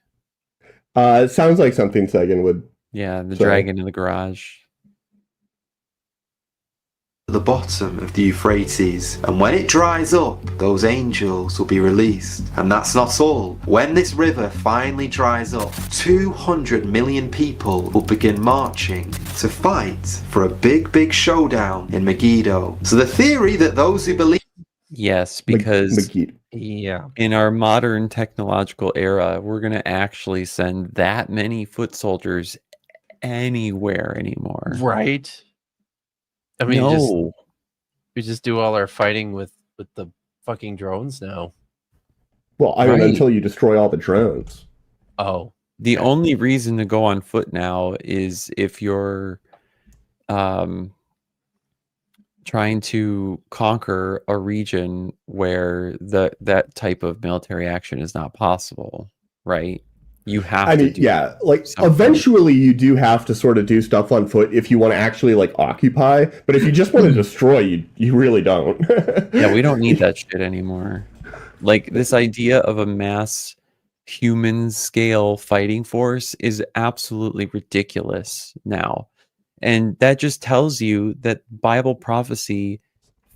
It sounds like something Sagan would. Yeah, the dragon in the garage. The bottom of the Euphrates, and when it dries up, those angels will be released. And that's not all. When this river finally dries up, 200 million people will begin marching to fight for a big showdown in Megiddo. So the theory that those who believe... Yes, because in our modern technological era, we're going to actually send that many foot soldiers anywhere anymore. Right? I mean, we just do all our fighting with the fucking drones now. Well, I mean, until you destroy all the drones. Oh. The only reason to go on foot now is if you're trying to conquer a region where that type of military action is not possible, right? You have to do like something. Eventually you do have to sort of do stuff on foot if you want to actually like occupy, but if you just want to destroy, you really don't. Yeah, we don't need that shit anymore. Like this idea of a mass human scale fighting force is absolutely ridiculous now. And that just tells you that Bible prophecy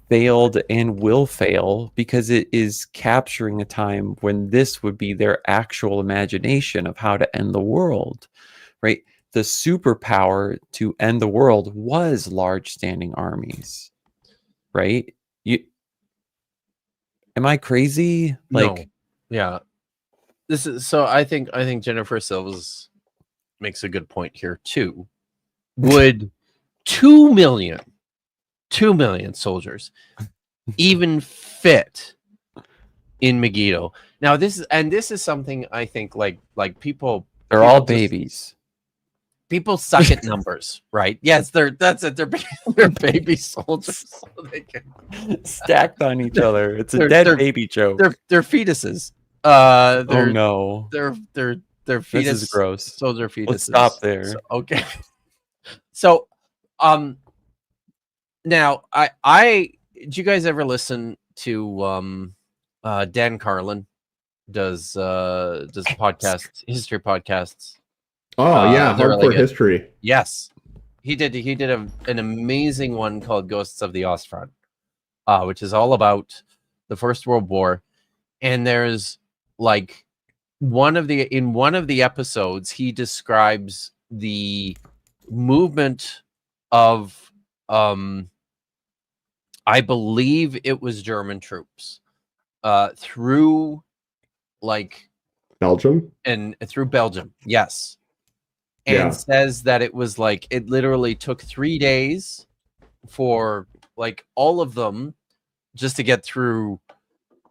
failed and will fail because it is capturing a time when this would be their actual imagination of how to end the world, right? The superpower to end the world was large standing armies, right? Am I crazy? Like, no. Yeah. This is so I think Jennifer Silva's makes a good point here too. Would 2 million soldiers even fit in Megiddo? Now this is something I think like people they're all babies. People suck at numbers, right? Yes, they're baby soldiers, so they can stacked on each other. It's a dead baby joke. They're fetuses. Oh no, they're fetus. This is gross. Soldier fetuses. Let's stop there. So, okay. So, now did you guys ever listen to Dan Carlin does podcasts, history podcasts? Oh yeah, they're hardcore really good. history. Yes, he did an amazing one called Ghosts of the Ostfront, which is all about the First World War. And there's like one of the episodes he describes the movement of I believe it was German troops through like Belgium through Belgium, yes. And says that it was like it literally took 3 days for like all of them just to get through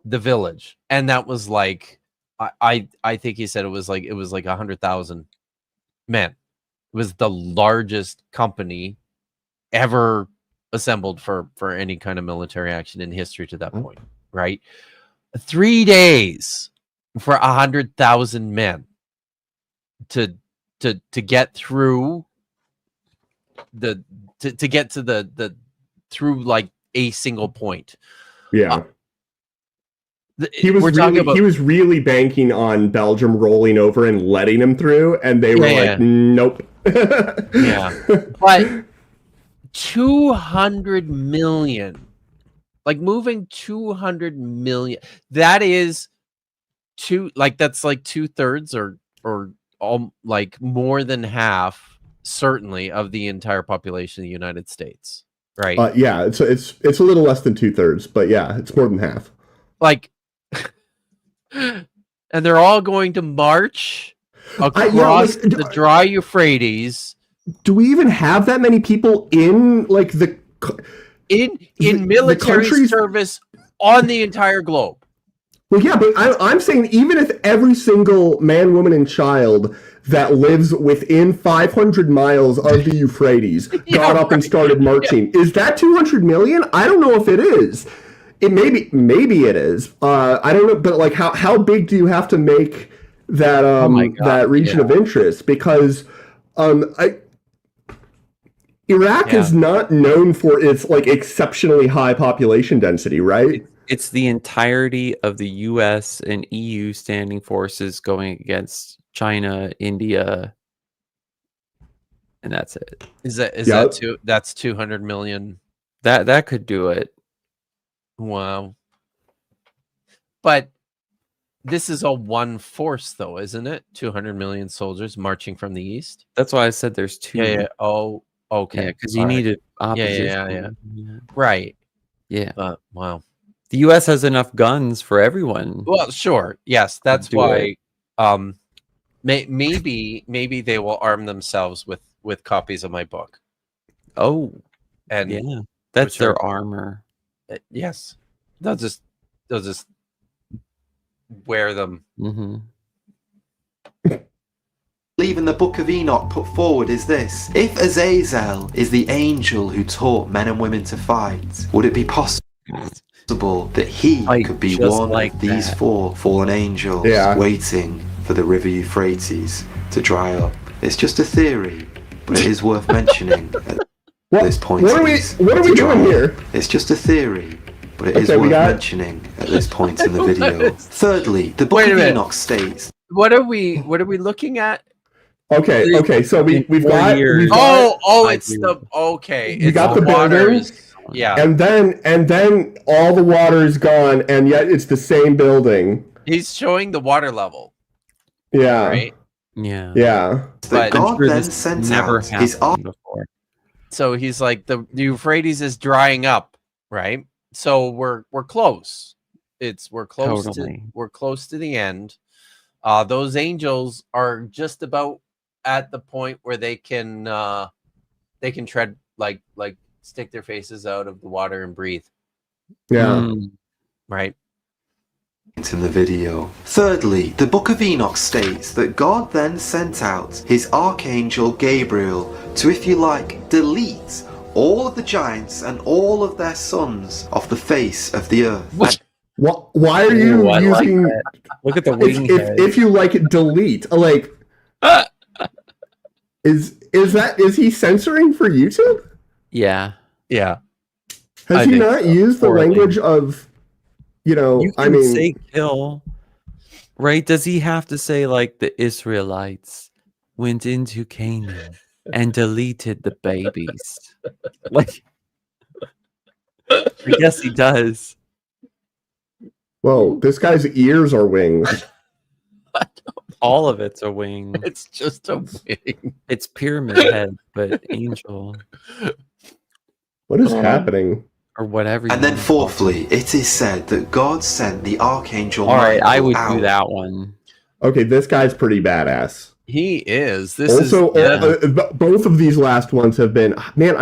the village. And that was like I think he said it was like 100,000 men. It was the largest company ever assembled for any kind of military action in history to that point, right? 3 days for 100,000 men to get through to get to the through like a single point. Yeah. He was really banking on Belgium rolling over and letting him through, and they were like, nope. Yeah. But 200 million, like moving 200 million, that is that's like 2/3 or all, like more than half, certainly, of the entire population of the United States, right? Yeah, it's a little less than 2/3, but yeah, it's more than half. Like, and they're all going to march across the dry Euphrates. Do we even have that many people in like in military service on the entire globe? Well, yeah, but I'm saying even if every single man, woman, and child that lives within 500 miles of the Euphrates got up and started marching, is that 200 million? I don't know if it is. It maybe it is. I don't know, but like how big do you have to make that that region of interest? Because Iraq is not known for its like exceptionally high population density, right? It's the entirety of the US and EU standing forces going against China, India, and that's it. That's 200 million? That could do it. Wow. But this is all one force though, isn't it? 200 million soldiers marching from the east? That's why I said there's two. Yeah. Oh, okay. Yeah, because you needed opposition. Yeah. Right. Yeah. Wow. The U.S. has enough guns for everyone. Well, sure. Yes, that's why. Maybe they will arm themselves with copies of my book. Oh, and yeah, that's their armor. Yes, they'll just wear them. Mm-hmm. Even the Book of Enoch put forward is this: if Azazel is the angel who taught men and women to fight, would it be possible that he could be one of these four fallen angels waiting for the river Euphrates to dry up? It's just a theory, but it is worth mentioning at this point. What are we doing here? It's just a theory, but it is worth mentioning at this point in the video. Thirdly, the Book of Enoch states. What are we looking at? Okay. So we've got. It's the We got the building. Yeah. And then all the water's gone, and yet it's the same building. He's showing the water level. Yeah. Right. Yeah. Yeah. But God then sent out his before. So he's like the Euphrates is drying up, right? So we're close. We're close to the end. Those angels are just about at the point where they can tread like stick their faces out of the water and breathe. Yeah. Right. In the video. Thirdly, the Book of Enoch states that God then sent out his archangel Gabriel to, if you like, delete all of the giants and all of their sons off the face of the earth. Why are you using? Look at the wing head. If you like delete, like, is he censoring for YouTube? Yeah. Has he not used the language of, you can say kill, right? Does he have to say like the Israelites went into Canaan and deleted the babies? Like, I guess he does. Well, this guy's ears are wings. All of it's a wing. It's just a wing. It's pyramid head, but angel. What is happening? Or whatever. And then fourthly, it is said that God sent the archangel All right, Michael I would out. do that one. Okay, this guy's pretty badass. He is. Both of these last ones have been. Man,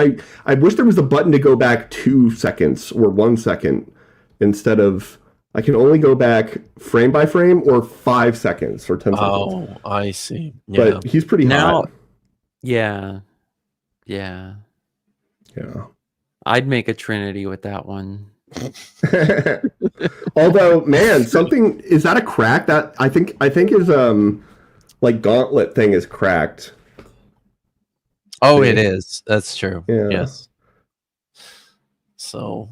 I wish there was a button to go back 2 seconds or 1 second instead of. I can only go back frame by frame or 5 seconds or 10 seconds. Oh, I see. Yeah. But he's pretty hot. Yeah. I'd make a trinity with that one. Although, man, something is that a crack? That I think his like gauntlet thing is cracked. Oh, it is. That's true. Yeah. Yes. So,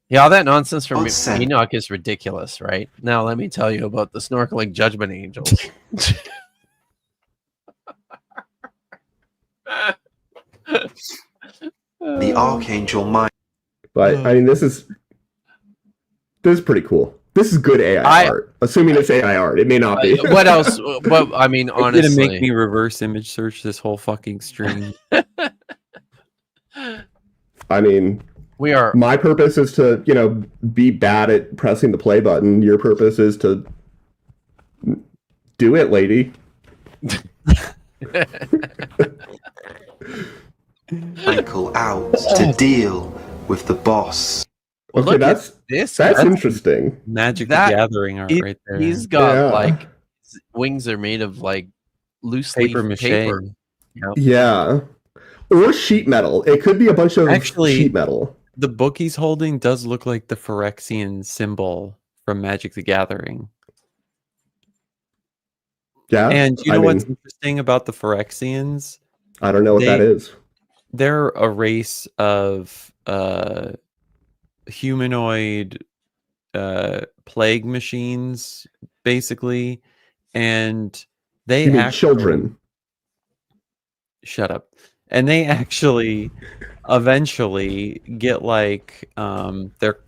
yeah, all that nonsense from Enoch is ridiculous, right? Now, let me tell you about the snorkeling judgment angels. The archangel Michael. But I mean, this is pretty cool. This is good AI art. Assuming it's AI art, it may not be. What else? What I mean, honestly, it's gonna make me reverse image search this whole fucking stream. I mean, my purpose is to, be bad at pressing the play button. Your purpose is to do it, lady. Michael out to deal with the boss. Well, okay, that's interesting. Magic the Gathering art right there. He's got like wings are made of like loose paper leaf mache. paper. Yeah. Or sheet metal. It could be a bunch of sheet metal. The book he's holding does look like the Phyrexian symbol from Magic the Gathering. Yeah. And you know what's interesting about the Phyrexians? I don't know what that is. They're a race of humanoid plague machines, basically. And they children. Shut up. And they actually eventually get like their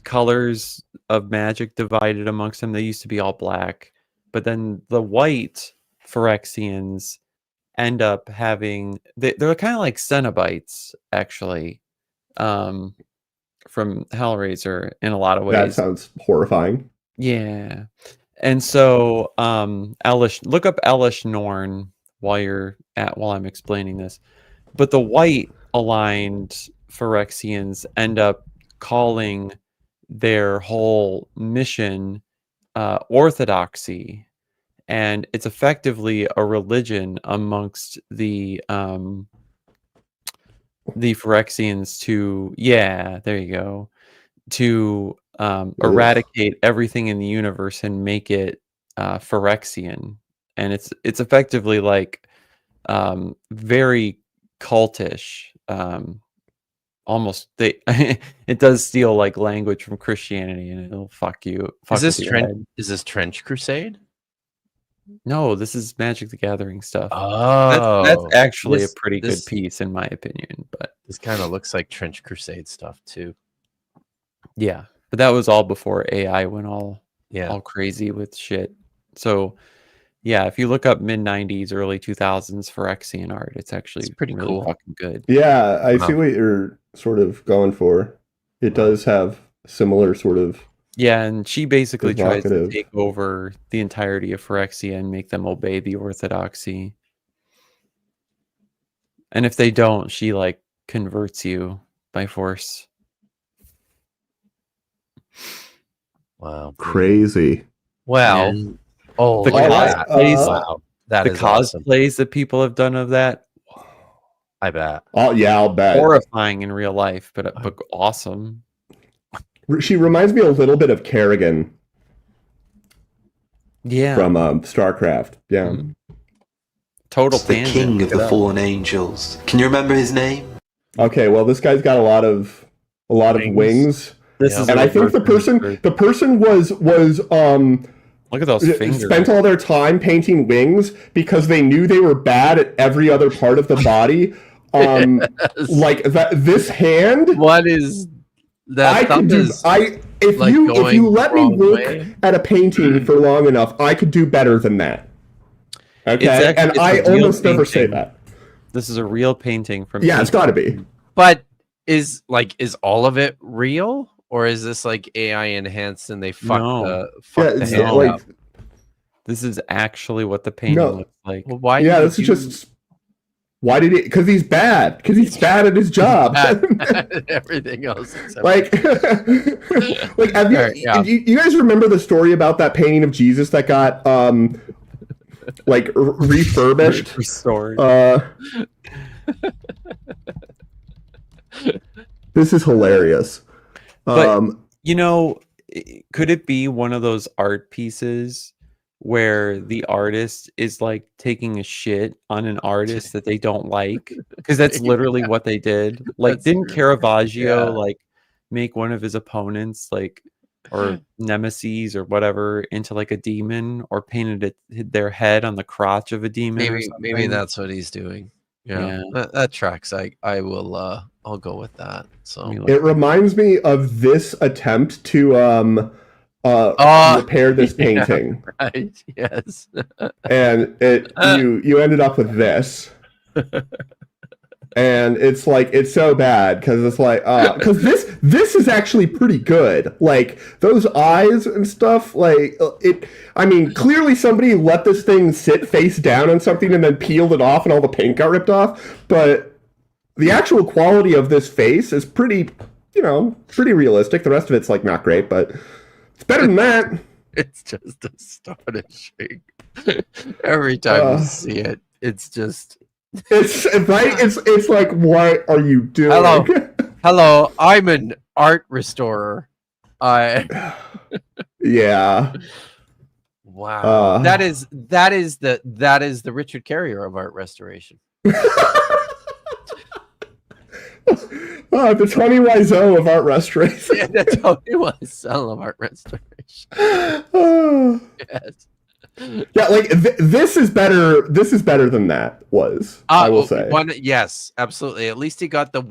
colors of magic divided amongst them. They used to be all black, but then the white Phyrexians end up having they're kind of like Cenobites actually, from Hellraiser in a lot of ways. That sounds horrifying. Yeah. And so look up Elish Norn while I'm explaining this. But the white aligned Phyrexians end up calling their whole mission orthodoxy, and it's effectively a religion amongst the Phyrexians to there you go, to eradicate everything in the universe and make it Phyrexian, and it's effectively like very cultish. Almost it does steal like language from Christianity, and it'll fuck you. Is this Trench Crusade? No, this is Magic the Gathering stuff. Oh, that's actually a pretty good piece in my opinion. But this kind of looks like Trench Crusade stuff too. Yeah, but that was all before AI went all crazy with shit. So yeah, if you look up mid-90s, early 2000s Phyrexian art, it's actually pretty really cool. fucking good. Yeah, I see what you're sort of going for. It does have similar sort of... Yeah, and she basically tries to take over the entirety of Phyrexia and make them obey the orthodoxy. And if they don't, she like converts you by force. Wow. Crazy. Well, and the cosplays that people have done of that, I bet. Oh yeah, I'll bet. Horrifying in real life, but awesome. She reminds me a little bit of Kerrigan. Yeah. From StarCraft. Yeah. Mm-hmm. Total the tangent. king of the fallen angels. Can you remember his name? Okay, well this guy's got a lot of wings. This is and I think the person was look at those fingers. Spent all their time painting wings because they knew they were bad at every other part of the body. Like that this hand. What is that? If you let me look at a painting for long enough, I could do better than that. Okay, and I almost never say that. This is a real painting from. Yeah, it's got to be. But is all of it real, or is this like AI enhanced and they fuck the hand up? This is actually what the painting looks like. Well, why? Yeah, this is just. Why did he? Because he's bad. Because he's bad at his job. Everything else. Like have you guys remember the story about that painting of Jesus that got like refurbished, restored? This is hilarious. But could it be one of those art pieces where the artist is like taking a shit on an artist that they don't like? Because that's literally what they did. Like, didn't Caravaggio like make one of his opponents like or nemesis or whatever into like a demon, or painted their head on the crotch of a demon? Maybe that's what he's doing. Yeah. That tracks. I will I'll go with that. So it reminds me of this attempt to repair this painting. Right. Yes. And you ended up with this. And it's like, it's so bad because it's like because this is actually pretty good. Like those eyes and stuff, like I mean, clearly somebody let this thing sit face down on something and then peeled it off and all the paint got ripped off. But the actual quality of this face is pretty realistic. The rest of it's like not great, but it's better than that. It's just astonishing. Every time you see it, it's just. It's right. It's like, what are you doing? Hello. I'm an art restorer. Yeah. Wow. That is the Richard Carrier of art restoration. The Tony Wiseau of art restoration. Yeah, the Tony Wiseau of art restoration. Yes. Yeah, like this is better. This is better than that was. I will say. Yes, absolutely. At least he got the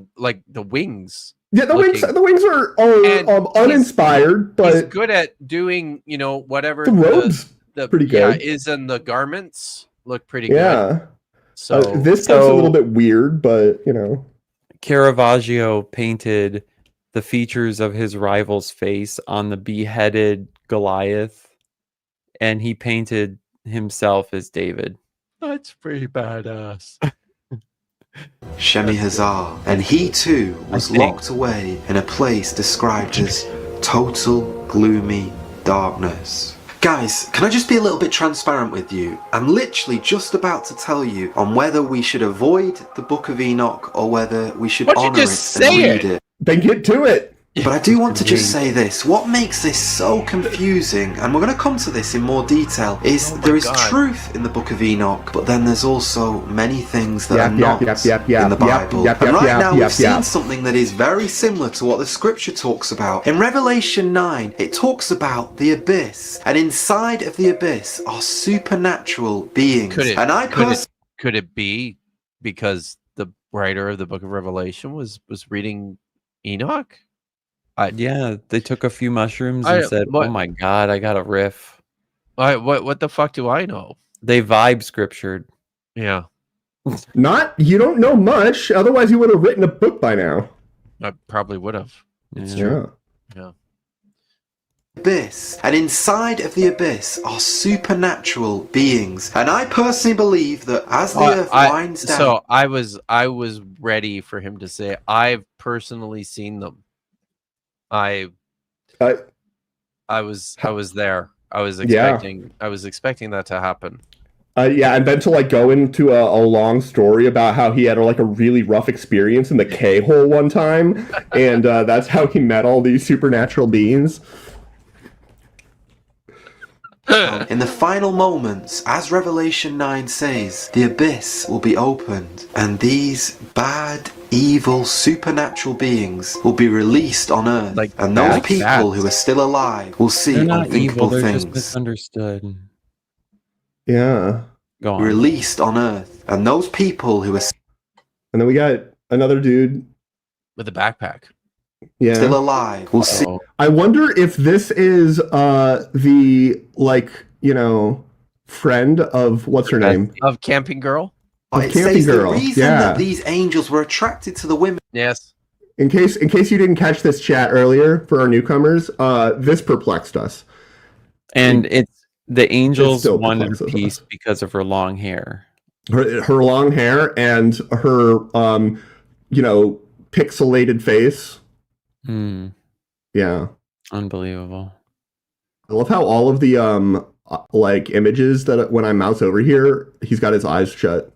wings. Yeah, the wings are uninspired, but he's good at doing whatever the robes. Pretty good. Yeah, in the garments look pretty good. Yeah. So this part's a little bit weird, but Caravaggio painted the features of his rival's face on the beheaded Goliath. And he painted himself as David. That's pretty badass. Shemi Hazar, and he too was locked away in a place described as total gloomy darkness. Guys, can I just be a little bit transparent with you? I'm literally just about to tell you on whether we should avoid the Book of Enoch or whether we should honor it and read it. Then get to it. But I do want to just say this. What makes this so confusing, and we're going to come to this in more detail, is there is truth in the Book of Enoch, but then there's also many things that are not in the Bible. And right now we've seen something that is very similar to what the scripture talks about. In Revelation 9, it talks about the abyss, and inside of the abyss are supernatural beings. Could it be because the writer of the Book of Revelation was reading Enoch? Yeah, they took a few mushrooms and said, "Oh my god, I got a riff." What the fuck do I know? They vibe scriptured. Yeah. You don't know much. Otherwise, you would have written a book by now. I probably would have. It's true. Yeah. Abyss, and inside of the abyss are supernatural beings, and I personally believe that as the earth winds down. So I was ready for him to say, "I've personally seen them." I was there. I was expecting that to happen. And then to go into a long story about how he had a really rough experience in the K-hole one time, and that's how he met all these supernatural beings. In the final moments, as Revelation 9 says, the abyss will be opened, and these bad, evil, supernatural beings will be released on earth, and those people who are still alive will see unthinkable they're things. just misunderstood. Yeah. Go on. Released on earth, and those people who are And then we got another dude with a backpack. Yeah. Still alive. We'll see. I wonder if this is the friend of what's her name? Of Camping Girl? It says the reason that these angels were attracted to the women. Yes. In case you didn't catch this chat earlier for our newcomers, this perplexed us. And it's the angels wanted her peace because of her long hair. Her long hair and her pixelated face. Yeah. Unbelievable. I love how all of the images that when I mouse over here, he's got his eyes shut.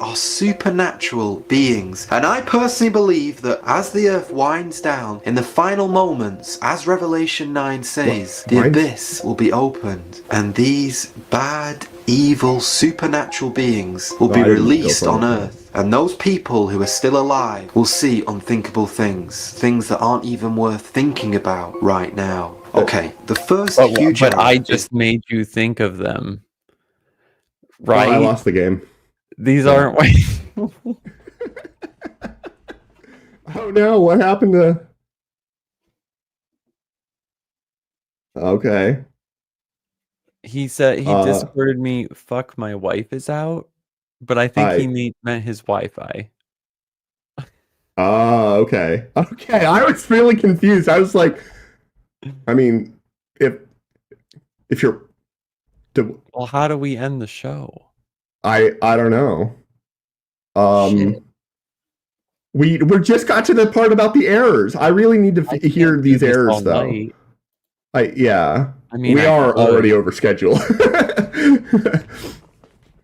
Are supernatural beings, and I personally believe that as the earth winds down, in the final moments, as Revelation 9 says, the abyss will be opened, and these bad, evil, supernatural beings will be released on earth, and those people who are still alive will see unthinkable things that aren't even worth thinking about right now. Okay, the first huge... But I just made you think of them. Right? Oh, I lost the game. These aren't white. Oh no, what happened to... Okay. He said he Discorded me, fuck, my wife is out, but I think he meant his Wi-Fi. Oh, okay. Okay, I was really confused. I was like, I mean, if you're... Well, how do we end the show? I don't know. We just got to the part about the errors. I really need to hear these errors though. I mean, we are already over schedule.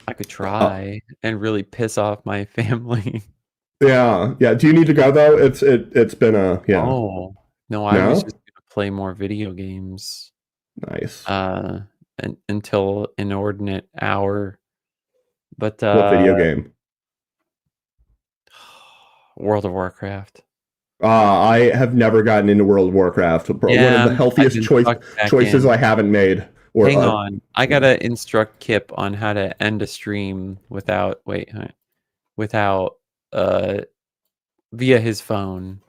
I could try and really piss off my family. Yeah. Do you need to go though? It's been a Oh no, I was just gonna play more video games. Nice. Until inordinate hour. But what video game? World of Warcraft. I have never gotten into World of Warcraft. One of the healthiest choices I haven't made. Hang on, I gotta instruct Kipp on how to end a stream without via his phone.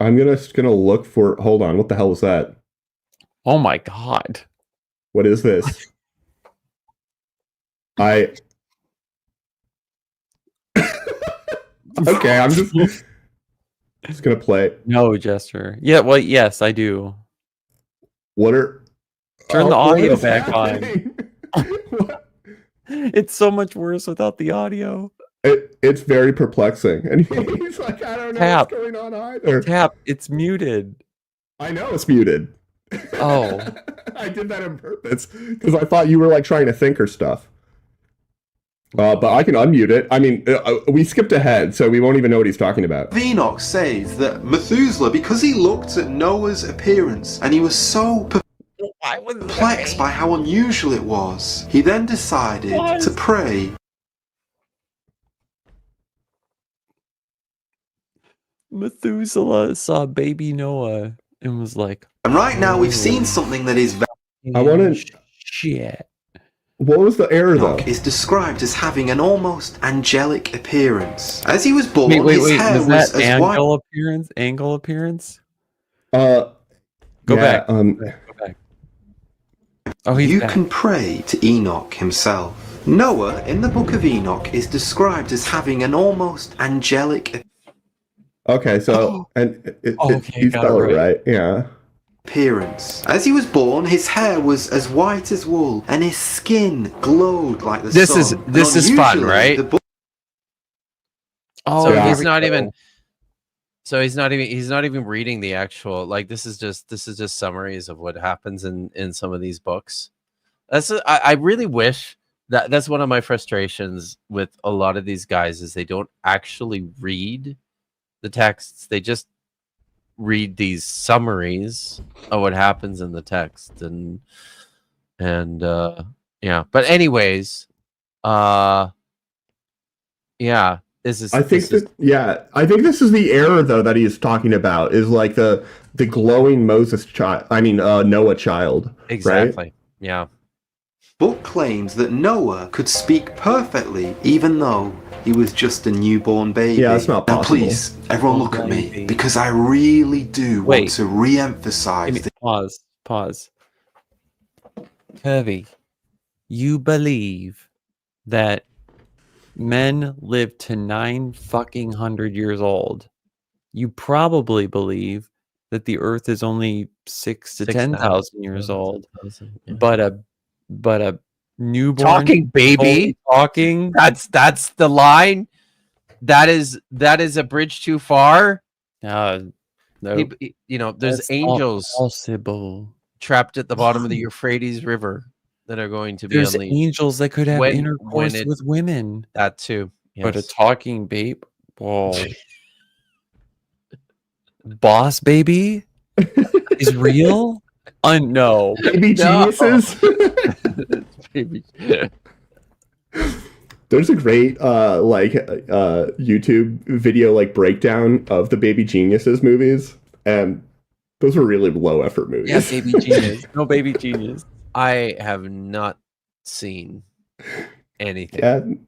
I'm gonna look for. Hold on, what the hell was that? Oh my god! What is this? Okay, I'm just gonna play it. No, Jester. Yeah, well, yes, I do. Turn the audio back on. It's so much worse without the audio. It's very perplexing. And he's like, I don't know what's going on either. Tap, it's muted. I know it's muted. Oh. I did that on purpose because I thought you were like trying to think or stuff. But I can unmute it. I mean, we skipped ahead, so we won't even know what he's talking about. Enoch says that Methuselah, because he looked at Noah's appearance and he was so perplexed by how unusual it was, he then decided to pray. Methuselah saw baby Noah and was like, and right now we've seen something that is I want to... Shit. What was the error, though? Is described as having an almost angelic appearance. As he was born, his hair was as angle white. Angle appearance? Go back. Go back. Oh, he's You back. can pray to Enoch himself. Noah, in the book of Enoch, is described as having an almost angelic Okay, so you spell it right. Yeah. Appearance. As he was born, his hair was as white as wool, and his skin glowed like the sun. This is fun, right? So he's not even. So he's not even reading the actual. Like this is just summaries of what happens in some of these books. I really wish that's one of my frustrations with a lot of these guys is they don't actually read the texts. They just read these summaries of what happens in the text and yeah, but anyways, this is I think this is the error though that he's talking about is like the glowing Noah child. Exactly. Right? Yeah. Book claims that Noah could speak perfectly even though he was just a newborn baby. Yeah, that's not possible. Now please, everyone look at me, because I really do want to re-emphasize... Pause. Kirby, you believe that men live to 900 years old. You probably believe that the earth is only 6,000 to 10,000 years old. Yeah. But a newborn talking baby talking, that's the line. That is a bridge too far. No, there's that's angels possible trapped at the bottom of the Euphrates River that are going to be there's unleashed. Angels that could have intercourse with women. That too. Yes. But a talking babe, whoa. Boss baby is real? No. Baby geniuses. Baby. There's a great YouTube video breakdown of the Baby Geniuses movies, and those were really low effort movies. Yeah, Baby Genius. No Baby Genius. I have not seen anything.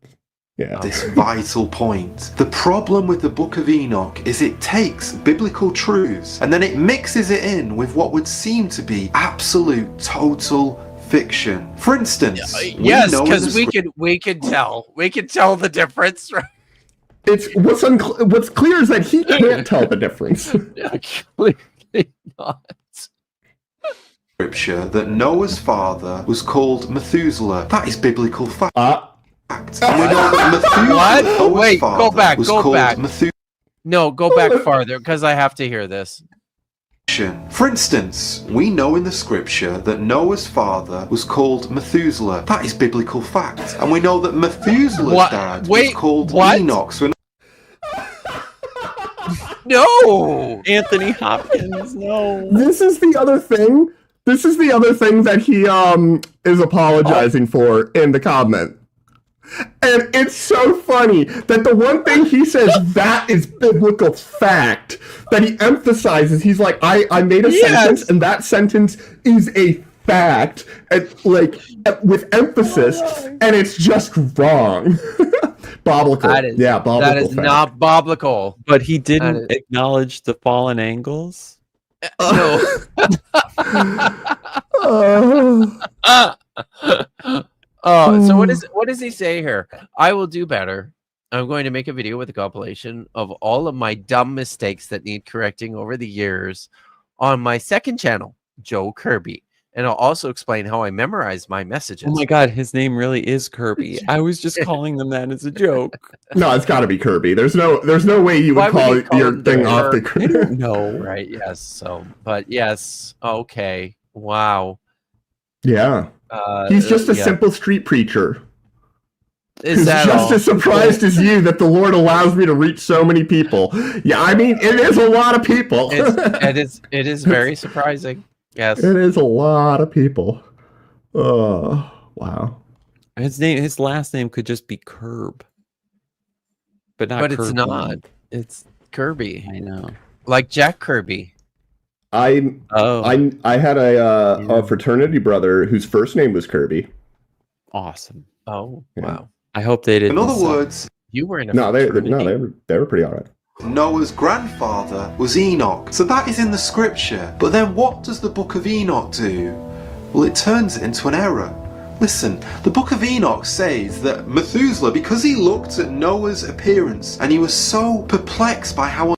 Yeah. This vital point. The problem with the Book of Enoch is it takes biblical truths and then it mixes it in with what would seem to be absolute total fiction. For instance, yes, because we can tell the difference, right? It's what's clear is that he can't tell the difference. Clearly not. Scripture that Noah's father was called Methuselah. That is biblical fact. And we know that Methuselah, Noah's Wait, father, go back. Methuselah. No, go back farther because I have to hear this. For instance, we know in the scripture that Noah's father was called Methuselah. That is biblical fact. And we know that Methuselah's dad was called Enoch. So no! Anthony Hopkins, no. This is the other thing. That he is apologizing for in the comment. And it's so funny that the one thing he says that is biblical fact that he emphasizes, he's like, I made a sentence and that sentence is a fact, and with emphasis, and it's just wrong. Biblical. Biblical. That is fact. not biblical. But he didn't acknowledge the fallen angles. No. So what does he say here? I will do better. I'm going to make a video with a compilation of all of my dumb mistakes that need correcting over the years on my second channel, Joe Kirby. and I'll also explain how I memorize my messages. Oh my god, his name really is Kirby. I was just calling them that as a joke. No, it's got to be Kirby. There's no way you would call your thing off the. I don't know. Right? Yes. So, but yes. Okay. Wow. Yeah. He's just a simple street preacher. Is that just as surprised as you that the Lord allows me to reach so many people? Yeah, I mean, it is a lot of people. It is very surprising. Yes, it is a lot of people. Oh, wow. His last name could just be Curb, but not. But Kirby. it's not. It's Kirby. I know, like Jack Kirby. I had a fraternity brother whose first name was Kirby. Awesome. Oh, yeah. Wow. I hope they didn't. In other words, you were in a they were pretty alright. Noah's grandfather was Enoch, so that is in the scripture. But then what does the book of Enoch do? Well, it turns it into an error. Listen, the book of Enoch says that Methuselah, because he looked at Noah's appearance and he was so perplexed by how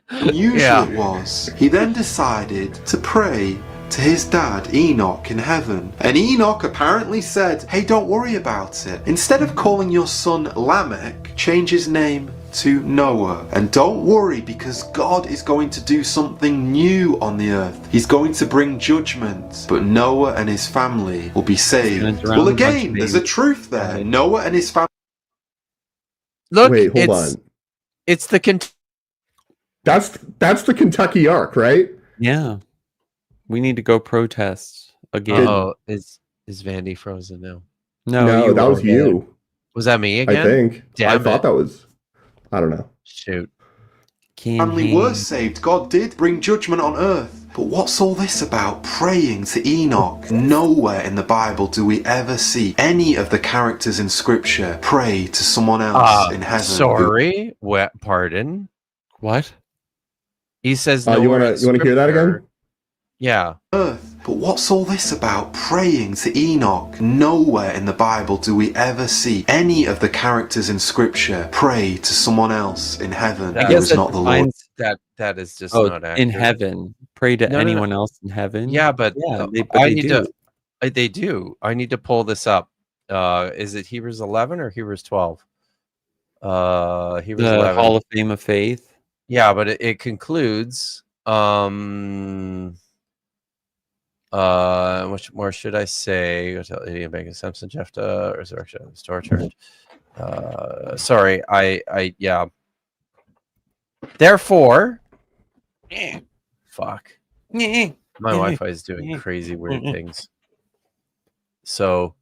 unusual it was, he then decided to pray to his dad Enoch in heaven. And Enoch apparently said, hey, don't worry about it. Instead of calling your son Lamech, change his name to Noah. And don't worry, because God is going to do something new on the earth. He's going to bring judgment, but Noah and his family will be saved. Well, again, there's a truth there. Noah and his family. Look, wait, hold on. It's the That's the Kentucky Ark, right? Yeah. We need to go protest again. Oh, is Vandy frozen now? No, that was you. Was that me again? I think. Damn I thought that was. I don't know. Shoot. Family were saved. God did bring judgment on earth. But what's all this about praying to Enoch? Nowhere in the Bible do we ever see any of the characters in Scripture pray to someone else in heaven. Sorry. Pardon. What? He says. You want to hear that again? Yeah. Earth. But what's all this about praying to Enoch? Nowhere in the Bible do we ever see any of the characters in Scripture pray to someone else in heaven. I guess not the Lord. That is just not accurate. In heaven. Pray to anyone else in heaven. Yeah, but they do. They do. I need to pull this up. Is it Hebrews 11 or Hebrews 12? Hebrews 11. Hall of Fame of Faith. Yeah, but it concludes. What more should I say? Idiom, Bacon, Simpson, Jephthah, Resurrection, Store Church. Sorry, yeah. Therefore, fuck. My Wi-Fi is doing crazy weird things. So,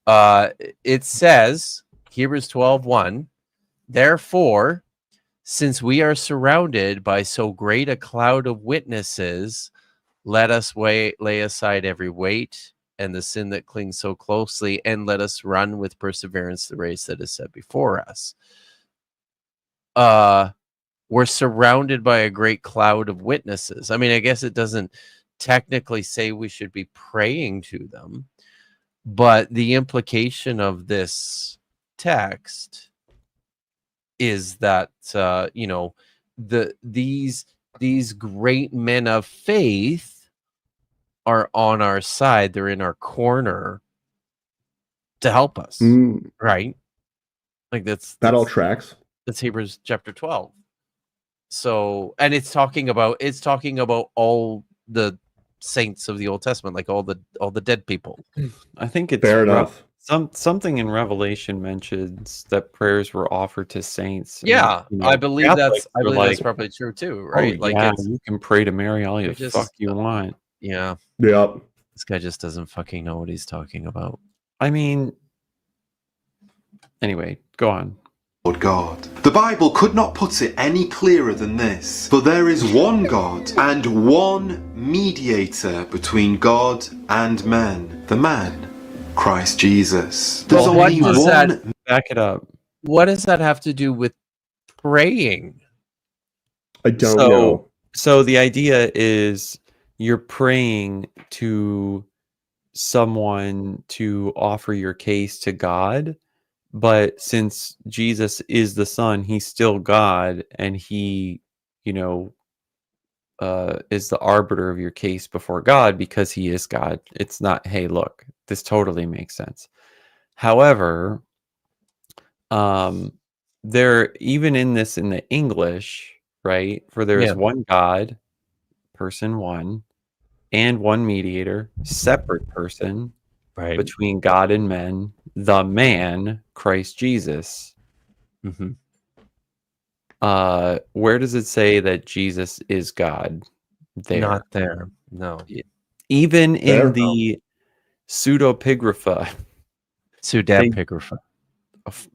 it says Hebrews 12:1. Therefore, since we are surrounded by so great a cloud of witnesses, let us lay aside every weight and the sin that clings so closely, and let us run with perseverance the race that is set before us. We're surrounded by a great cloud of witnesses. I mean, I guess it doesn't technically say we should be praying to them, but the implication of this text is that these great men of faith are on our side. They're in our corner to help us, right? Like that all tracks. That's Hebrews chapter 12. So, and it's talking about all the saints of the Old Testament, like all the dead people. I think it's fair enough. Something in Revelation mentions that prayers were offered to saints. Yeah, I believe that's like, probably true too, right? Oh, yeah, you can pray to Mary all you fuck you want. Yeah. Yep. This guy just doesn't fucking know what he's talking about. I mean, anyway, go on. Lord God. The Bible could not put it any clearer than this. For there is one God and one mediator between God and men, the man, Christ Jesus. There's only one. Back it up. What does that have to do with praying? I don't know. So the idea is you're praying to someone to offer your case to God, But since Jesus is the Son, he's still God, and he, you know, is the arbiter of your case before God because he is God. It's not, hey, look, this totally makes sense. However, there, even in this, in the English, right, for there is one God, person one, and one mediator, separate person, between God and men, the man, Christ Jesus. Mm-hmm. Where does it say that Jesus is God? There. Not there. No. Even in the pseudo-pigrapha. Pseudepigrapha.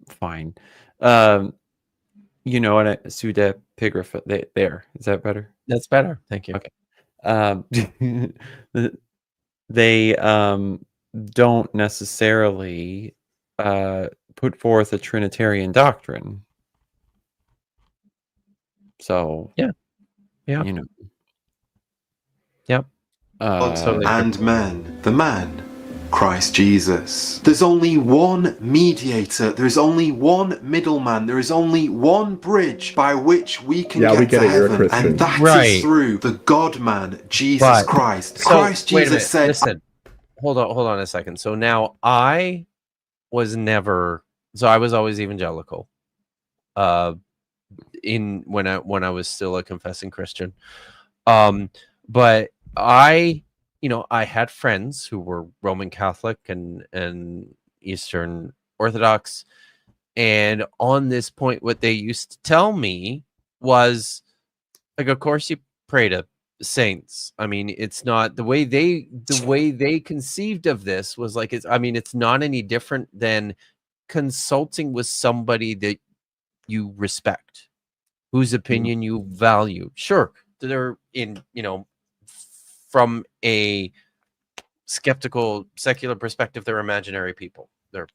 Fine. You know what? Pseudepigrapha. There. Is that better? That's better. Thank you. Okay. They don't necessarily put forth a Trinitarian doctrine. So yeah, you know, yep. And man, the man, Christ Jesus. There's only one mediator, there is only one middleman, there is only one bridge by which we can get to heaven, and that is through the God-man, Jesus Christ. Christ Jesus said... Listen, hold on a second. So now I was always evangelical. When I was still a confessing Christian. But I had friends who were Roman Catholic and Eastern Orthodox, and on this point, what they used to tell me was, like, of course you pray to saints. I mean, it's not the way they conceived of this was like, it's not any different than consulting with somebody that you respect, whose opinion you value. Sure, they're from a skeptical secular perspective, they're imaginary people. They're,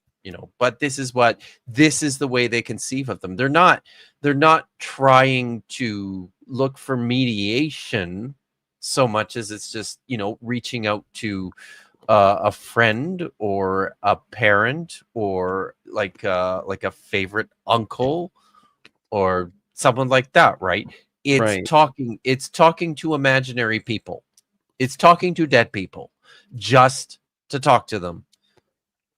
but this is the way they conceive of them. They're not trying to look for mediation so much as it's just, reaching out to a friend or a parent or like a favorite uncle or someone like that, right? It's talking to imaginary people. It's talking to dead people just to talk to them.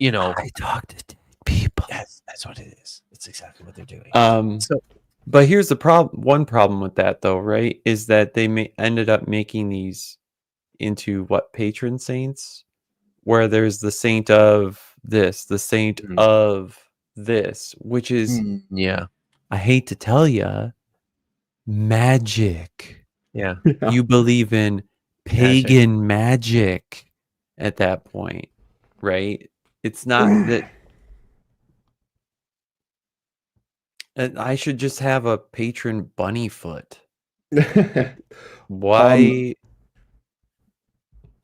I talk to dead people. Yes, that's what it is. That's exactly what they're doing. But here's the problem. One problem with that, though, right, is that they ended up making these into patron saints, where there's the saint of this, the saint of this, which is, I hate to tell you, magic. Yeah. You believe in pagan magic at that point, right? It's not that. And I should just have a patron bunny foot. Why?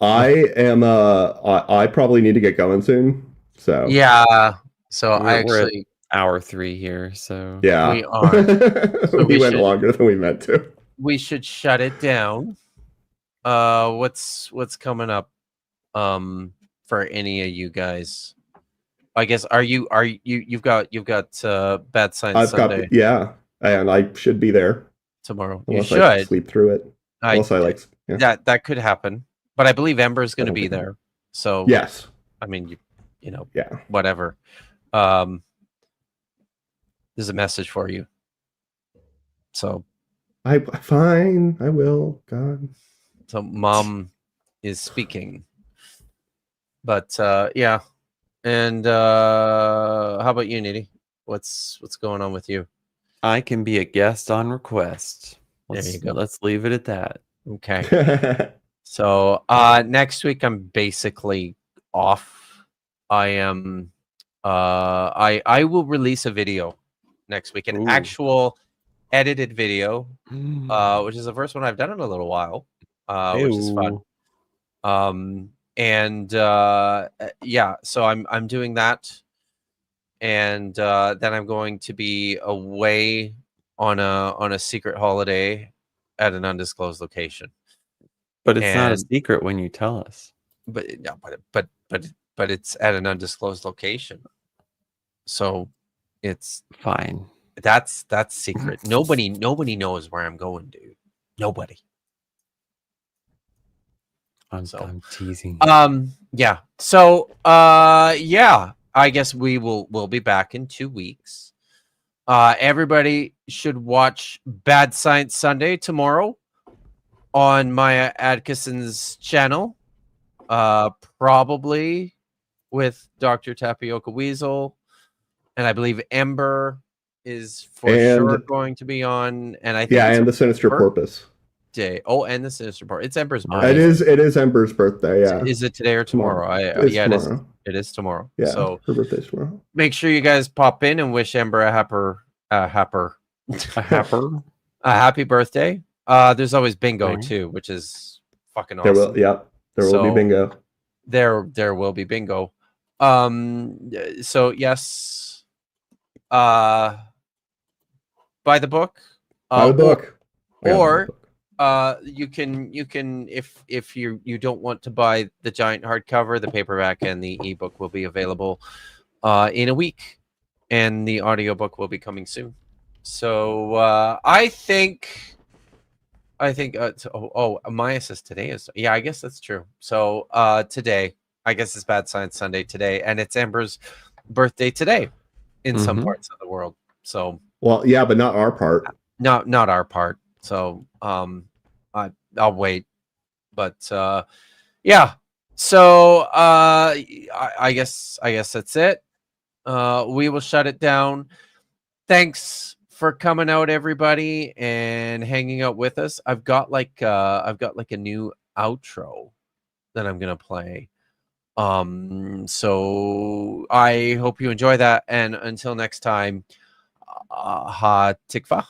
I probably need to get going soon. So yeah. So we're at hour 3 here. So yeah, we are. So we went longer than we meant to. We should shut it down. What's coming up for any of you guys? I guess you've got Bad Science Sunday. And I should be there tomorrow. Unless you should I sleep through it. That could happen, but I believe Ember's going to be there. So yes, I mean whatever. There's a message for you. So I will. God. So Mom is speaking, but yeah. And how about you, Nitty? What's going on with you? I can be a guest on request. There you go. Let's leave it at that. Okay. So next week I'm basically off. I am. I will release a video next week, an actual edited video, which is the first one I've done in a little while, which is fun. And so I'm doing that, and then I'm going to be away on a secret holiday at an undisclosed location. But it's not a secret when you tell us. But it's at an undisclosed location. So it's fine. That's secret. Nobody knows where I'm going, dude. Nobody. I'm teasing. Yeah. So yeah, I guess we'll be back in 2 weeks. Everybody should watch Bad Science Sunday tomorrow on Maya Adkisson's channel. Probably with Dr. Tapioca Weasel, and I believe Ember is sure going to be on, and I think and the Sinister Porpoise. Oh, and the Sinister Porpoise. It's Ember's birthday. It is Ember's birthday. Yeah. Is it today or tomorrow? Tomorrow. It is tomorrow. Yeah. So her birthday's tomorrow. Make sure you guys pop in and wish Ember a happy birthday. There's always bingo too, which is fucking awesome. There will be bingo. There will be bingo. So yes, buy the book. Buy the book. Or you can if you don't want to buy the giant hardcover, the paperback and the ebook will be available in a week, and the audiobook will be coming soon. So I think Maya says today is, yeah, I guess that's true. So today, I guess it's Bad Science Sunday today, and it's Amber's birthday today in some parts of the world. So well, yeah, but not our part. Not our part. So I'll wait. But yeah. So I guess that's it. We will shut it down. Thanks for coming out, everybody, and hanging out with us. I've got like a new outro that I'm gonna play. So I hope you enjoy that, and until next time, ha tikva.